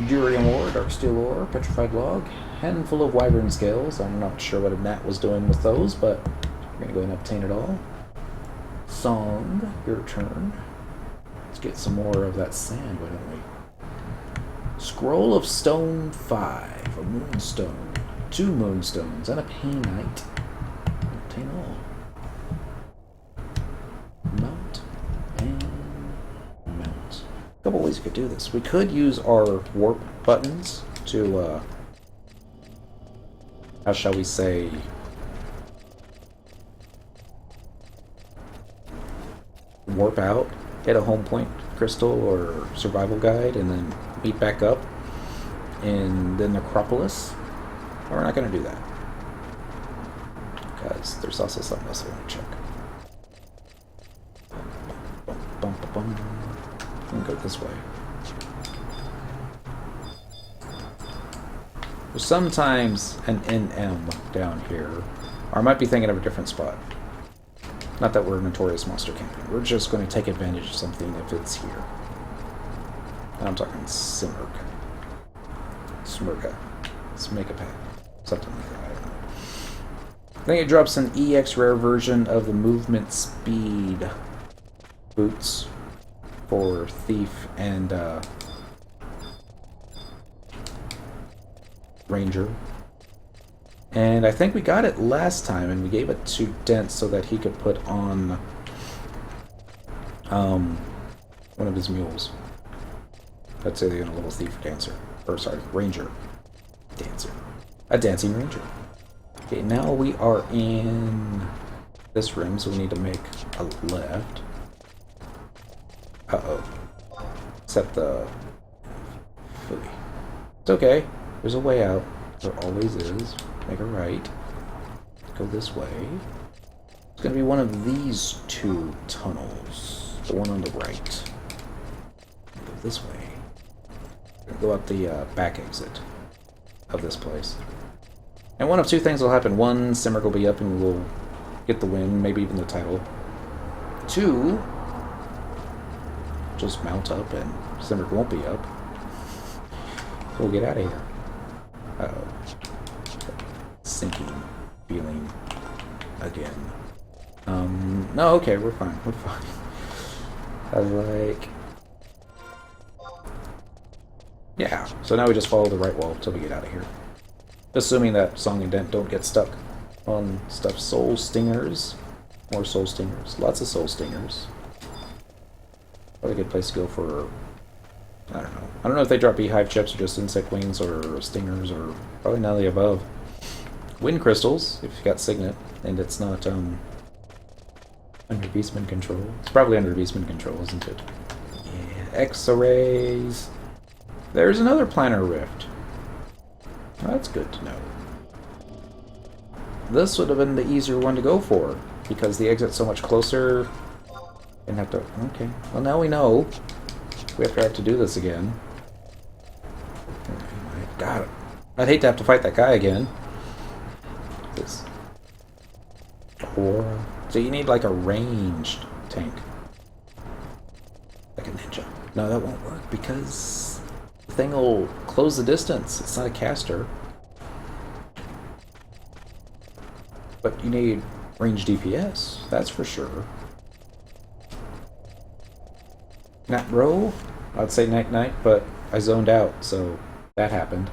Durium ore, dark steel ore, petrified log, handful of wyvern scales. I'm not sure what a gnat was doing with those, but we're gonna go ahead and obtain it all. Song, your turn. Let's get some more of that sand, why don't we? Scroll of Stone 5, a moonstone, 2 moonstones, and a painite. Obtain all. Mount and mount. A couple ways we could do this. We could use our warp buttons to, how shall we say, warp out, hit a home point crystal or survival guide, and then meet back up in the necropolis. But we're not going to do that, because there's also something else I want to check. I'm going to go this way. There's sometimes an NM down here, or I might be thinking of a different spot. Not that we're a notorious monster camping. We're just going to take advantage of something if it's here. And I'm talking Simurg. Smurga. Smegapad. Something like that. I don't know. I think it drops an EX rare version of the movement speed boots for Thief and Ranger. And I think we got it last time, and we gave it to Dent so that he could put on one of his mules. Let's say they're gonna level Thief or Dancer. Or sorry, Ranger. Dancer. A dancing Ranger. Okay, now we are in this room, so we need to make a left. Uh-oh. Except the... Phooey. It's okay. There's a way out. There always is. Make a right. Go this way. It's going to be one of these 2 tunnels. The one on the right. Go this way. Go out the back exit of this place. And one of 2 things will happen. 1, Simurg will be up and we'll get the win, maybe even the title. 2, just mount up and Simurg won't be up. So we'll get out of here. Uh-oh. Sinking feeling again. No, okay, we're fine. We're fine. I was like... Yeah, so now we just follow the right wall till we get out of here. Assuming that Song and Dent don't get stuck on stuff. Soul Stingers. More Soul Stingers. Lots of Soul Stingers. Probably a good place to go for... I don't know. I don't know if they drop beehive chips or just insect wings or stingers or probably none of the above. Wind crystals, if you got Signet, and it's not under Beastman control. It's probably under Beastman control, isn't it? Yeah. X-rays. There's another planar rift. That's good to know. This would have been the easier one to go for, because the exit's so much closer. Didn't have to... Okay. Well, now we know. We have to do this again. Oh my god. I'd hate to have to fight that guy again. This. Or... So you need like a ranged tank. Like a ninja. No, that won't work because the thing will close the distance. It's not a caster. But you need ranged DPS, that's for sure. Nat row? I'd say night-night, but I zoned out, so that happened.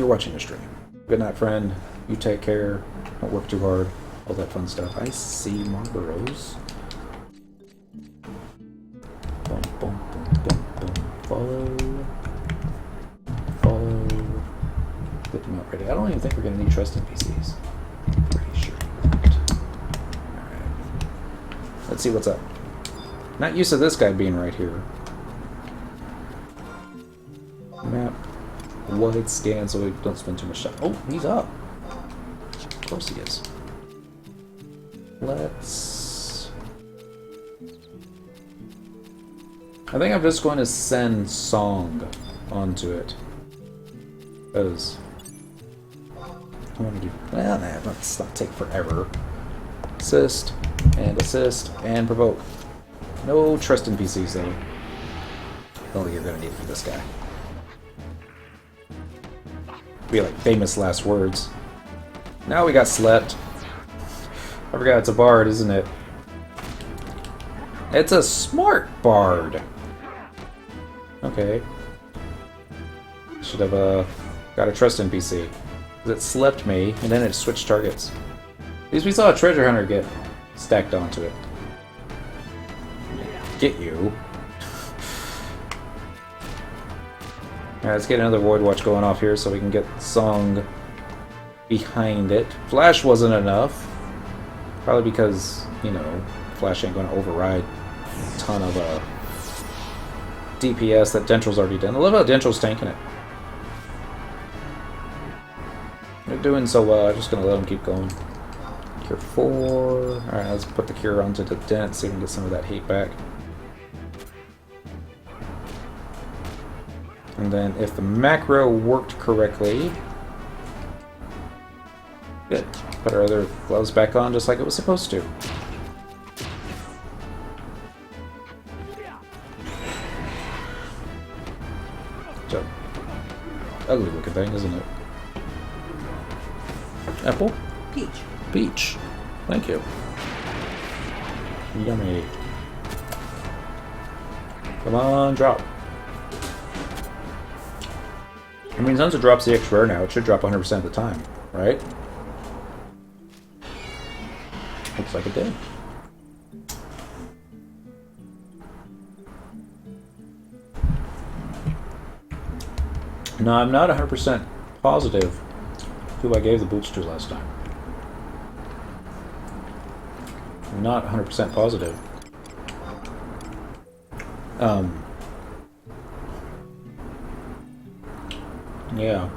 you're watching the stream. Good night, friend. You take care. Don't work too hard. All that fun stuff. I see Marlboros. Boom, boom, boom, boom, boom. Follow. Follow. Get them out ready. I don't even think we're going to need trust NPCs. Pretty sure not. Alright. Let's see what's up. Not used to this guy being right here. Map. Wide scan so we don't spend too much time. Oh, he's up. Of course he is. Let's... I think I'm just going to send song onto it. Because... I want to do... Well, nah, let's not take forever. Assist, and provoke. No trust NPCs though. I don't think you're going to need it for this guy. Be like famous last words. Now we got slept. I forgot it's a bard, isn't it? It's a smart bard. Okay. Should have got a trust NPC. It slept me, and then it switched targets. At least we saw a treasure hunter get stacked onto it. Get you. Alright, let's get another voidwatch going off here so we can get song behind it. Flash wasn't enough. Probably because, you know, Flash ain't going to override a ton of DPS that Dentral's already done. I love how Dentral's tanking it. They're doing so well, I'm just going to let them keep going. Cure 4. Alright, let's put the cure onto the dent so we can get some of that heat back. And then if the macro worked correctly... Good. Put our other gloves back on just like it was supposed to. So, ugly looking thing, isn't it? Apple? Peach. Peach. Thank you. Yummy. Come on, drop. I mean, since it drops the X rare now, it should drop 100% of the time, right? Looks like it did. No, I'm not 100% positive who I gave the boots to last time. I'm not 100% positive. Yeah.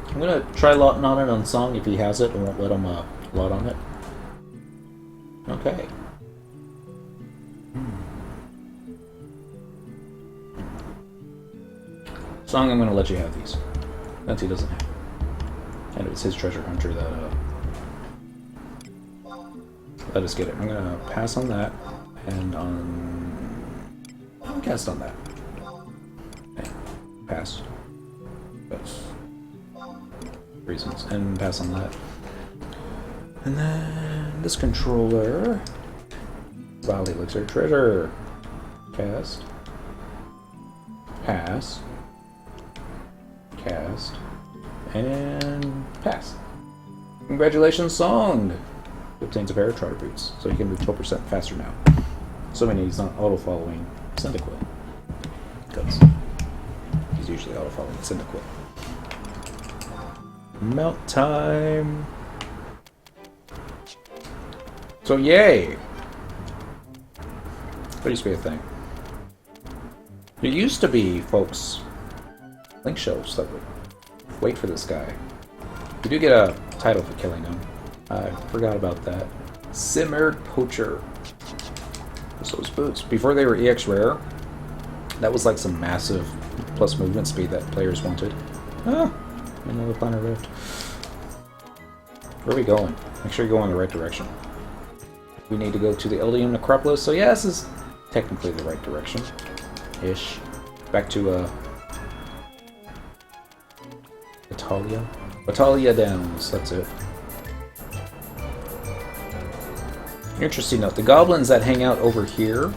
I'm gonna try lotting on it on Song if he has it. I won't let him lot on it. Okay. Song, I'm gonna let you have these. Since he doesn't have. And it was his treasure hunter that let us get it. I'm gonna pass on that and on I'll cast on that. Okay. Pass. That's reasons. And pass on that. And then this controller. Valley Elixir treasure. Cast. Pass. Cast. And pass. Congratulations, Song! Obtains a pair of Trotter boots, so he can move 12% faster now. Assuming he's not auto-following Cyndaquil. Because he's usually auto-following Cyndaquil. Melt time! So yay! That used to be a thing. There used to be, folks, link shows that would wait for this guy. You do get a title for killing him. I forgot about that. Simmered Poacher. What's those boots? Before they were EX rare, that was like some massive plus movement speed that players wanted. Ah! Another planet rift. Where are we going? Make sure you're going in the right direction. We need to go to the Eldian necropolis, so yeah, this is technically the right direction. Ish. Back to, Battalia? Battalia Downs, that's it. Interesting note, the goblins that hang out over here,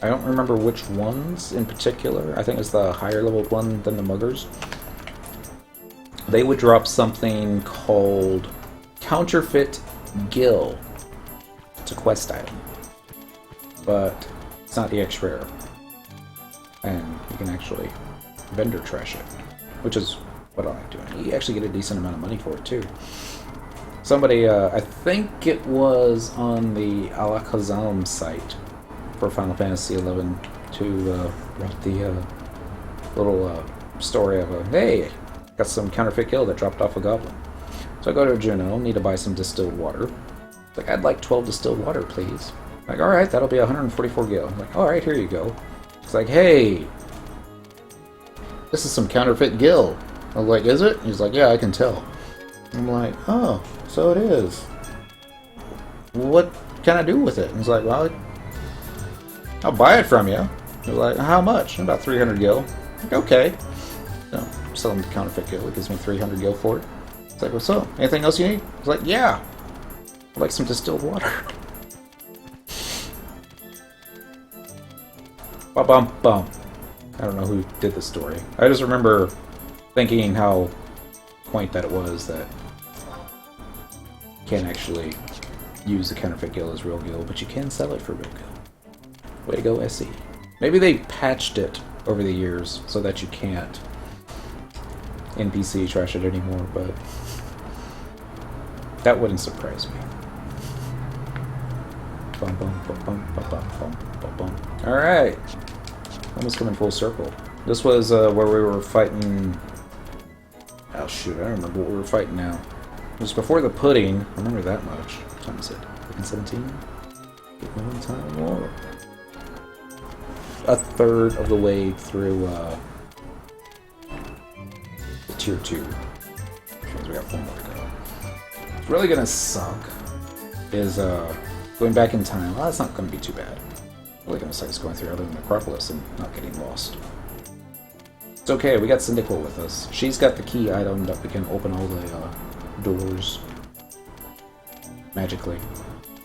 I don't remember which ones in particular. I think it's the higher level one than the muggers. they would drop something called Counterfeit Gill. It's a quest item, but it's not the X rare, and you can actually vendor trash it, which is what I like doing. You actually get a decent amount of money for it too. Somebody, I think it was on the Alakazam site for Final Fantasy XI, to write the little story of hey, got some counterfeit gill that dropped off a goblin. So I go to Juno, need to buy some distilled water. Like, I'd like 12 distilled water, please. Like, alright, that'll be 144 gil. I'm like, alright, here you go. It's like, hey, this is some counterfeit gill. I was like, is it? He's like, yeah, I can tell. I'm like, oh, so it is. What can I do with it? And he's like, well, I'll buy it from you. He's like, how much? About 300 gil. I'm like, okay. So, sell him the counterfeit gil. It gives me 300 gil for it. It's like, what's up? Anything else you need? He's like, yeah. I'd like some distilled water. Ba-bum-bum. I don't know who did the story. I just remember thinking how quaint that it was that you can't actually use the counterfeit gill as real gill, but you can sell it for real gill. Way to go, SE. Maybe they patched it over the years so that you can't NPC trash it anymore, but that wouldn't surprise me. Bum, bum, bum, bum, bum, bum, bum, bum. Alright. Almost coming full circle. This was where we were fighting... Oh shoot, I don't remember what we were fighting now. It was before the pudding. I remember that much. What time is it? 17? One time more. A third of the way through the tier 2. Which means we got 4 more to go. What's really gonna suck is going back in time. Well, that's not gonna be too bad. Really gonna suck is going through other than necropolis and not getting lost. It's okay, we got Syndical with us. She's got the key item that we can open all the doors magically.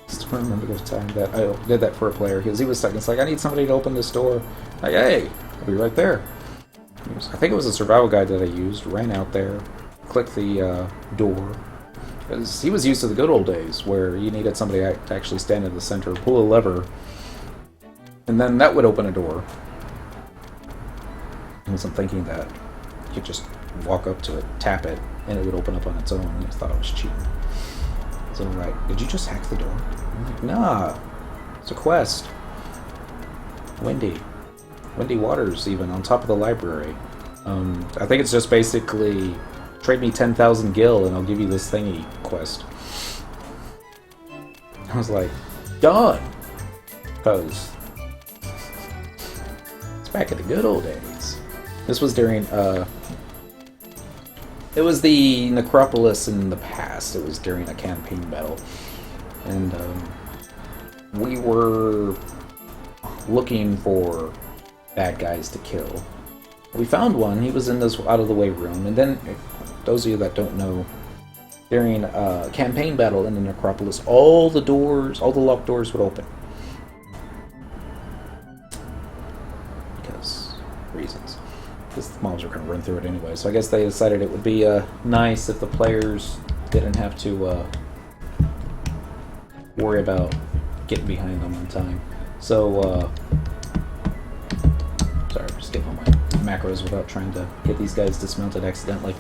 Still remember the time that I did that for a player because he was stuck. It's like, I need somebody to open this door. Like, hey, I'll be right there. I think it was a survival guide that I used. Ran out there, clicked the door. Because he was used to the good old days where you needed somebody to actually stand in the center, pull a lever, and then that would open a door. I wasn't thinking that you could just walk up to it, tap it, and it would open up on its own. I thought it was cheating. So I'm like, did you just hack the door? I'm like, nah, it's a quest. Windy Waters, even on top of the library. I think it's just basically trade me 10,000 gil and I'll give you this thingy quest. I was like, done, because it's back in the good old days. This was during it was the necropolis in the past. It was during a campaign battle, and we were looking for bad guys to kill. We found one. He was in this out-of-the-way room, and then, those of you that don't know, during a campaign battle in the necropolis, all the locked doors would open. Because reasons. Because the mobs are going to run through it anyway. So I guess they decided it would be nice if the players didn't have to worry about getting behind them in time. So, sorry, I'm just getting all my macros without trying to get these guys dismounted accidentally.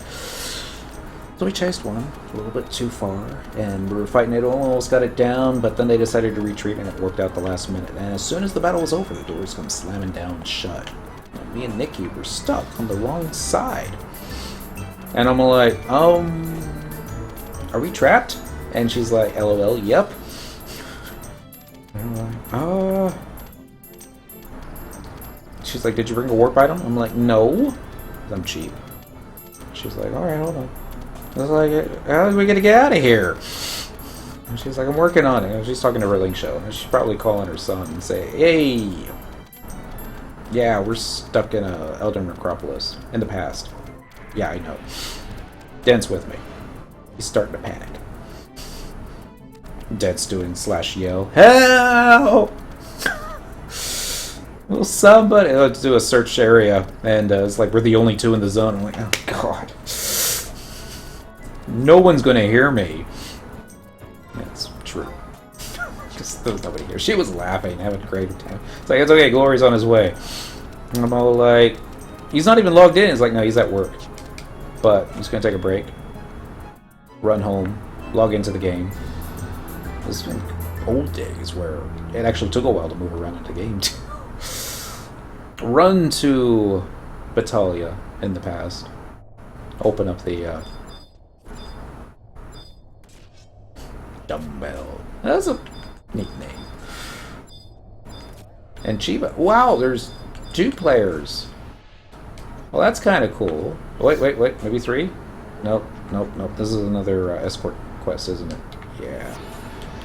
So we chased one a little bit too far, and we were fighting it, almost got it down, but then they decided to retreat, and it worked out the last minute. And as soon as the battle was over, the doors come slamming down shut. And me and Nikki were stuck on the wrong side. And I'm like, are we trapped? And she's like, LOL, yep. And I'm like, She's like, did you bring a warp item? I'm like, no. I'm cheap. She's like, alright, hold on. I was like, how are we gonna get out of here? And she's like, I'm working on it. And she's talking to her link show. And she's probably calling her son and say, hey, yeah, we're stuck in a Elder Necropolis in the past. Yeah, I know. Den's with me. He's starting to panic. Den's doing /yell, help! Well, somebody, let's do a search area, and it's like we're the only two in the zone. I'm like, oh god. No one's gonna hear me. That's true. Just there was nobody here. She was laughing, having a great time. It's like, it's okay, Glory's on his way. And I'm all like, he's not even logged in. It's like, no, he's at work. But he's gonna take a break, run home, log into the game. This has been old days where it actually took a while to move around in the game too. Run to Battalia in the past. Open up the dumbbell. That's a neat name. And Chiba. Wow, there's 2 players. Well, that's kind of cool. Wait, maybe 3? Nope. This is another escort quest, isn't it? Yeah.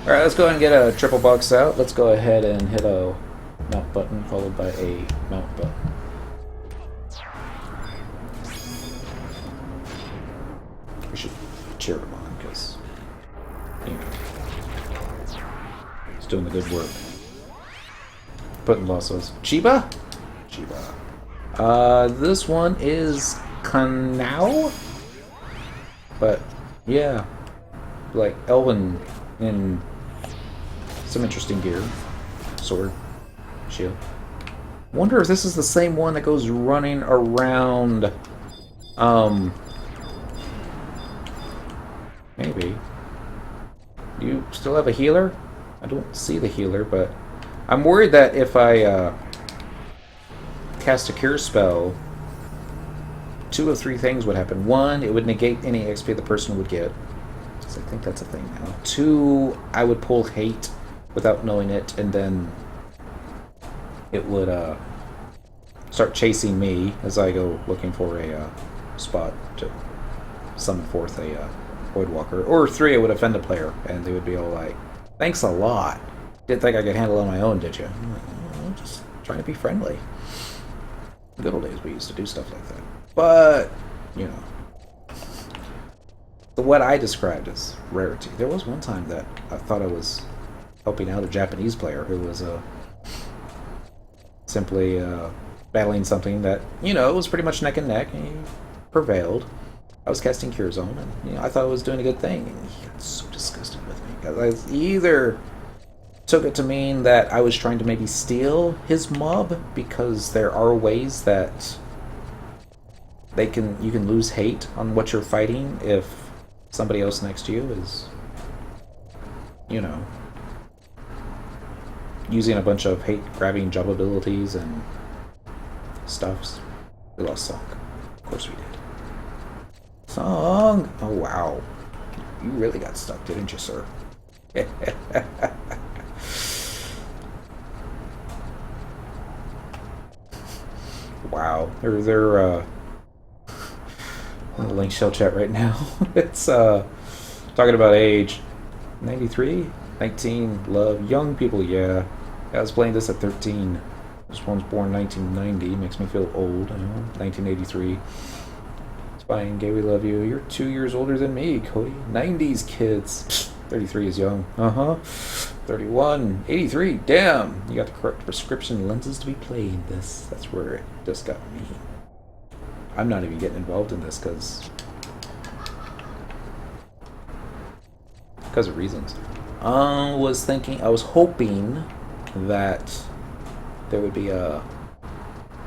Alright, let's go ahead and get a triple box out. Let's go ahead and hit a mount button followed by a mount button. We should cheer him on because, you know, he's doing the good work. Putting losses. Chiba? This one is Kanao? But, yeah. Like, Elven in some interesting gear. Sword. Shield. Wonder if this is the same one that goes running around, maybe. Do you still have a healer? I don't see the healer, but I'm worried that if I, cast a cure spell, 2 of 3 things would happen. 1, it would negate any XP the person would get. So I think that's a thing now. 2, I would pull hate without knowing it, and then it would start chasing me as I go looking for a spot to summon forth a Void Walker. Or 3, it would offend a player, and they would be all like, "Thanks a lot. Didn't think I could handle it on my own, did you?" I'm like, "Oh, just trying to be friendly." Good old days we used to do stuff like that. But, you know, what I described as rarity. There was one time that I thought I was helping out a Japanese player who was simply battling something that, you know, was pretty much neck and neck, and he prevailed. I was casting Cure Zone, and, you know, I thought I was doing a good thing, and he got so disgusted with me, because I either took it to mean that I was trying to maybe steal his mob, because there are ways that you can lose hate on what you're fighting if somebody else next to you is, you know, using a bunch of hate-grabbing job abilities and stuffs. We lost Song. Of course we did. Song! Oh, wow. You really got stuck, didn't you, sir? Wow. They're in the link shell chat right now. It's talking about age. 93? 19, love, young people, yeah. I was playing this at 13. This one's born 1990, makes me feel old, I know. 1983. It's fine, gay, we love you. You're 2 years older than me, Cody. 90s kids. 33 is young. 31. 83, damn. You got the correct prescription lenses to be playing this. That's where it just got me. I'm not even getting involved in this because of reasons. I was hoping that there would be a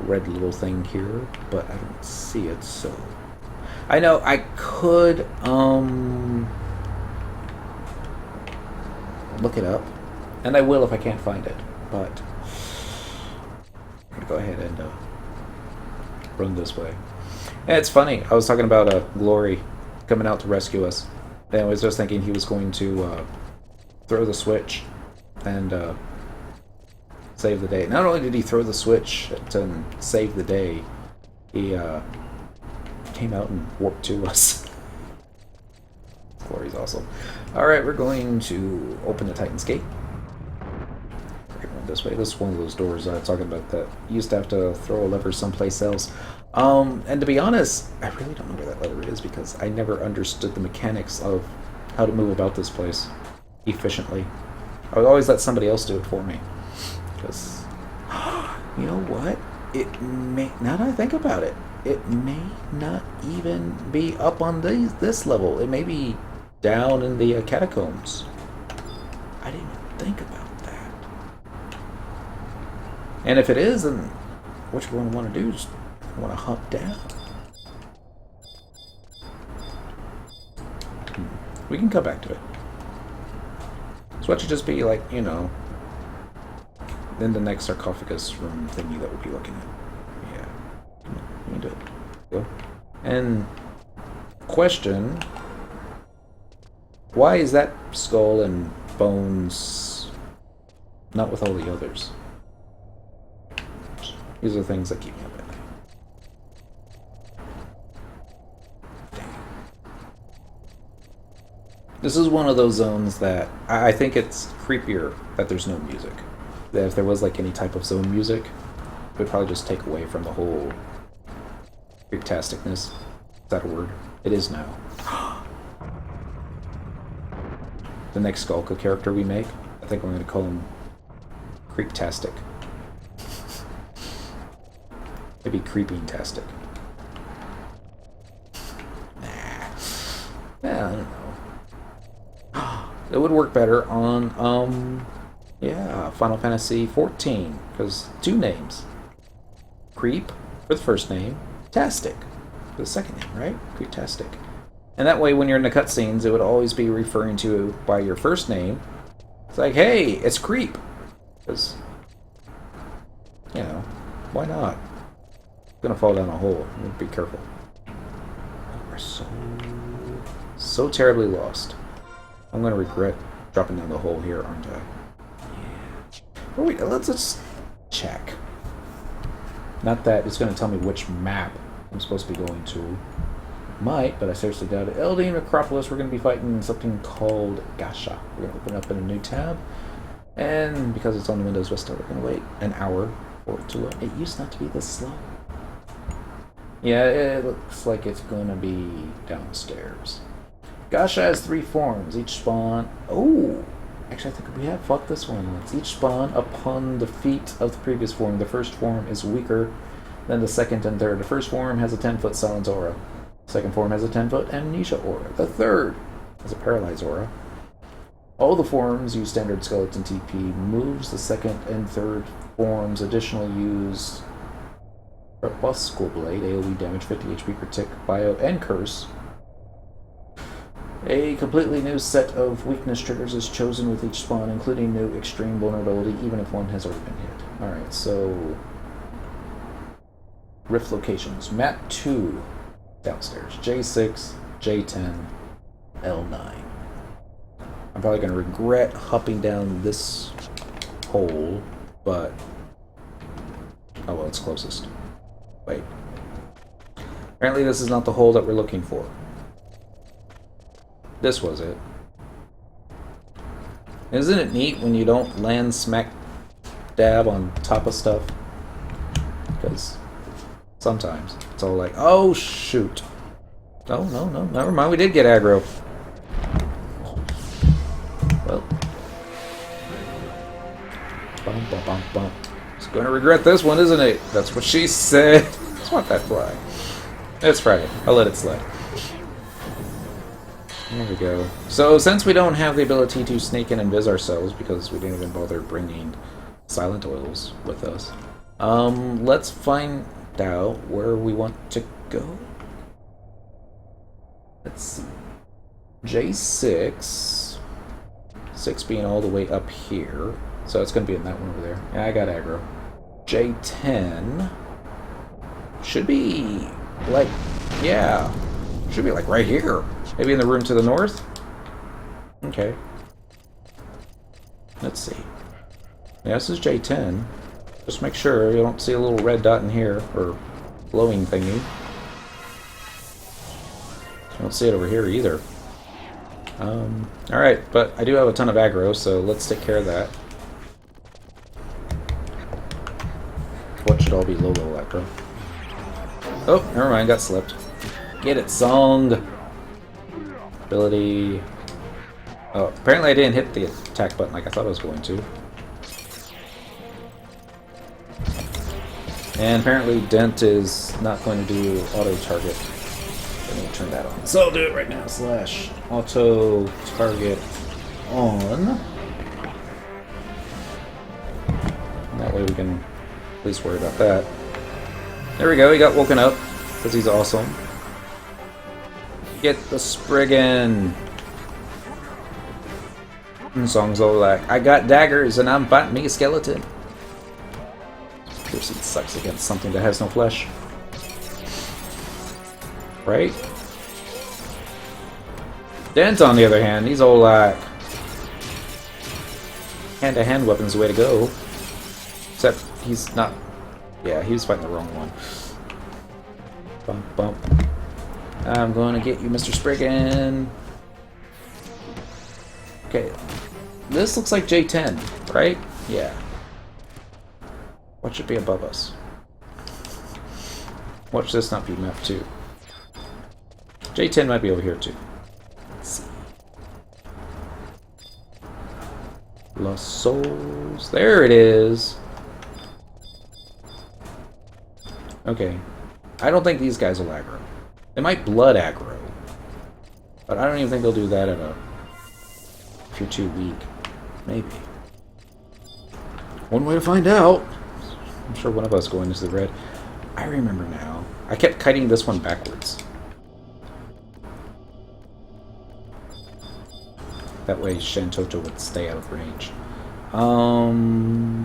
red little thing here, but I don't see it, so I know I could look it up, and I will if I can't find it, but I'm gonna go ahead and run this way. And it's funny, I was talking about Glory coming out to rescue us, and I was just thinking he was going to throw the switch and save the day. Not only did he throw the switch to save the day, he came out and warped to us. Glory's awesome. Alright, we're going to open the Titan's Gate. We're going this way. This is one of those doors I was talking about that you used to have to throw a lever someplace else. And to be honest, I really don't know where that lever is because I never understood the mechanics of how to move about this place efficiently. I would always let somebody else do it for me. Because, you know what? Now that I think about it, it may not even be up on this level. It may be down in the catacombs. I didn't even think about that. And if it is, then what you're going to want to do is want to hop down. We can come back to it. So what should just be like, you know, then the next sarcophagus room thingy that we'll be looking at. Yeah. Come on, we can do it. Go. And question, why is that skull and bones not with all the others? These are things that keep me up at night. This is one of those zones that I think it's creepier that there's no music. That if there was like any type of zone music, it would probably just take away from the whole creeptasticness. Is that a word? It is now. The next Skulka character we make, I think I'm going to call him Creeptastic. Maybe Creeping-tastic. Nah. Yeah, I don't know. It would work better on, yeah, Final Fantasy XIV, because 2 names. Creep for the first name, Tastic for the second name, right? Creeptastic. And that way, when you're in the cutscenes, it would always be referring to you by your first name. It's like, hey, it's Creep. Because, you know, why not? It's gonna fall down a hole. Be careful. We're so terribly lost. I'm gonna regret dropping down the hole here, aren't I? Yeah. Oh, wait, let's just check. Not that it's gonna tell me which map I'm supposed to be going to. Might, but I seriously doubt it. LD Necropolis, we're gonna be fighting something called Gasha. We're gonna open up in a new tab. And because it's on the Windows Vista, we're gonna wait an hour for it to load. It used not to be this slow. Yeah, it looks like it's gonna be downstairs. Gasha has 3 forms. Each spawn... Oh! Actually, I think we have fought this one once. Each spawn upon defeat of the previous form. The first form is weaker than the second and third. The first form has a 10-foot silence aura. The second form has a 10-foot amnesia aura. The third has a paralyze aura. All the forms use standard skeleton TP. Moves the second and third forms additionally use Crepuscle Blade, AoE damage, 50 HP per tick, bio, and curse. A completely new set of weakness triggers is chosen with each spawn, including new extreme vulnerability, even if one has already been hit. Alright, so... Rift locations. Map 2, downstairs. J6, J10, L9. I'm probably going to regret hopping down this hole, but... Oh well, it's closest. Wait. Apparently this is not the hole that we're looking for. This was it. Isn't it neat when you don't land smack dab on top of stuff? Because sometimes it's all like, oh shoot. Oh, no, never mind, we did get aggro. Well. Bum, bum, bum, bum. It's gonna regret this one, isn't it? That's what she said. Swat that fly. It's Friday. I'll let it slide. There we go. So, since we don't have the ability to sneak in and vis ourselves, because we didn't even bother bringing silent oils with us, let's find out where we want to go. Let's see. J6. 6 being all the way up here. So it's going to be in that one over there. Yeah, I got aggro. J10. Should be, like, yeah. Should be, like, right here. Maybe in the room to the north? Okay. Let's see. Yeah, this is J10. Just make sure you don't see a little red dot in here, or glowing thingy. I don't see it over here either. Alright, but I do have a ton of aggro, so let's take care of that. What should all be low electro? Oh, never mind, got slipped. Get it, song! Ability... Oh, apparently I didn't hit the attack button like I thought I was going to. And apparently Dent is not going to do auto target. Let me turn that on. So I'll do it right now. Slash auto target on. And that way we can at least worry about that. There we go. He got woken up because he's awesome. Get the Spriggan. And Song's all like, I got daggers and I'm fighting me a skeleton. Piercing sucks against something that has no flesh. Right? Dent, on the other hand, he's all like, hand-to-hand weapon's the way to go. Except he's not. Yeah, he was fighting the wrong one. Bump, bump. I'm going to get you, Mr. Spriggan. Okay. This looks like J10, right? Yeah. What should be above us? Watch this not be map 2. J10 might be over here too. Let's see. Lost Souls. There it is. Okay. I don't think these guys will aggro. They might blood aggro. But I don't even think they'll do that if you're too weak. Maybe. One way to find out. I'm sure one of us going into the red. I remember now. I kept kiting this one backwards. That way Shantoto would stay out of range. I'm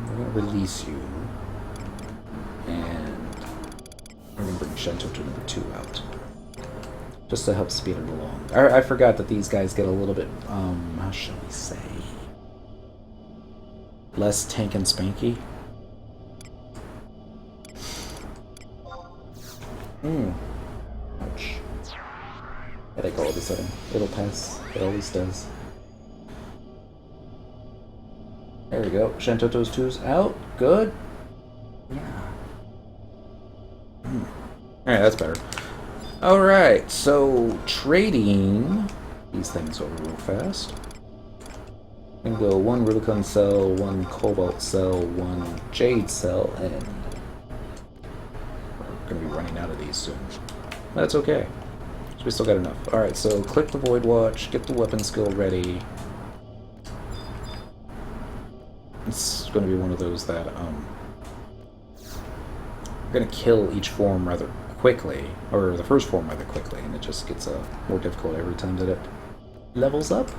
gonna release you. And I'm gonna bring Shantoto number 2 out. Just to help speed it along. I forgot that these guys get a little bit, how shall we say? Less tank and spanky. Ouch. Headache all of a sudden. It'll pass. It always does. There we go. Shantoto's 2's out. Good. Yeah. Alright, that's better. Alright, so trading these things over real fast. We can go 1 Rubicon cell, 1 Cobalt cell, 1 Jade cell, and we're going to be running out of these soon. That's okay. We still got enough. Alright, so click the voidwatch, get the weapon skill ready. It's going to be one of those that, we're going to kill each form rather quickly, or the first form rather quickly, and it just gets more difficult every time that it levels up.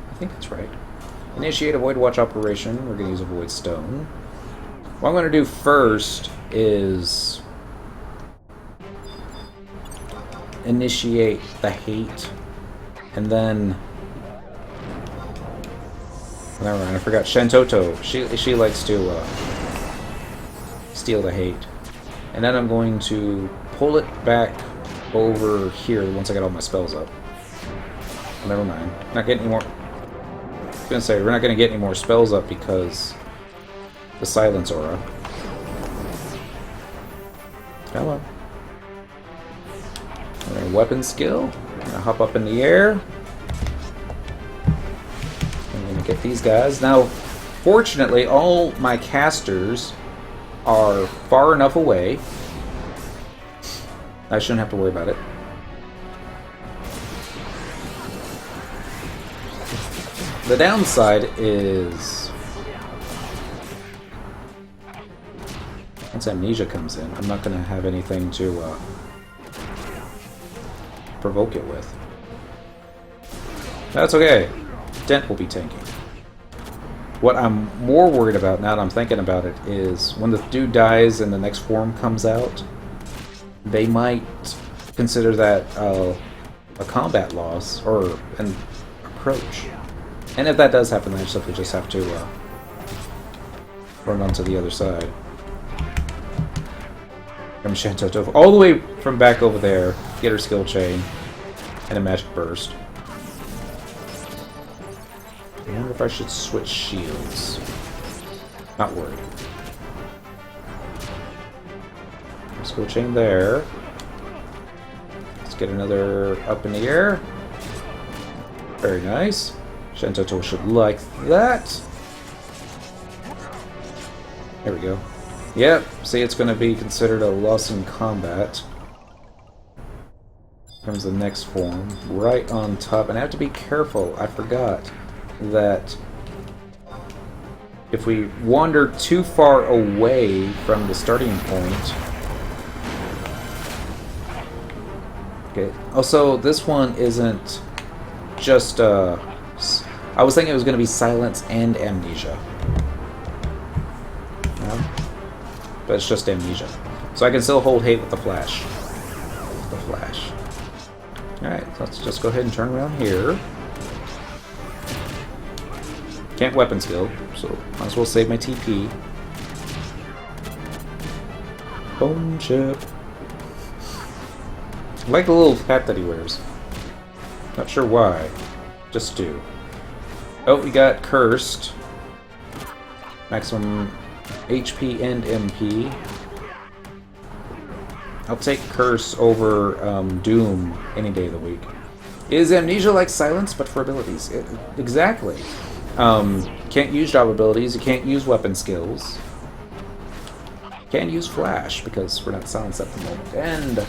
I think that's right. Initiate a voidwatch operation. We're going to use a voidstone. What I'm going to do first is initiate the hate, and then never mind, I forgot Shantoto. She likes to steal the hate, and then I'm going to pull it back over here once I get all my spells up. Never mind, not getting any more. I was gonna say we're not gonna get any more spells up because the silence aura. Hello. Alright, weapon skill. I'm gonna hop up in the air. I'm gonna get these guys. Now, fortunately, all my casters are far enough away. I shouldn't have to worry about it. The downside is once Amnesia comes in, I'm not gonna have anything to provoke it with. That's okay. Dent will be tanking. What I'm more worried about now that I'm thinking about it is when the dude dies and the next form comes out, they might consider that a combat loss or an approach. And if that does happen, then I simply just have to run onto the other side. From Shantoto all the way from back over there, get her skill chain, and a magic burst. I wonder if I should switch shields. Not worried. Skill chain there. Let's get another up in the air. Very nice. Shantoto should like that. There we go. Yep, see, it's going to be considered a loss in combat. Comes the next form, right on top. And I have to be careful, I forgot that if we wander too far away from the starting point... Okay, also, this one isn't just, I was thinking it was going to be silence and amnesia. No? But it's just amnesia. So I can still hold hate with the flash. The flash. Alright, so let's just go ahead and turn around here. Can't weapon skill, so might as well save my TP. Bone chip. I like the little hat that he wears. Not sure why. Just do. Oh, we got Cursed. Maximum HP and MP. I'll take Curse over Doom any day of the week. Is Amnesia like Silence, but for abilities? Exactly. Can't use job abilities, you can't use weapon skills. Can't use Flash, because we're not silenced at the moment. And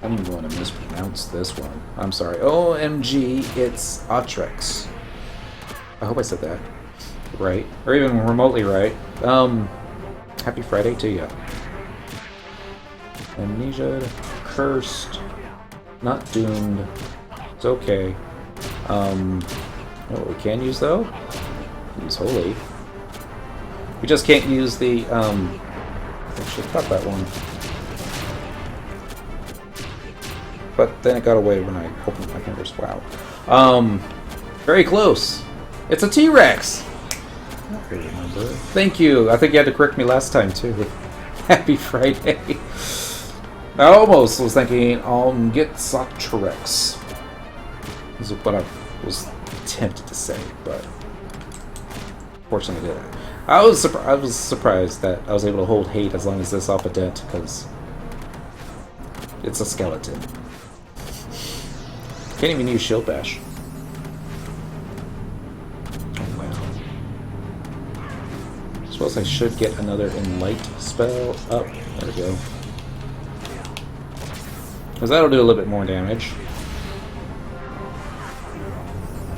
I'm going to mispronounce this one. I'm sorry. OMG, it's Atrex. I hope I said that right. Or even remotely right. Happy Friday to you. Amnesia, Cursed, not Doomed. It's okay. What we can use though? Use Holy. We just can't use the actually cut that one. But then it got away when I opened my fingers. Wow. Very close. It's a T-Rex. I remember. Thank you. I think you had to correct me last time too. Happy Friday. I almost was thinking, get T-Rex. This is what I was tempted to say, but fortunately I didn't. I was surprised that I was able to hold hate as long as this off a dent, because it's a skeleton. Can't even use Shield Bash. Oh wow. I suppose I should get another Enlight spell up. There we go. Because that'll do a little bit more damage.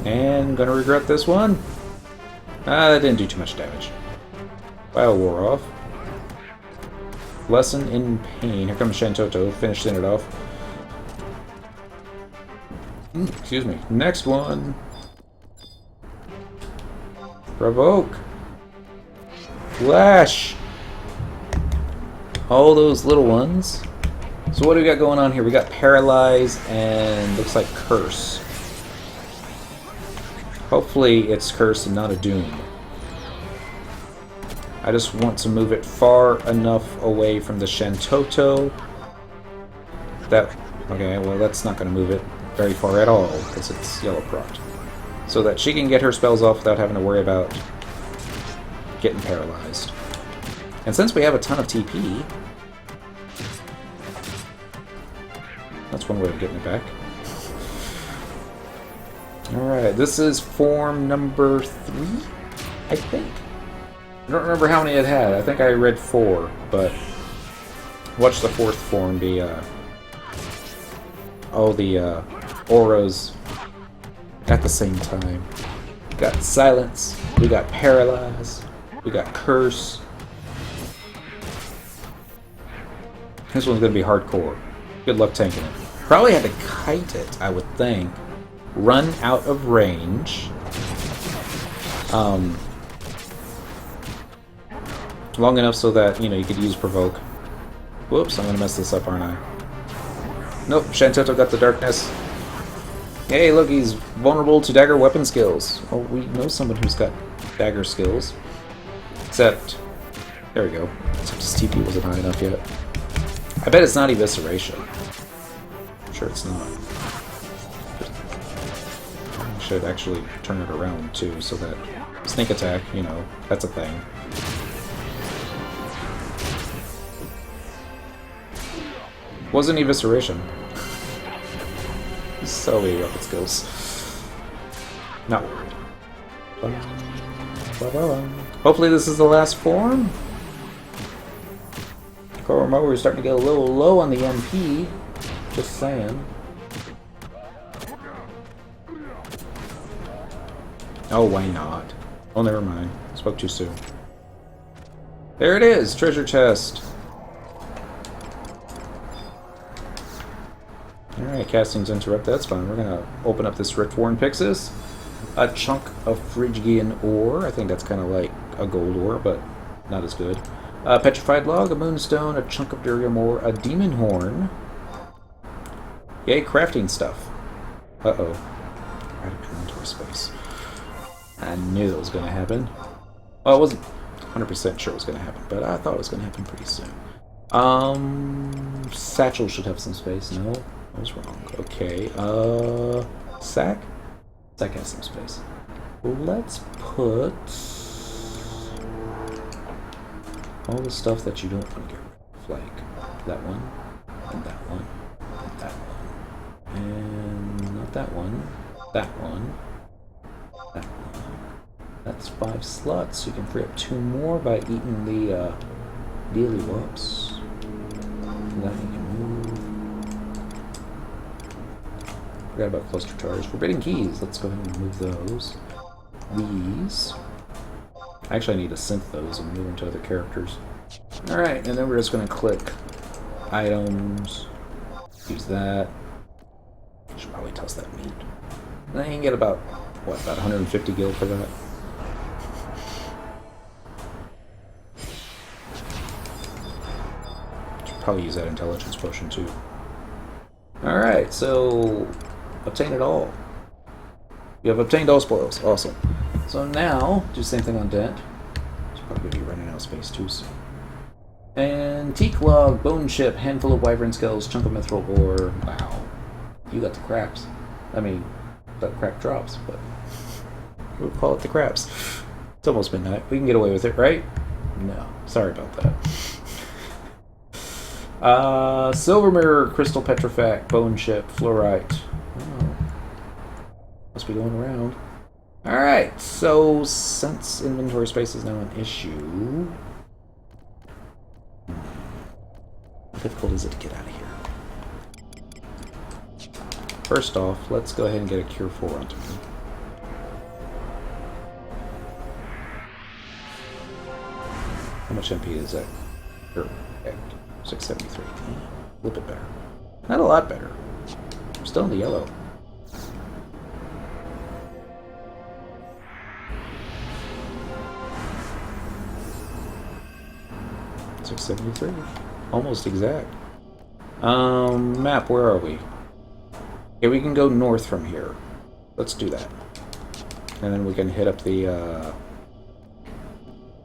And gonna regret this one. That didn't do too much damage. Bio wore off. Lesson in Pain. Here comes Shantoto, finishing it off. Excuse me. Next one. Provoke. Flash. All those little ones. So what do we got going on here? We got Paralyze and looks like Curse. Hopefully it's Curse and not a Doom. I just want to move it far enough away from the Shantoto. Okay, well that's not going to move it very far at all, because it's yellow proc. So that she can get her spells off without having to worry about getting paralyzed. And since we have a ton of TP, that's one way of getting it back. Alright, this is form number 3, I think. I don't remember how many it had. I think I read 4, but watch the 4th form be, all the, auras at the same time. We got Silence, we got Paralyze, we got Curse. This one's gonna be hardcore. Good luck tanking it. Probably had to kite it, I would think. Run out of range. Long enough so that, you know, you could use Provoke. Whoops, I'm gonna mess this up, aren't I? Nope, Shantoto got the darkness. Hey, look, he's vulnerable to dagger weapon skills. Oh, we know someone who's got dagger skills. Except, there we go. Except his TP wasn't high enough yet. I bet it's not Evisceration. I'm sure it's not. I should actually turn it around too, so that sneak attack, you know, that's a thing. Wasn't Evisceration. So many weapon skills. Not worried. Hopefully this is the last form. We're starting to get a little low on the MP. Just saying. Oh, why not? Oh, never mind. Spoke too soon. There it is! Treasure chest! Alright, casting's interrupted. That's fine. We're gonna open up this Riftworn Pyxis. A chunk of Phrygian ore. I think that's kind of like a gold ore, but not as good. A petrified log, a moonstone, a chunk of durium ore, a demon horn. Yay, crafting stuff. Uh-oh. Out of inventory space. I knew that was going to happen. Well, I wasn't 100% sure it was going to happen, but I thought it was going to happen pretty soon. Satchel should have some space. No, I was wrong. Okay, sack? Sack has some space. Let's put all the stuff that you don't want to get rid of. Like that one, and that one, and that one. And not that one, that one, that one. That's 5 slots. You can free up 2 more by eating the daily whoops. And then you can move. Forgot about cluster charge. Forbidden keys. Let's go ahead and move those. These. Actually, I need to synth those and move them to other characters. Alright, and then we're just going to click items. Use that. Should probably toss that meat. And then you can get about, what, about 150 gil for that? Should probably use that intelligence potion too. Alright, so obtain it all. You have obtained all spoils. Awesome. So now, do the same thing on Dent. It's probably going to be running out of space too soon. Antique log, bone chip, handful of wyvern skulls, chunk of mithril ore. Wow. You got the craps. I mean, the crap drops, but we'll call it the craps. It's almost midnight. We can get away with it, right? No. Sorry about that. Silver mirror, crystal petrifact, bone chip, fluorite. Oh. Must be going around. Alright, so since inventory space is now an issue, how difficult is it to get out of here? First off, let's go ahead and get a Cure 4 onto me. How much MP is that? 673. A little bit better. Not a lot better. I'm still in the yellow. .673. Almost exact. Map, where are we? Okay, we can go north from here. Let's do that. And then we can hit up the,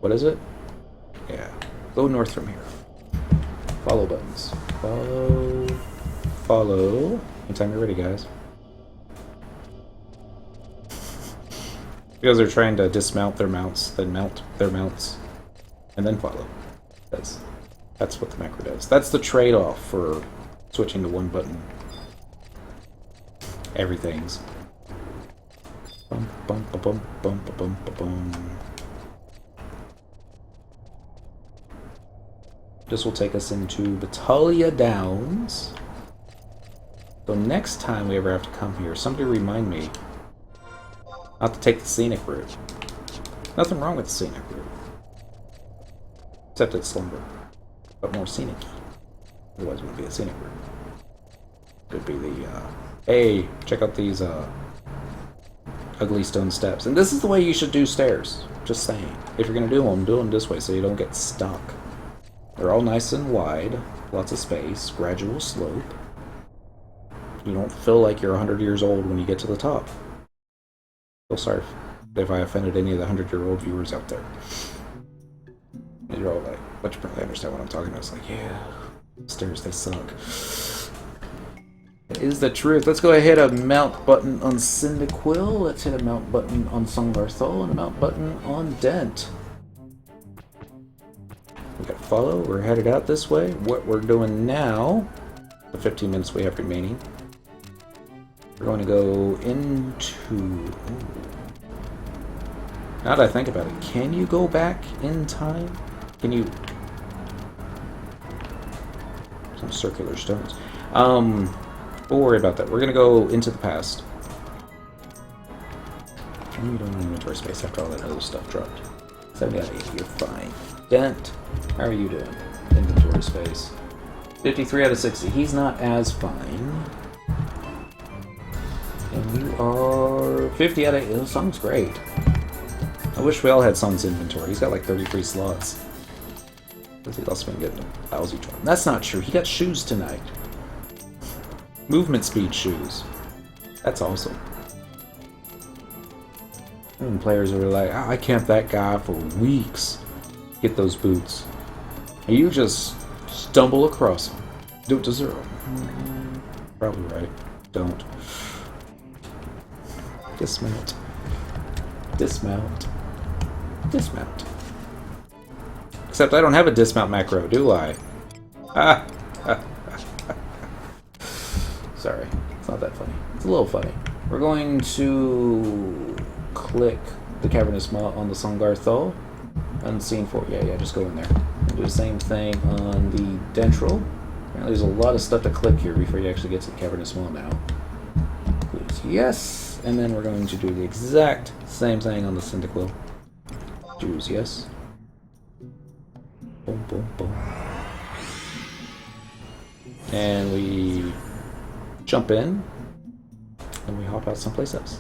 what is it? Yeah. Go north from here. Follow buttons. Follow. Follow. Anytime you're ready, guys. Because they're trying to dismount their mounts, then mount their mounts, and then follow. That's what the macro does. That's the trade-off for switching to one button. Everything's. Bum, bum, ba, bum, bum, ba, bum, ba, bum. This will take us into Battalia Downs. So next time we ever have to come here, somebody remind me not to take the scenic route. Nothing wrong with the scenic route. Except it's slumber. But more scenic. Otherwise it wouldn't be a scenic route. Could be the, hey, check out these, ugly stone steps. And this is the way you should do stairs. Just saying. If you're gonna do them this way so you don't get stuck. They're all nice and wide. Lots of space. Gradual slope. You don't feel like you're 100 years old when you get to the top. Feel sorry if I offended any of the 100-year-old viewers out there. You're all like, but you probably understand what I'm talking about. It's like, yeah, stairs, they suck. It is the truth. Let's go ahead and mount button on Cyndaquil. Let's hit a mount button on Sungvarthol and a mount button on Dent. We got follow. We're headed out this way. What we're doing now, the 15 minutes we have remaining, we're going to go into... Ooh. Now that I think about it, can you go back in time? Can you... Some circular stones. We'll worry about that. We're gonna go into the past. And we don't have inventory space after all that other stuff dropped. 70 out of 80, you're fine. Dent, how are you doing? Inventory space. 53 out of 60. He's not as fine. And you are 50 out of 80. This song's great. I wish we all had Song's inventory. He's got like 33 slots. He's also been getting a lousy job. That's not true. He got shoes tonight. Movement speed shoes. That's awesome. And players are like, oh, I camped that guy for weeks. Get those boots. And you just stumble across them. Do it to zero. Probably right. Don't. Dismount. Dismount. Dismount. Except I don't have a dismount macro, do I? Sorry. It's not that funny. It's a little funny. We're going to click the Cavernous Maw on the Songarthol. Unseen for yeah, just go in there. And do the same thing on the Dentral. Apparently there's a lot of stuff to click here before you actually get to the Cavernous Maw now. Please, yes. And then we're going to do the exact same thing on the Cyndaquil. Choose yes. Boom, boom, boom. And we jump in, and we hop out someplace else.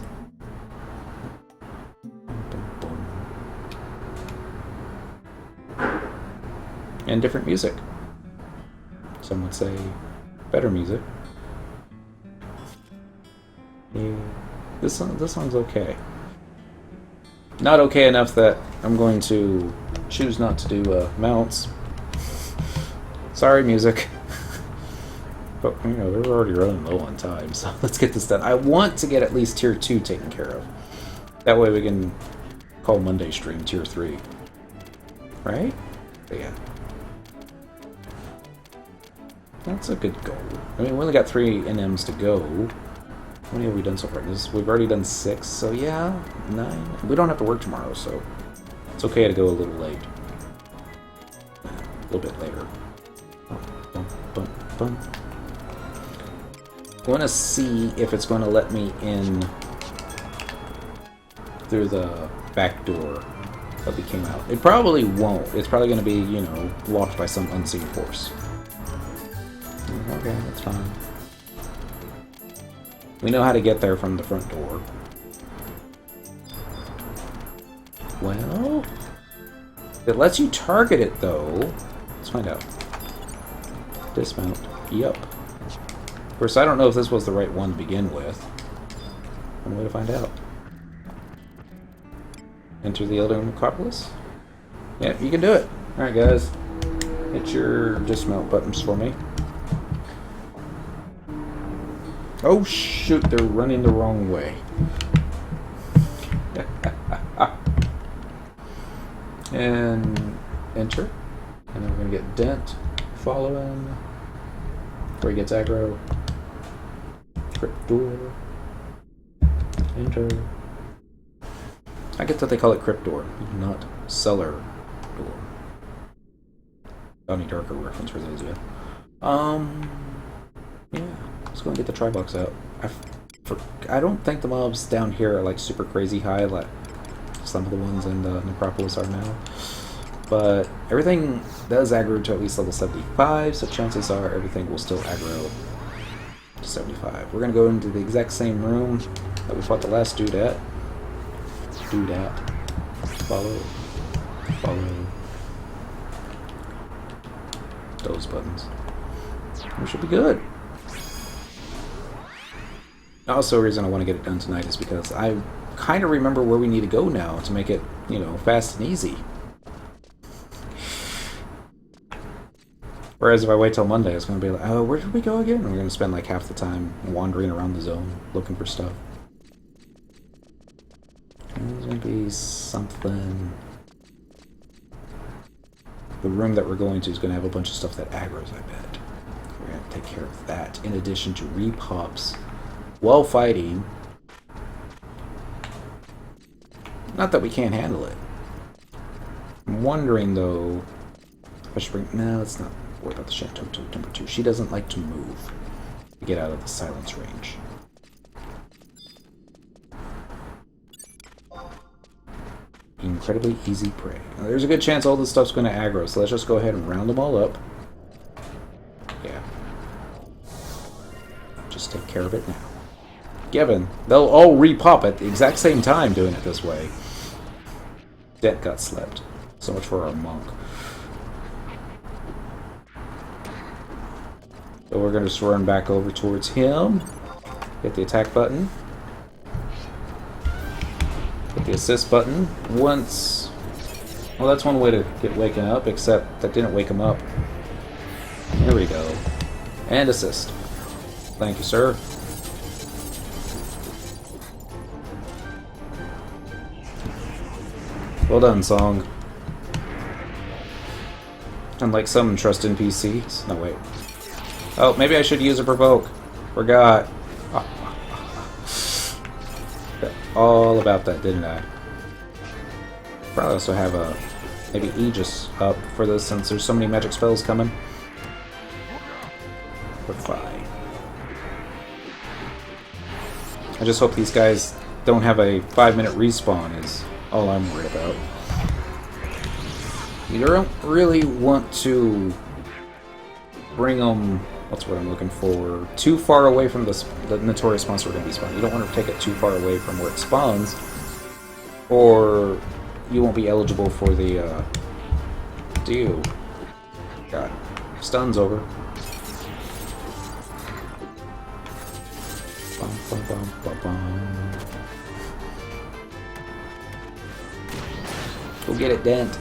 Boom, boom. And different music. Some would say better music. Yeah. This song's okay. Not okay enough that I'm going to choose not to do mounts. Sorry, music. But, you know, they're already running low on time, so let's get this done. I want to get at least Tier 2 taken care of. That way we can call Monday stream Tier 3. Right? But yeah. That's a good goal. I mean, we only got 3 NMs to go. How many have we done so far? We've already done 6, so yeah, 9. We don't have to work tomorrow, so it's okay to go a little late. A little bit later. I want to see if it's going to let me in through the back door that we came out. It probably won't. It's probably going to be, you know, blocked by some unseen force. Okay, that's fine. We know how to get there from the front door. Well, it lets you target it, though. Let's find out. Dismount. Yup. Of course, I don't know if this was the right one to begin with. One way to find out. Enter the Elder Necropolis? Yeah, you can do it. Alright, guys. Hit your dismount buttons for me. Oh, shoot, they're running the wrong way. And enter. And then we're going to get Dent. Follow him. Where he gets aggro. Crypt door. Enter. I get that they call it crypt door, not cellar door. Donnie Darko reference for those, yeah. Yeah. Let's go and get the tri-box out. I don't think the mobs down here are like super crazy high like some of the ones in the necropolis are now. But everything does aggro to at least level 75, so chances are everything will still aggro to 75. We're going to go into the exact same room that we fought the last dude at. Follow. Those buttons. We should be good. Also, the reason I want to get it done tonight is because I kind of remember where we need to go now to make it, you know, fast and easy. Whereas if I wait till Monday, it's going to be like, oh, where did we go again? And we're going to spend like half the time wandering around the zone looking for stuff. There's going to be something. The room that we're going to is going to have a bunch of stuff that aggroes, I bet. We're going to take care of that, in addition to repops while fighting. Not that we can't handle it. I'm wondering, though, if I should bring... No, it's not. Worry about the Chateau number 2. She doesn't like to move. Get out of the silence range. Incredibly easy prey. Now, there's a good chance all this stuff's going to aggro, so let's just go ahead and round them all up. Yeah. Just take care of it now. Given, they'll all re-pop at the exact same time doing it this way. Dent got slept. So much for our monk. So we're going to just run back over towards him. Hit the attack button. Hit the assist button. Once... Well, that's one way to get waken up, except that didn't wake him up. There we go. And assist. Thank you, sir. Well done, Song. Unlike some trust NPCs. No, wait. Oh, maybe I should use a provoke. Forgot. All about that, didn't I? Probably also have a maybe Aegis up for this since there's so many magic spells coming. We're fine. I just hope these guys don't have a 5-minute respawn is all I'm worried about. You don't really want to bring them, what's what I'm looking for, too far away from the notorious monster we're going to be spawning. You don't want to take it too far away from where it spawns, or you won't be eligible for the deal. God, stun's over. Bum, bum, bum, bum, bum. Go get it, Dent.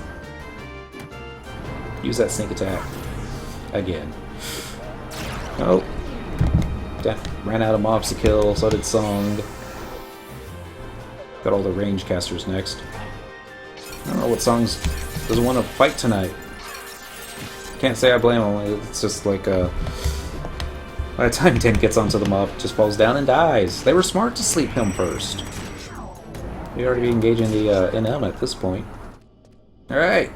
Use that sneak attack. Again. Oh. Dent ran out of mobs to kill, so did Song. Got all the range casters next. I don't know what Song's doesn't want to fight tonight. Can't say I blame him. It's just like by the time Dent gets onto the mob, just falls down and dies. They were smart to sleep him first. We already be engaging the NM at this point. Alright.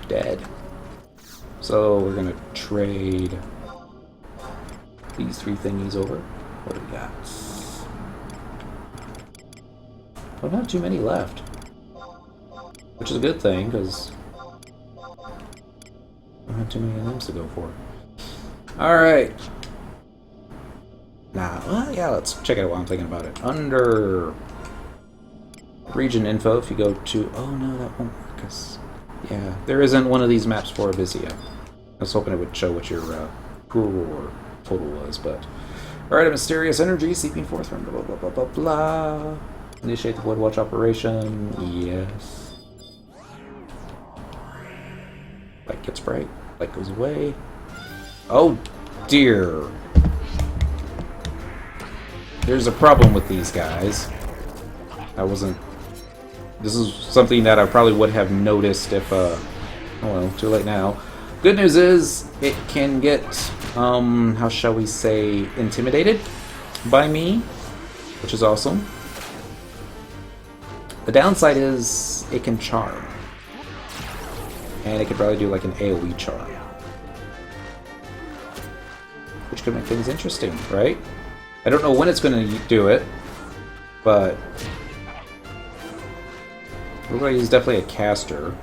Dead. So we're gonna trade these 3 thingies over. What do we got? Well, not too many left. Which is a good thing, because I don't have too many NMs to go for. Alright. Nah, well, yeah, let's check it out while I'm thinking about it. Under region info, if you go to... Oh, no, that won't work, because... Yeah, there isn't one of these maps for Abyssite. I was hoping it would show what your pool or total was, but... Alright, a mysterious energy seeping forth from blah, blah, blah, blah, blah. Initiate the voidwatch operation. Yes. Light gets bright. Light goes away. Oh, dear. There's a problem with these guys. I wasn't... This is something that I probably would have noticed if, oh well, too late now. Good news is, it can get, how shall we say, intimidated by me, which is awesome. The downside is, it can charm. And it could probably do like an AoE charm. Which could make things interesting, right? I don't know when it's going to do it, but... Everybody is definitely a caster.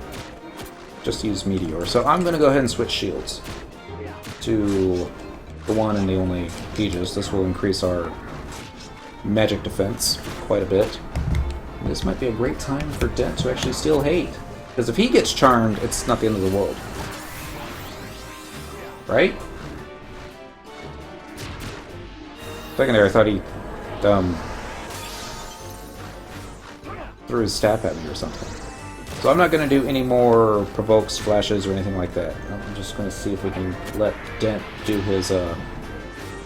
Just use Meteor. So I'm going to go ahead and switch shields to the one and the only Aegis. This will increase our magic defense quite a bit. And this might be a great time for Dent to actually steal hate. Because if he gets charmed, it's not the end of the world. Right? Second there, I thought he threw his staff at me or something. So I'm not going to do any more provokes, splashes, or anything like that. I'm just going to see if we can let Dent do his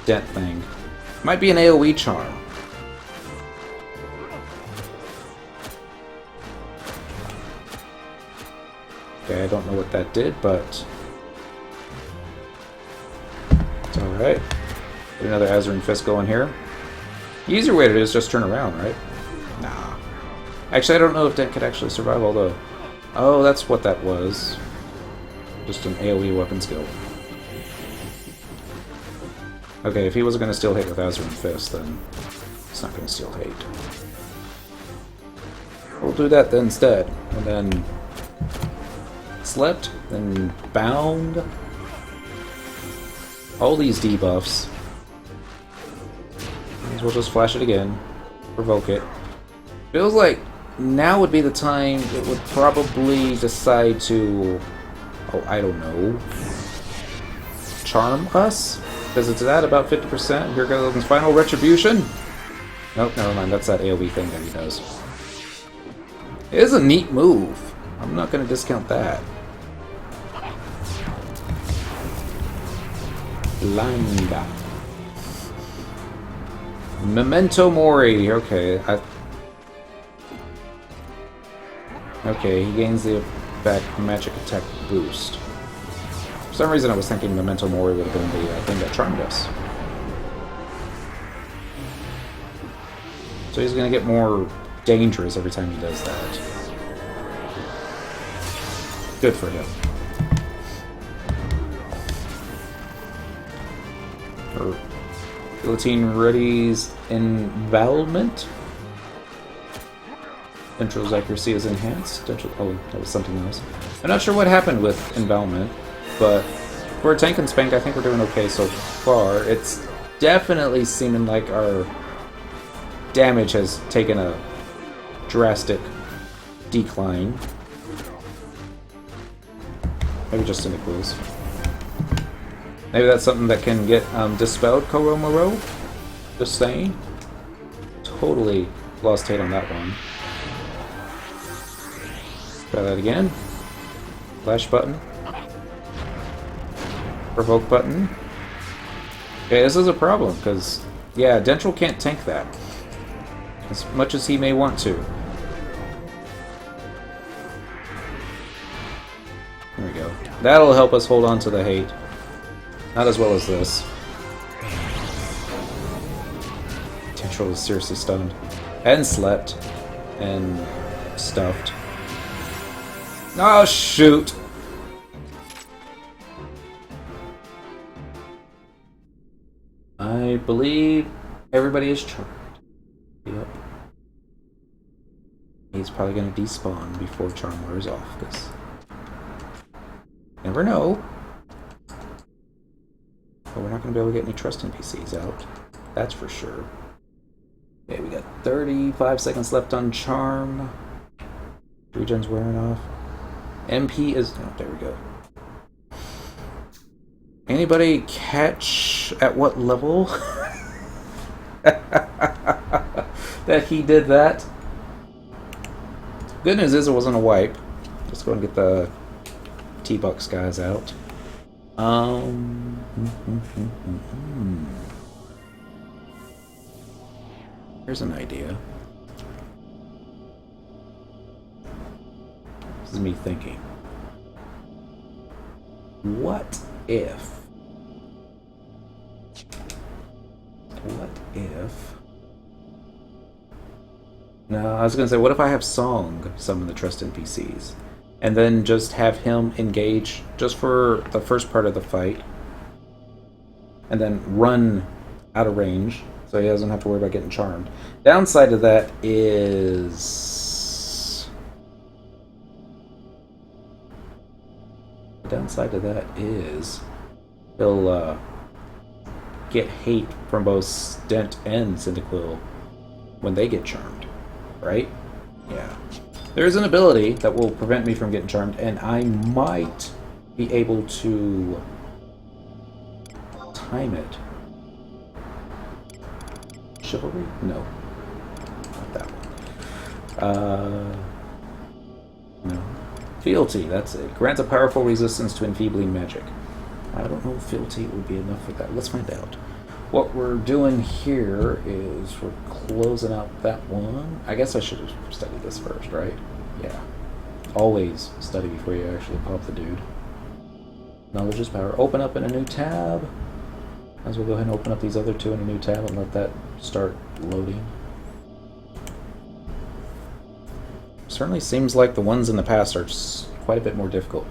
Dent thing. Might be an AoE charm. Okay, I don't know what that did, but it's alright. Get another Azurin Fist going here. The easier way to do is just turn around, right? Nah. Actually, I don't know if Dent could actually survive all the... Oh, that's what that was. Just an AoE weapon skill. Okay, if he wasn't going to steal hate with Azure and Fist, then it's not going to steal hate. We'll do that then instead. And then slept, then bound. All these debuffs. Might as well just flash it again. Provoke it. Feels like now would be the time it would probably decide to... Oh, I don't know. Charm us? Because it's at about 50%. Here goes his final retribution. Nope, never mind. That's that AoE thing that he does. It is a neat move. I'm not going to discount that. Langa. Memento Mori. Okay. Okay, he gains the effect magic attack boost. For some reason I was thinking Memento Mori would have been the thing that charmed us. So he's going to get more dangerous every time he does that. Good for him. Guillotine readies Envelopment. Central's accuracy is enhanced. Oh, that was something else. I'm not sure what happened with Envelopment, but for a tank and spank, I think we're doing okay so far. It's definitely seeming like our damage has taken a drastic decline. Maybe just in the quiz. Maybe that's something that can get dispelled, Koromoro? Just saying. Totally lost hate on that one. Try that again. Flash button. Provoke button. Okay, this is a problem, because, yeah, Dentral can't tank that. As much as he may want to. There we go. That'll help us hold on to the hate. Not as well as this. Dentral is seriously stunned. And slept. And stuffed. Oh, shoot! I believe everybody is charmed. Yep. He's probably going to despawn before charm wears off, because... Never know. But we're not going to be able to get any trust NPCs out. That's for sure. Okay, we got 35 seconds left on charm. Regen's wearing off. MP is... Oh, there we go. Anybody catch at what level that he did that? Good news is it wasn't a wipe. Let's go and get the T-Bucks guys out. Here's an idea. This is me thinking. What if... No, I was going to say, what if I have Song summon the trust NPCs? And then just have him engage just for the first part of the fight. And then run out of range, so he doesn't have to worry about getting charmed. Downside of that is... he'll get hate from both Stent and Cyndaquil when they get charmed, right? Yeah. There's an ability that will prevent me from getting charmed, and I might be able to time it. Chivalry? No. Not that one. No. Fealty, that's it. Grants a powerful resistance to enfeebling magic. I don't know if fealty would be enough for that. Let's find out. What we're doing here is we're closing out that one. I guess I should have studied this first, right? Yeah. Always study before you actually pop the dude. Knowledge is power. Open up in a new tab. Might as well go ahead and open up these other two in a new tab and let that start loading. Certainly seems like the ones in the past are just quite a bit more difficult.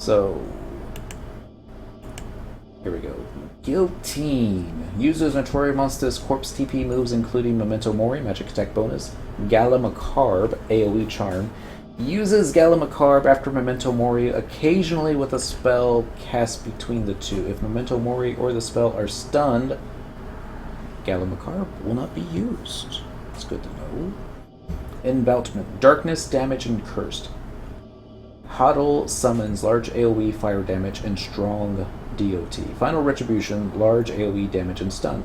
So, here we go. Guillotine. Uses Notorious Monster's Corpse TP moves including Memento Mori, Magic Attack bonus, Gallimacarb, AoE Charm. Uses Gallimacarb after Memento Mori, occasionally with a spell cast between the two. If Memento Mori or the spell are stunned, Gallimacarb will not be used. That's good to know. Envelopment. Darkness, damage, and cursed. Huddle summons large AoE fire damage and strong DOT. Final Retribution, large AoE damage and stun.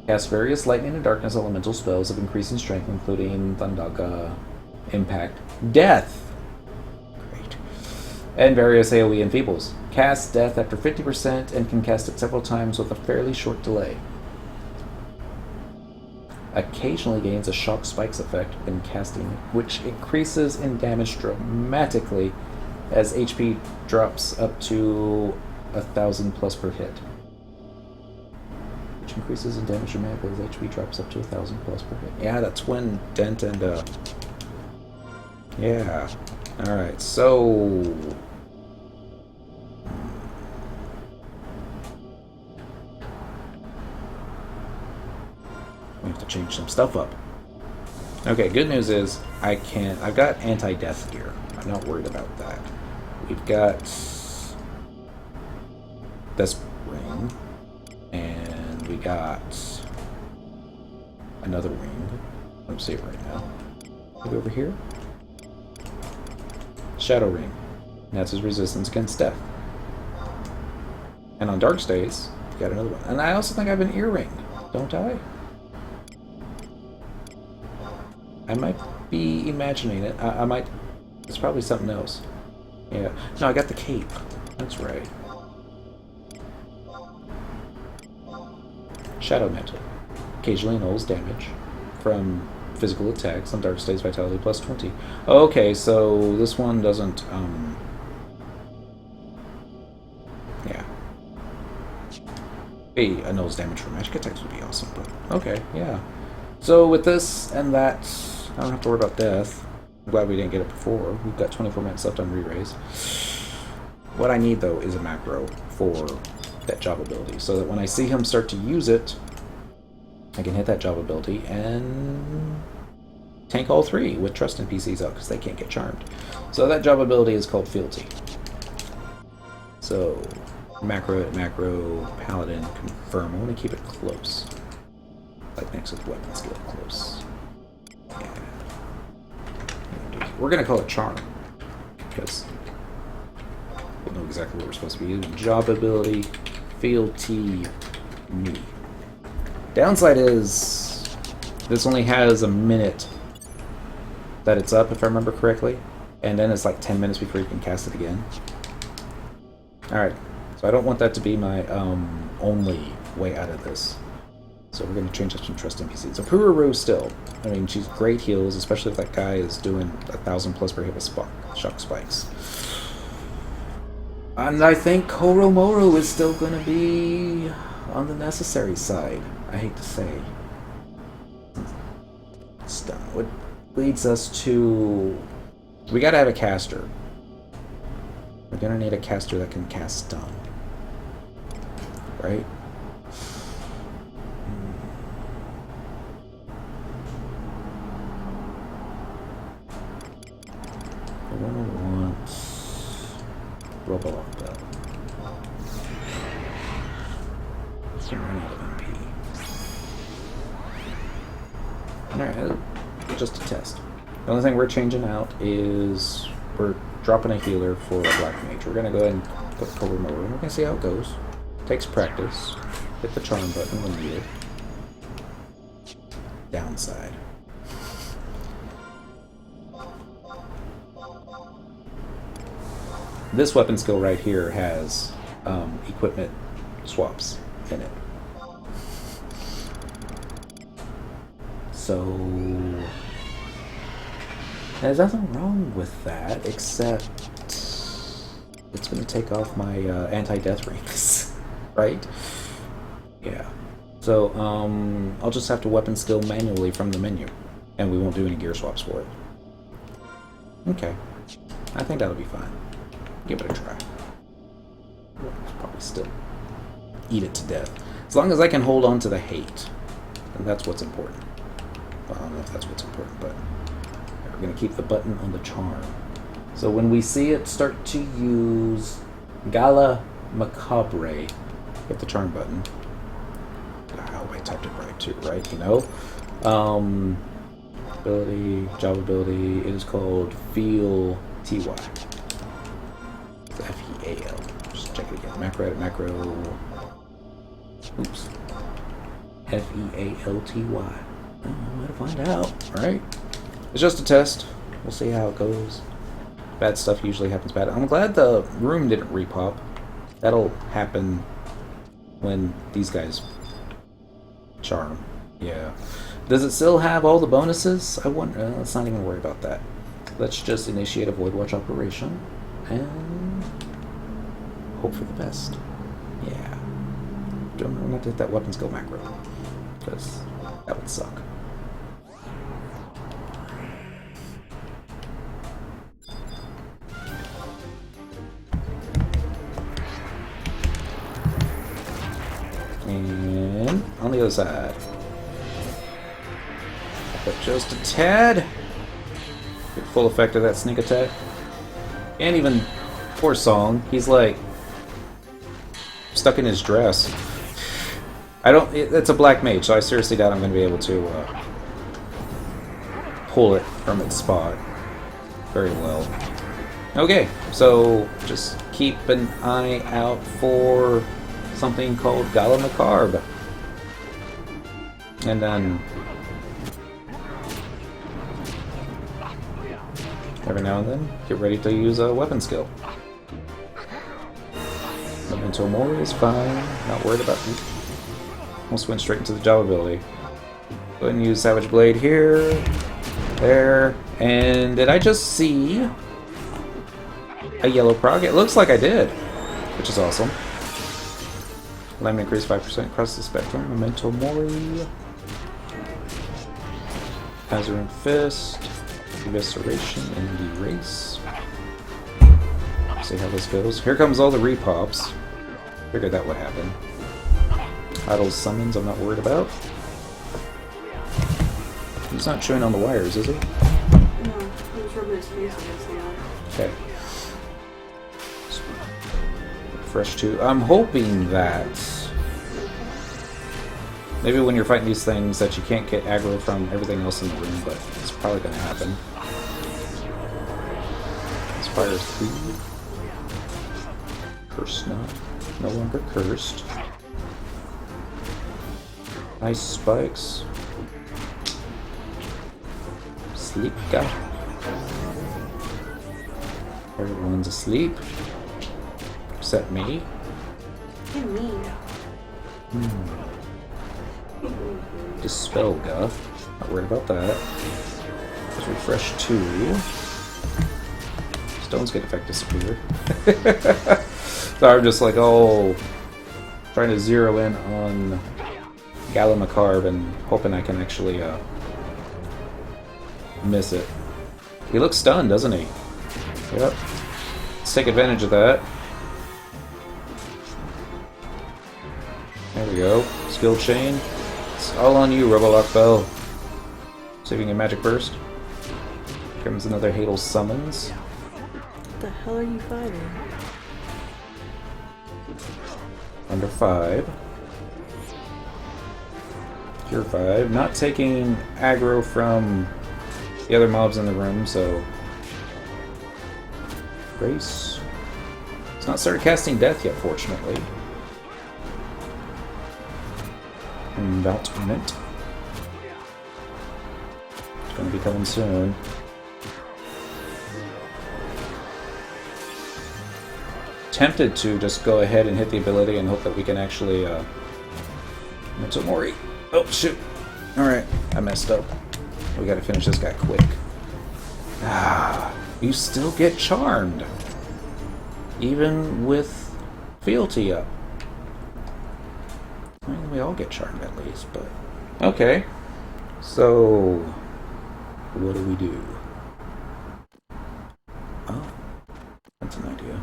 Cast various lightning and darkness elemental spells of increasing strength, including Thundaga, Impact, Death. Great. And various AoE enfeebles. Cast Death after 50% and can cast it several times with a fairly short delay. Occasionally gains a shock spikes effect when casting, which increases in damage dramatically as HP drops up to 1,000 plus per hit. Which increases in damage dramatically as HP drops up to 1,000 plus per hit. Yeah, that's when Dent and yeah. Alright, so we have to change some stuff up. Okay, good news is I've got anti-death gear. I'm not worried about that. We've got this ring, and we got another ring. I don't see it right now. Maybe over here? Shadow ring. And that's his resistance against death. And on dark stays, we got another one. And I also think I have an earring, don't I? I might be imagining it. I might... It's probably something else. Yeah. No, I got the cape. That's right. Shadow Mantle. Occasionally annuls damage from physical attacks on Dark Stays Vitality plus 20. Okay, so this one doesn't... Yeah. Hey, annuls damage from magic attacks would be awesome, but... Okay, yeah. So with this and that... I don't have to worry about death. I'm glad we didn't get it before. We've got 24 minutes left on reraise. What I need, though, is a macro for that job ability, so that when I see him start to use it, I can hit that job ability and tank all three with trust NPCs out, because they can't get charmed. So that job ability is called Fealty. So, macro, paladin, confirm. I want to keep it close. Like next with weapon skill, close. We're going to call it Charm, because we'll know exactly what we're supposed to be using. Job ability, Fealty, me. Downside is, this only has a minute that it's up, if I remember correctly, and then it's like 10 minutes before you can cast it again. Alright, so I don't want that to be my only way out of this. So we're going to change up some trust NPCs. So Pururu still. I mean, she's great heals, especially if that guy is doing 1,000 plus per hit with shock spikes. And I think Koromoro is still going to be on the necessary side. I hate to say. Stun. What leads us to... We got to have a caster. We're going to need a caster that can cast stun. Right? Alright, just a test. The only thing we're changing out is we're dropping a healer for a black mage. We're going to go ahead and put Koromoro in. We're going to see how it goes. Takes practice. Hit the charm button when needed. Downside. This weapon skill right here has equipment swaps in it. So there's nothing wrong with that, except it's going to take off my anti-death rings, right? Yeah. So I'll just have to weapon skill manually from the menu, and we won't do any gear swaps for it. Okay. I think that'll be fine. Give it a try. still eat it to death. As long as I can hold on to the hate, and that's what's important. Well, I don't know if that's what's important, but we're going to keep the button on the charm. So when we see it start to use Gala Macabre, hit the charm button. Oh, I typed it right too, right? You know? Ability, job ability, it is called Feel TY. It's F-E-A-L. Just check it again. Macro edit, macro. Oops. F-E-A-L-T-Y. I don't know how to find out, right? It's just a test. We'll see how it goes. Bad stuff usually happens bad. I'm glad the room didn't repop. That'll happen when these guys charm. Yeah. Does it still have all the bonuses? I wonder. Let's not even worry about that. Let's just initiate a voidwatch operation and hope for the best. Yeah. Don't know not to hit that weapon skill macro, because that would suck. And on the other side. But just a tad. Get full effect of that sneak attack. And even poor Song, he's like stuck in his dress. It's a black mage, so I seriously doubt I'm going to be able to pull it from its spot very well. Okay, so just keep an eye out for something called Gala Macabre. And then every now and then, get ready to use a weapon skill. Memento Mori is fine, not worried about it. Almost went straight into the job ability. Go ahead and use Savage Blade here, there, and did I just see a yellow prog? It looks like I did, which is awesome. Alignment increase 5% across the spectrum. Memento Mori. Azure Fist. Evisceration and Erase. See how this goes. Here comes all the repops. Figured that would happen. Idle summons I'm not worried about. He's not chewing on the wires, is he? No, he's rubbing his face against the wire. Okay. Fresh 2. I'm hoping that maybe when you're fighting these things that you can't get aggro from everything else in the room, but it's probably going to happen. Fire 3. Cursed not. No longer cursed. Nice spikes. Sleep guy. Everyone's asleep. Except me. And me. Dispel guff. Not worried about that. Let's refresh 2. Stone's good effect disappeared. So I'm just like, trying to zero in on Gala Macabre and hoping I can actually miss it. He looks stunned, doesn't he? Yep. Let's take advantage of that. There we go. Skill chain. It's all on you, Robolock Bell. Saving a magic burst. Here comes another Hadal summons. What the hell are you fighting? Under 5. Cure 5. Not taking aggro from the other mobs in the room, so Grace. It's not started casting death yet, fortunately. Envelopment. It's going to be coming soon. Tempted to just go ahead and hit the ability and hope that we can actually Mental Mori. Oh shoot. Alright, I messed up. We gotta finish this guy quick. Ah, you still get charmed. Even with fealty up. I mean, we all get charmed at least, but okay. So what do we do? Oh, that's an idea.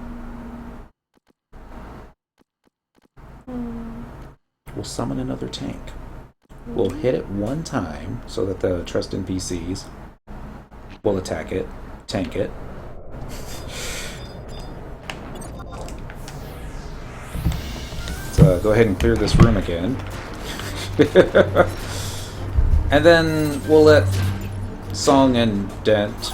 we'll summon another tank. We'll hit it one time so that the trust NPCs will attack it, tank it. Let's go ahead and clear this room again. And then we'll let Song and Dent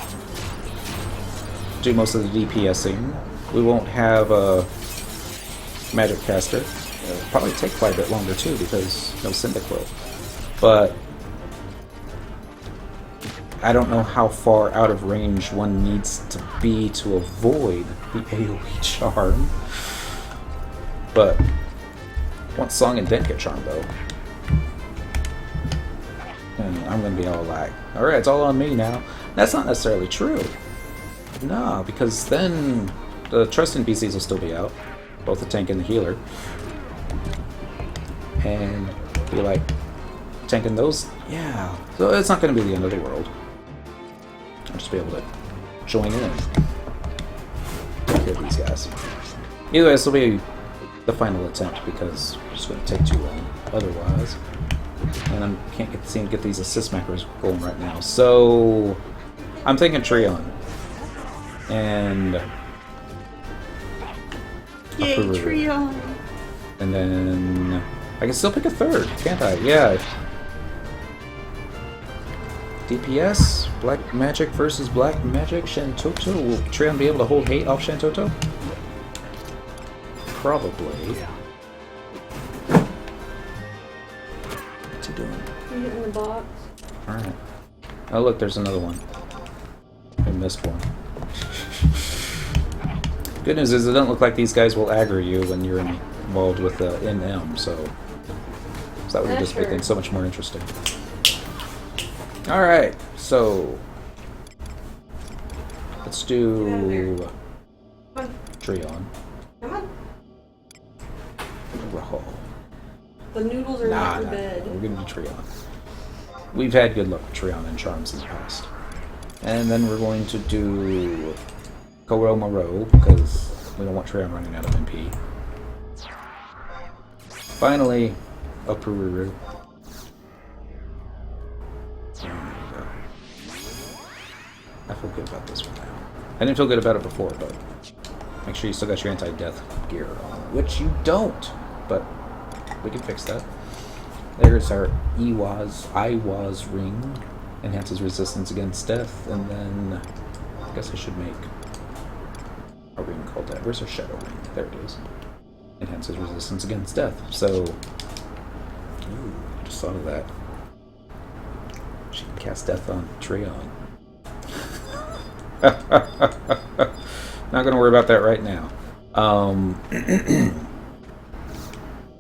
do most of the DPSing. We won't have a magic caster. It'll probably take quite a bit longer too because no Cyndaquil. But I don't know how far out of range one needs to be to avoid the AoE charm. But once Song and Dent get charmed though, I'm gonna be all like, alright, it's all on me now. That's not necessarily true. No, because then the trust NPCs will still be out, both the tank and the healer. And be like, tanking those? Yeah. So it's not going to be the end of the world. I'll just be able to join in. Kill these guys. Either way, this will be the final attempt because it's just going to take too long otherwise. And I can't seem to get these assist macros going right now. So I'm thinking Treon. And Yay, Treon! And then I can still pick a third, can't I? Yeah. DPS, Black Magic versus Black Magic, Shantoto. Will Treon be able to hold hate off Shantoto? Probably. What's he doing? You get in the box. Alright. Oh look, there's another one. I missed one. Good news is it doesn't look like these guys will aggro you when you're involved with the NM, so that would just make things so much more interesting. Alright, so let's do Treon. Come on. Rahul. The noodles are not for bed. We're gonna do Treon. We've had good luck with Treon and charms in the past. And then we're going to do Koro Moreau, because we don't want Treon running out of MP. Finally, a Pururu. There we go. I feel good about this one now. I didn't feel good about it before, but make sure you still got your anti-death gear on, which you don't, but we can fix that. There's our Iwaz ring. Enhances resistance against death, and then I guess I should make a ring called that. Where's our shadow ring? There it is. Enhances resistance against death. So, ooh, just thought of that. She can cast death on Treon. Not gonna worry about that right now.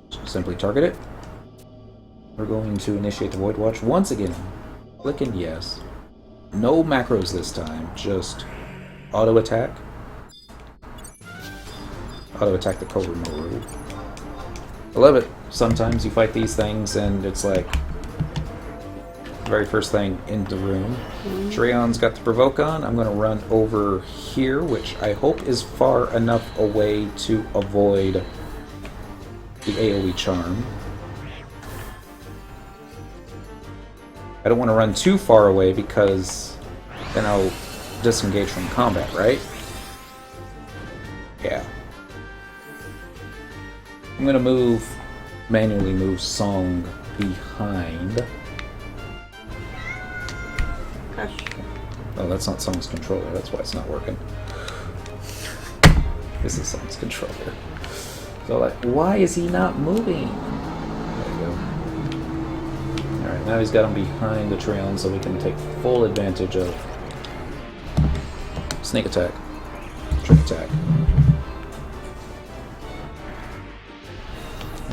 So simply target it. We're going to initiate the voidwatch once again. Clicking yes. No macros this time, just auto attack. Auto attack the Cobra Moru. I love it. Sometimes you fight these things and it's like the very first thing in the room. Treon's got the provoke on. I'm going to run over here, which I hope is far enough away to avoid the AoE charm. I don't want to run too far away because then I'll disengage from combat, right? Yeah. I'm going to manually move Song behind. Gosh. Oh, that's not Song's controller, that's why it's not working. This is Song's controller. So like, why is he not moving? There we go. Alright, now he's got him behind the Treon so we can take full advantage of sneak attack, trick attack.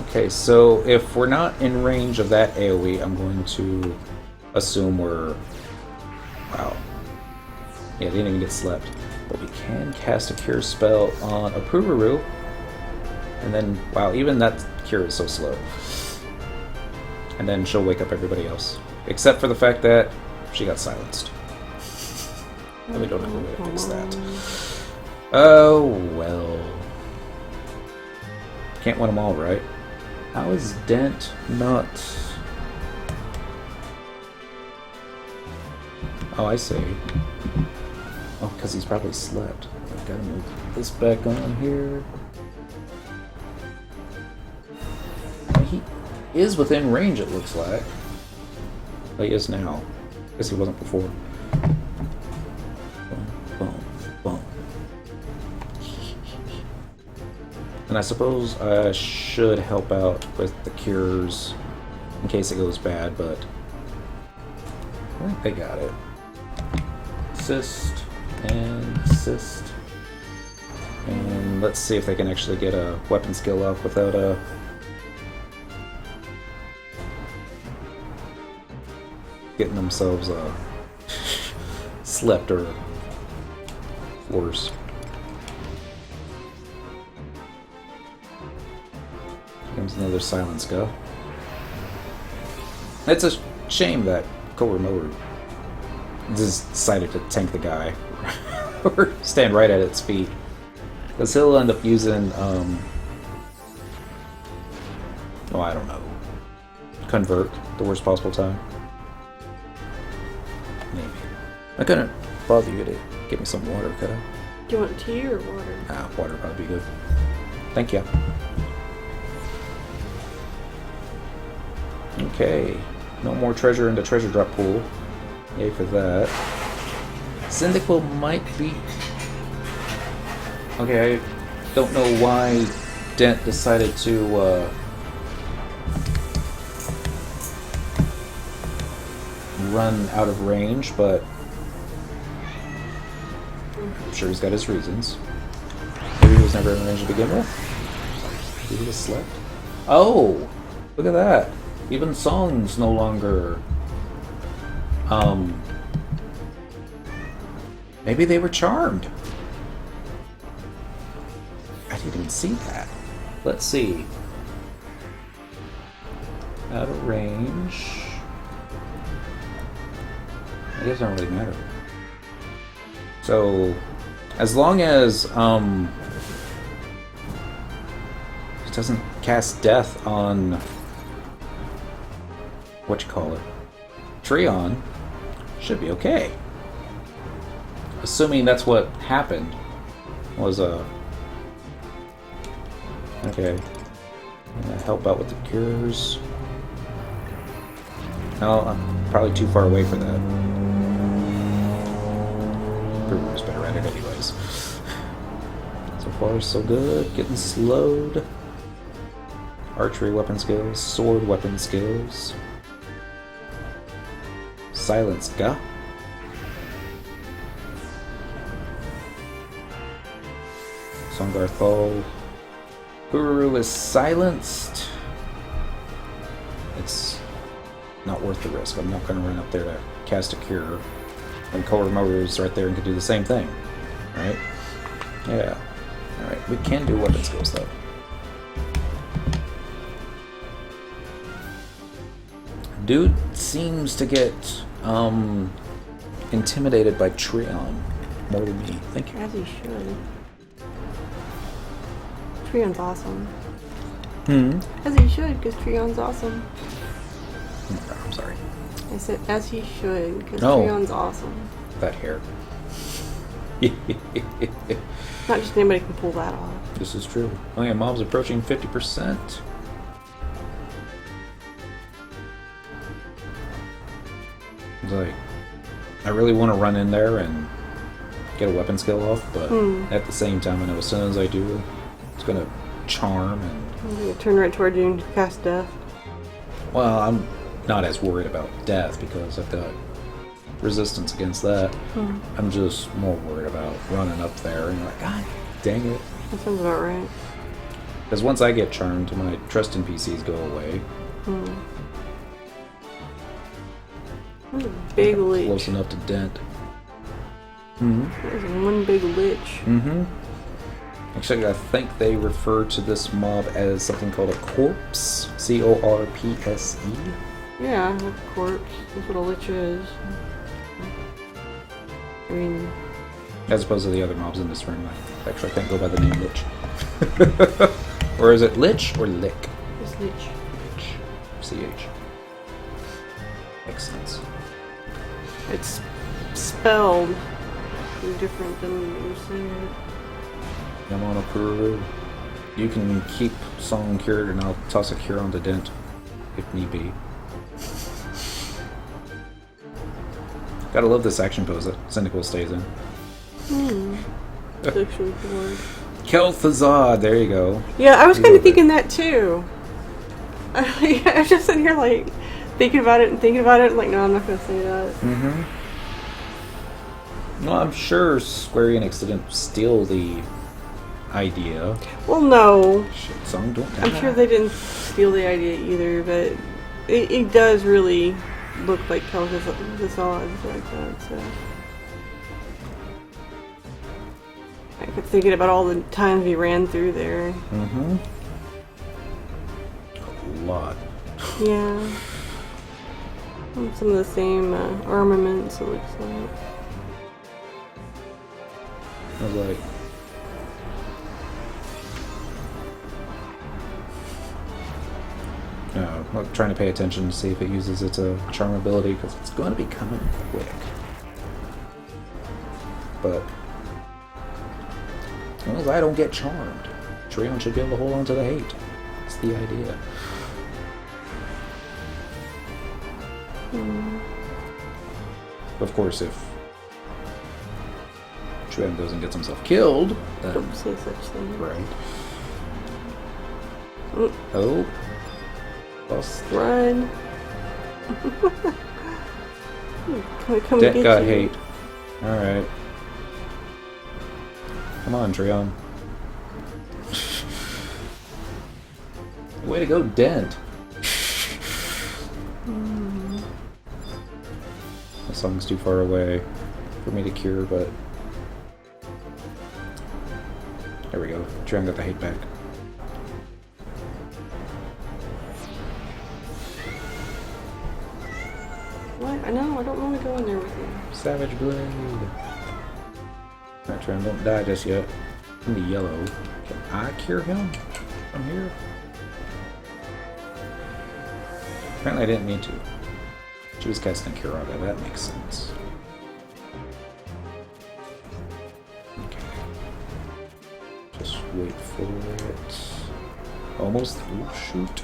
Okay, so if we're not in range of that AoE, I'm going to assume we're... Wow. Yeah, they didn't even get slept. But we can cast a cure spell on a Pururu. And then, wow, even that cure is so slow. And then she'll wake up everybody else. Except for the fact that she got silenced. And we don't have a way to fix that. Oh, well. Can't win them all, right? How is Dent not... Oh, I see. Oh, because he's probably slept. I've got to move this back on here. He is within range, it looks like. Oh, he is now. I guess he wasn't before. Boom, boom, boom. And I suppose I should help out with the cures in case it goes bad, but I think they got it. Assist and assist. And let's see if they can actually get a weapon skill up without getting themselves slept or worse. Comes another silence go. It's a shame that Koremoru decided to tank the guy or stand right at its feet, because he'll end up using oh, I don't know, convert the worst possible time. Maybe I couldn't bother you to get me some water, could I? Do you want tea or water? Water would probably be good. Thank you. Okay, no more treasure in the treasure drop pool. Yay for that. Syndical might be... Okay, I don't know why Dent decided to run out of range, but I'm sure he's got his reasons. Maybe he was never in range to begin with. Maybe he just slept. Oh, look at that. Even songs no longer... Maybe they were charmed. I didn't even see that. Let's see. Out of range. I guess it doesn't really matter. So, as long as it doesn't cast death on Treon, should be okay. Assuming that's what happened. Was okay. I'm gonna help out with the cures. No, I'm probably too far away for that. Brewer's better at it anyways. So far, so good. Getting slowed. Archery weapon skills, sword weapon skills. Silence Ga. Songar Fall. Uru is silenced. It's not worth the risk. I'm not going to run up there to cast a cure when Koremoru is right there and can do the same thing. Right? Yeah. Alright, we can do weapon skills though. Dude seems to get intimidated by Treon more than me. Thank you. As he should. Treon's awesome. As he should, because Treon's awesome. Oh, I'm sorry. I said, as he should, because Treon's awesome. That hair. Not just anybody can pull that off. This is true. Oh yeah, mob's approaching 50%. It's like, I really want to run in there and get a weapon skill off, but at the same time, I know as soon as I do, it's gonna charm and... I'm gonna turn right toward you and cast death. Well, I'm not as worried about death because I've got resistance against that. I'm just more worried about running up there and like, God dang it. That sounds about right. Because once I get charmed, my trust in PCs go away. That's a big lich. Close enough to dent. There's one big lich. Actually, I think they refer to this mob as something called a corpse. C-O-R-P-S-E. Yeah, a corpse. That's what a lich is. I mean... As opposed to the other mobs in this room. I actually can't go by the name Lich. Or is it Lich or Lick? It's H. CH. Makes sense. It's spelled different than you say it. I'm on a Kuru. You can keep Song cured and I'll toss a cure onto Dent if need be. Gotta love this action pose that Syndical stays in. It's actually bored. Kel'Thuzad, there you go. Yeah, I was kind of thinking that too. I was just sitting here like thinking about it and thinking about it. Like, no, I'm not gonna say that. Mm-hmm. Well, I'm sure Square Enix didn't steal the idea. Well, no. Shit, Song, don't die. I'm sure they didn't steal the idea either, but it does really look like Kel'Thuzad like that. So I kept thinking about all the times we ran through there. Mm-hmm. A lot. Yeah. And some of the same armaments, it looks like. I was like... No, I'm trying to pay attention to see if it uses its charm ability, because it's going to be coming quick. But... as long as I don't get charmed, Trion should be able to hold on to the hate. That's the idea. Of course, if Trion doesn't get himself killed, then... Don't say such things. Right. Oh. Bust. Run. Come Dent get got you. hate. Alright. Come on, Trion. Way to go, Dent. The song's too far away for me to cure, but... there we go. Trion got the hate back. What? I know, I don't want to go in there with you. Savage Blade. Alright, Trion, don't die just yet. In the yellow. Can I cure him from here? Apparently I didn't mean to. She was casting Cure on it. That makes sense. Okay. Just wait for it. Almost. Ooh, shoot.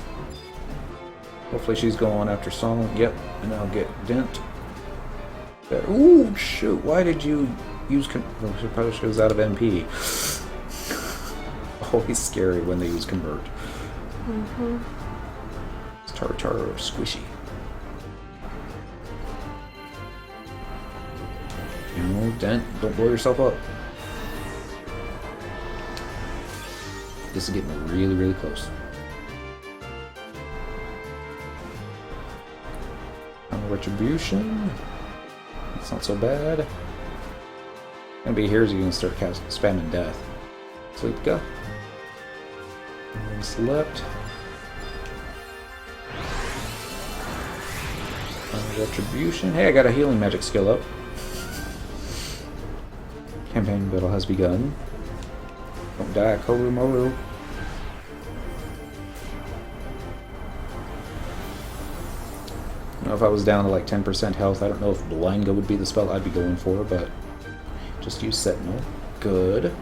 Hopefully she's going after Song. Yep. And I'll get Dent. Ooh, shoot. Why did you use... well, she probably goes out of MP. Always scary when they use Convert. Mm-hmm. It's Tartar or Squishy. No, Dent, don't blow yourself up. This is getting really, really close. Retribution. It's not so bad. Gonna be here as you can start spamming death. Sleep, go. And slept. Retribution. Hey, I got a healing magic skill up. Campaign battle has begun. Don't die, Koru Moru. I don't know if I was down to like 10% health. I don't know if Blind Go would be the spell I'd be going for, but just use Sentinel. Good.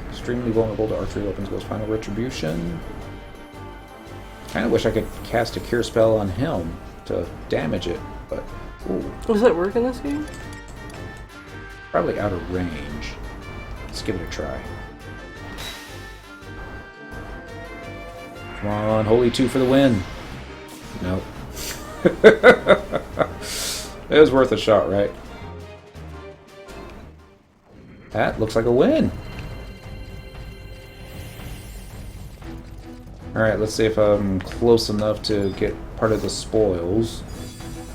Extremely vulnerable to archery weapons goes final retribution. Kinda wish I could cast a cure spell on him to damage it, but ooh. Does that work in this game? Probably out of range. Let's give it a try. Come on, Holy 2 for the win. Nope. It was worth a shot, right? That looks like a win. Alright, let's see if I'm close enough to get part of the spoils.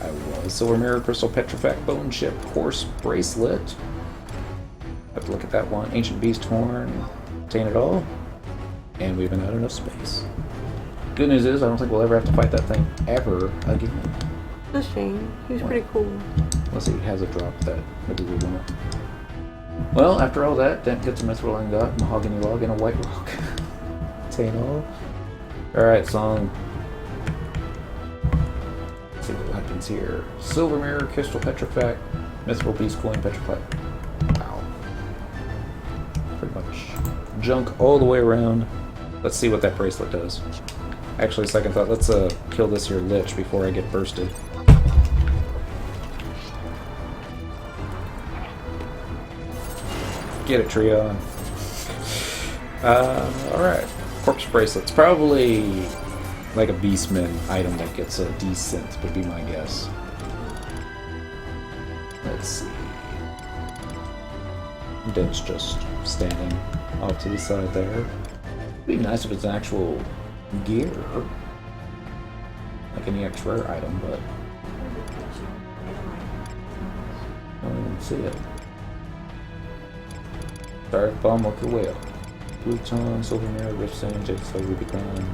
I was. Silver Mirror, Crystal Petrifact, Bone Chip, Horse Bracelet. Have to look at that one. Ancient Beast Horn. Obtain it all. And we haven't had enough space. Good news is, I don't think we'll ever have to fight that thing ever again. It's a shame. He was pretty cool. Unless he has a drop that maybe we want. Well, after all that, Dent gets a Mithril Ingot, Mahogany Log, and a White Rock. Obtain all. Alright, song. Let's see what happens here. Silver mirror, crystal petrifact, mithril beast coin, petrified. Wow. Pretty much junk all the way around. Let's see what that bracelet does. Actually, second thought, let's kill this here lich before I get bursted. Get it, Trion. Alright. Corpse bracelet's probably like a beastman item that gets a decent, would be my guess. Let's see. Dent's just standing off to the side there. It'd be nice if it's an actual gear. Like an EX rare item, but I don't even see it. Dark bomb, work your way up. Pluton, silver mirror, rift stone, jigsaw, ruby ground.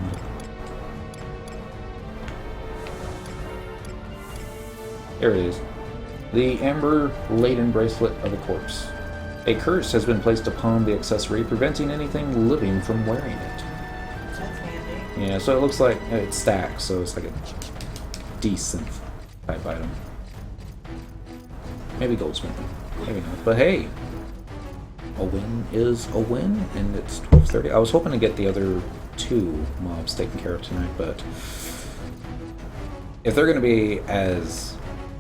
There it is. The amber-laden bracelet of a corpse. A curse has been placed upon the accessory, preventing anything living from wearing it. That's handy. Yeah, so it looks like it stacks, so it's like a decent type item. Maybe goldsmith, maybe not. But hey, a win is a win, and it's 12:30. I was hoping to get the other two mobs taken care of tonight, but if they're going to be as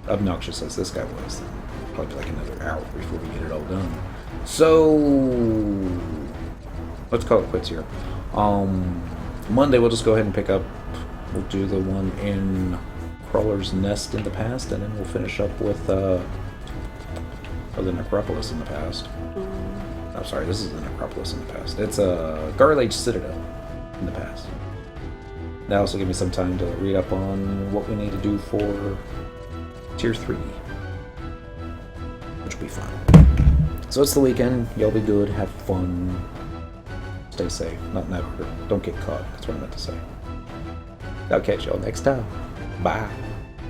obnoxious as this guy was, then probably like another hour before we get it all done. So let's call it quits here. Monday we'll just go ahead and pick up. We'll do the one in Crawler's Nest in the past, and then we'll finish up with the necropolis in the past. I'm sorry, this is the necropolis in the past. It's a Garlage Citadel in the past. That also give me some time to read up on what we need to do for Tier 3, which will be fun. So it's the weekend. Y'all be good. Have fun. Stay safe. Not never. Don't get caught. That's what I meant to say. I'll catch y'all next time. Bye.